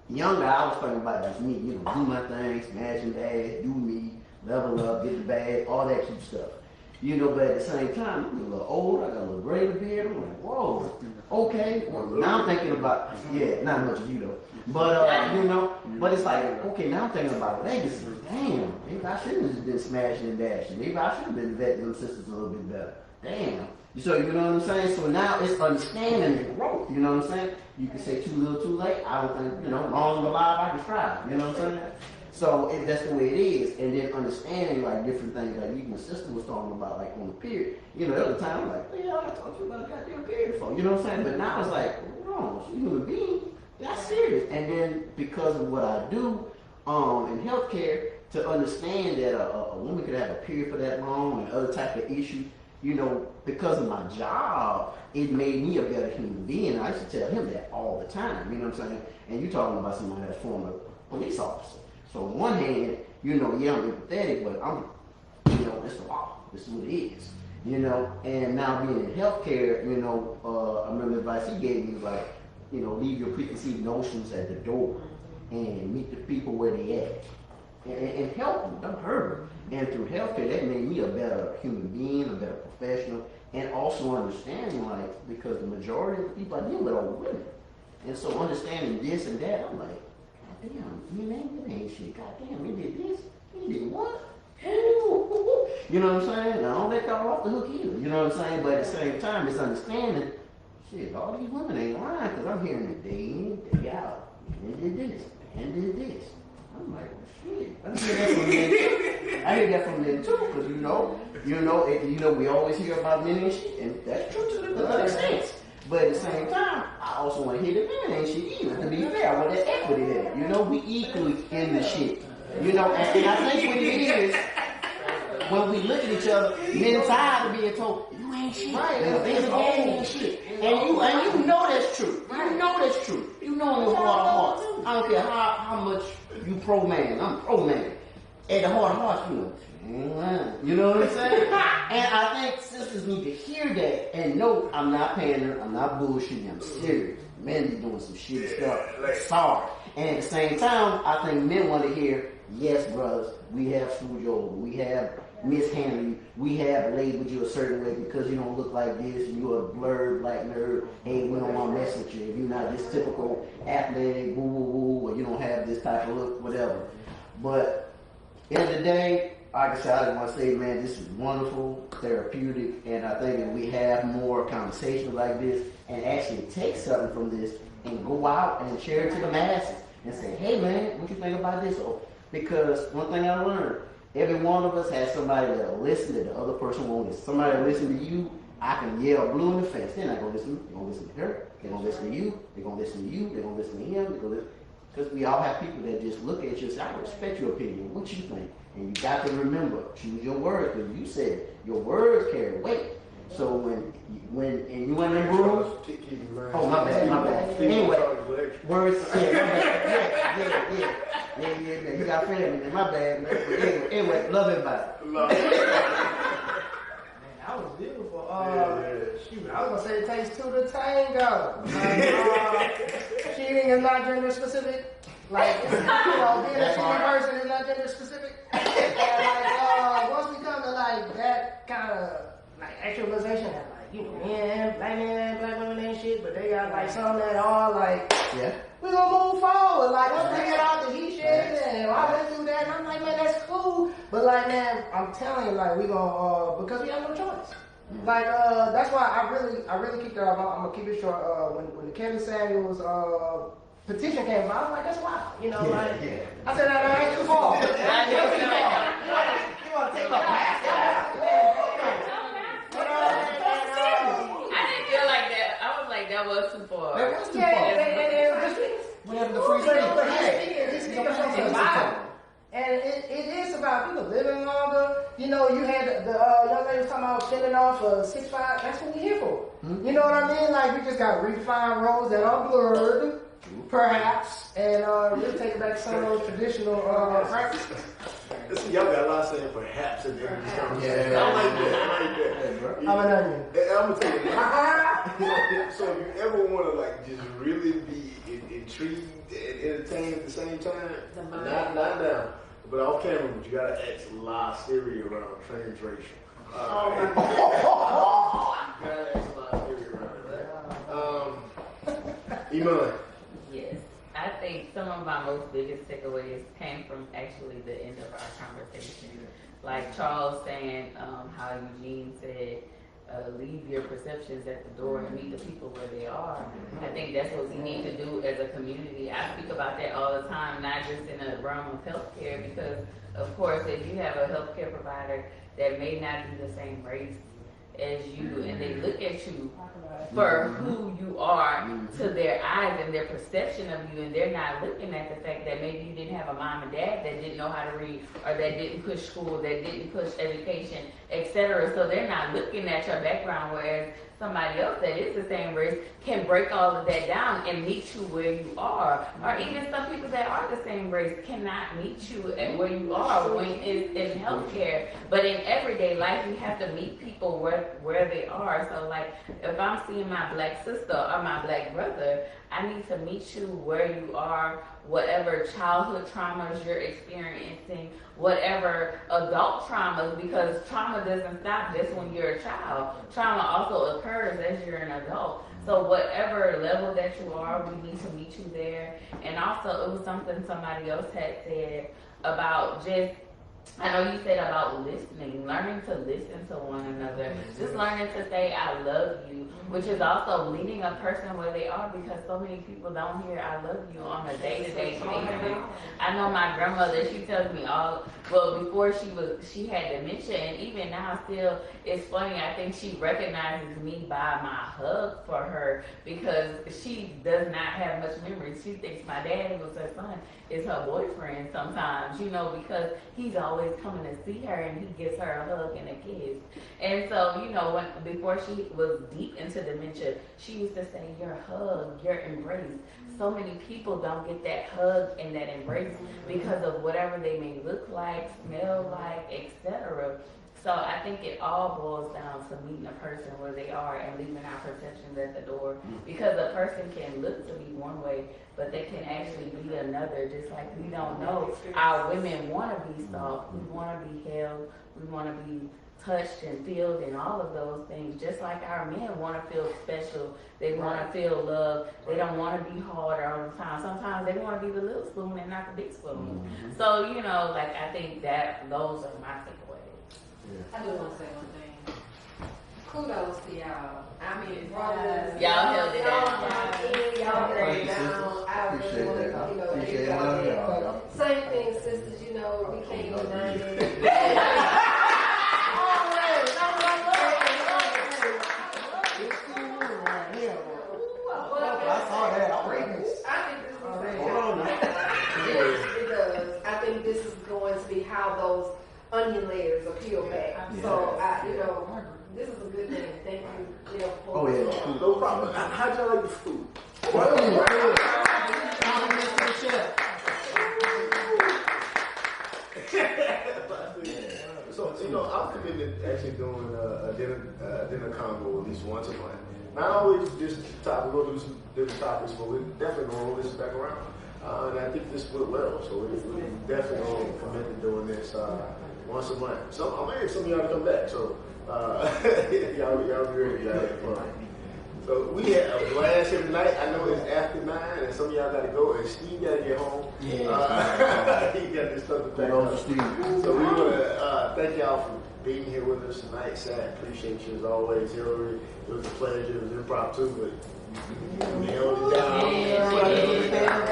younger, I was talking about just me, you know, do my thing, smash and dash, do me, level up, get the bag, all that cute stuff. You know, but at the same time, I'm a little old, I got a little gray beard, I'm like, whoa, okay. Well, now I'm thinking about, yeah, not much of you though. But, you know, but it's like, okay, now I'm thinking about legacy. Damn, maybe I shouldn't have been smashing and dashing. Maybe I should have been vetting them sisters a little bit better. Damn. So, you know what I'm saying? So now it's understanding and growth, you know what I'm saying? You can say too little, too late. I don't think, you know, long as I'm alive, I can strive, you know what I'm saying? So that's the way it is. And then understanding like different things, like even my sister was talking about like on the period. You know, the other time I'm like, yeah, I talked to you about a goddamn period before. You know what I'm saying? But now it's like, no, she's a human being. That's serious. And then because of what I do in healthcare, to understand that a woman could have a period for that long and other type of issues, you know, because of my job, it made me a better human being. I used to tell him that all the time. You know what I'm saying? And you're talking about somebody that's former police officer. So on one hand, you know, yeah, I'm empathetic, but I'm, you know, it's the law. This is what it is. You know, and now being in healthcare, you know, I remember the advice he gave me was like, you know, leave your preconceived notions at the door and meet the people where they at. And help them, don't hurt them. And through healthcare, that made me a better human being, a better professional, and also understanding, like, because the majority of the people I deal with are women. And so understanding this and that, I'm like, God damn, you ain't shit. God damn, you did this, you did what? Ooh. You know what I'm saying? Now, don't let y'all off the hook either. You know what I'm saying? But at the same time, it's understanding, shit, all these women ain't lying because I'm hearing it day in, day out. Man did this, man did this. I'm like, well, shit. I hear that from men too. I hear that from men too because we always hear about men and shit, and that's true to the extent. But at the same time, I also want to hear the women ain't shit either. To be fair, I want that equity there. You know, we equally in the shit. You know, and I think what it is, when we look at each other, men tired of being told, you ain't shit. Right. Ain't shit. And you know that's true. You know that's true. You know in your heart of hearts. I don't care how much you pro man. I'm pro man. At the heart of hearts, you know. You know what I'm saying? And I think sisters need to hear that and know I'm not pandering, I'm not bullshitting, I'm serious. Men be doing some shitty stuff. Sorry. And at the same time, I think men want to hear, yes, brothers, we have screwed you over. We have mishandled you. We have labeled you a certain way because you don't look like this. You're a blurred black nerd. Hey, we don't want to mess with you. If you're not this typical athletic, woo, woo, woo, or you don't have this type of look, whatever. But end of the day, like I said, I just want to say, man, this is wonderful, therapeutic, and I think if we have more conversations like this and actually take something from this and go out and share it to the masses and say, hey, man, what you think about this? Because one thing I learned, every one of us has somebody that'll listen that the other person won't listen. Somebody that'll listen to you, I can yell blue in the face. They're not going to listen. They're going to listen to her. They're going to listen to you. They're going to listen to you. They're going to listen to him. They're going to listen. Because we all have people that just look at you and say, I respect your opinion. What you think? And you got to remember, choose your words, because you said your words carry weight. So when you in them rooms, oh my bad. Anyway, words, yeah. You got family, man. My bad, man. But anyway, love everybody. Man, that was beautiful. Shoot, I was gonna say it takes two to tango. Cheating is not gender specific. Like, being a cheating person is not gender specific. And once we come to that kind of actualization that black women ain't shit, but they got some that are we gonna move forward. Let's bring it out the he shit and I went through that and I'm like, man, that's cool. But man, I'm telling you, we gonna because we have no choice. That's why I really keep that. I'm gonna keep it short. When the Kevin Samuels petition came out, I was like, that's wild. I said, that ain't too far. You want to take my pass? I didn't feel like that. I was like, that was too far. That was too far. Whenever the free speech. And it is about people living longer. You had the young lady was talking about spending off 6'5". That's what we're here for. Mm-hmm. You know what I mean? We just got redefined roles that are blurred, perhaps, and we'll take it back to some of those traditional practices. Listen, y'all got a lot of saying perhaps at the end of this conversation. I like that. I'm an onion. I'm gonna tell you. So if you ever want to just really be intrigued and entertained at the same time, not down. But off camera, but you gotta ask a lot of theory around transracial. You gotta ask a lot of theory around it, right? Iman. Yes. I think some of my most biggest takeaways came from actually the end of our conversation. Like Charles saying how Eugene said, leave your perceptions at the door and meet the people where they are. I think that's what we need to do as a community. I speak about that all the time, not just in the realm of healthcare, because of course if you have a healthcare provider that may not be the same race as you and they look at you for who you are to their eyes and their perception of you, and they're not looking at the fact that maybe you didn't have a mom and dad that didn't know how to read, or that didn't push school, that didn't push education, etc. So they're not looking at your background, whereas somebody else that is the same race can break all of that down and meet you where you are. Or even some people that are the same race cannot meet you at where you are when it's in healthcare. But in everyday life, you have to meet people where they are. So if I'm seeing my black sister or my black brother, I need to meet you where you are, whatever childhood traumas you're experiencing, whatever adult traumas, because trauma doesn't stop just when you're a child. Trauma also occurs as you're an adult. So whatever level that you are, we need to meet you there. And also, it was something somebody else had said about just I know you said about listening, learning to listen to one another, just learning to say I love you, which is also meeting a person where they are, because so many people don't hear I love you on a day-to-day basis. I know my grandmother, she tells me before she had dementia, and even now still, it's funny, I think she recognizes me by my hug for her, because she does not have much memory. She thinks my dad, who was her son, is her boyfriend sometimes, because he's always coming to see her and he gives her a hug and a kiss. And so, before she was deep into dementia, she used to say, your hug, your embrace. So many people don't get that hug and that embrace because of whatever they may look like, smell like, etc. So I think it all boils down to meeting a person where they are and leaving our perceptions at the door. Because a person can look to be one way, but they can actually be another. Just like we don't know, our women want to be soft, we want to be held, we want to be touched and filled and all of those things. Just like our men want to feel special, they want to feel loved. They don't want to be hard all the time. Sometimes they want to be the little spoon and not the big spoon. So I think that those are my takeaways. I do want to say one thing. Kudos to y'all. I mean, brothers. Y'all held it down. Y'all held it down. I really want to, Appreciate y'all y'all. same thing, sisters. We can't unite it. I saw that. I'm ready. I think this is going to be how those onion layers are peeled back. So this is a good thing. Thank you. Oh yeah. No problem. How'd y'all like the food? So, I'm committed to actually doing a dinner convo at least once a month. Not always just topic, we'll do some different topics, but we're definitely going to roll this back around. And I think this went well, so we're definitely going to commit to doing this once a month. I'm ready for some of y'all to come back, so y'all be ready. Y'all have fun. So we had a blast every night. I know it's after 9, and some of y'all got to go, and Steve got to get home. Yeah. He got this stuff to pack up. So we want to thank y'all for being here with us tonight. Sad, appreciate you as always, Hillary. It was a pleasure. It was impromptu, but you held it down.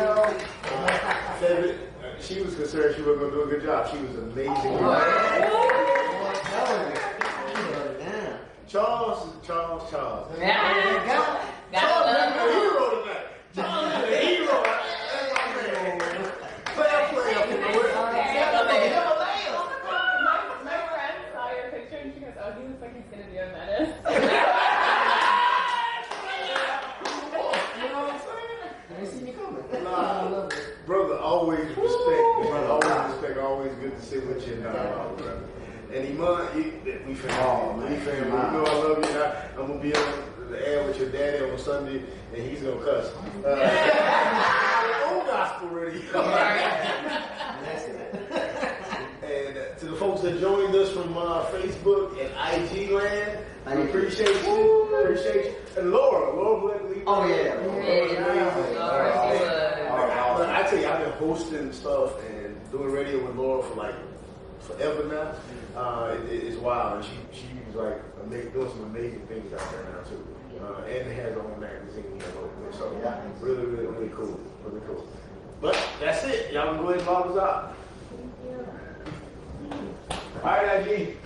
She was concerned she wasn't going to do a good job. She was amazing. Charles. Got Charles is a hero tonight. Charles is a hero. Player. My friend saw your picture and she goes, oh, he looks like he's going to be a menace. You know what I'm saying? They see me coming. Brother, always respect. Always good to sit with you and dialogue, brother. And Iman, we family. We family. You know I love you. I'm going to be on the air with your daddy on Sunday, and he's going to cuss. Old gospel radio. And to the folks that joined us from Facebook and IG land, we appreciate you. And Laura Blakely. Oh yeah. But I tell you, I've been hosting stuff and doing radio with Laura for like forever now. It's wild, and she's like doing some amazing things out there now too. And has her own magazine. So really cool. But that's it. Y'all can go ahead and log us out. All right, IG.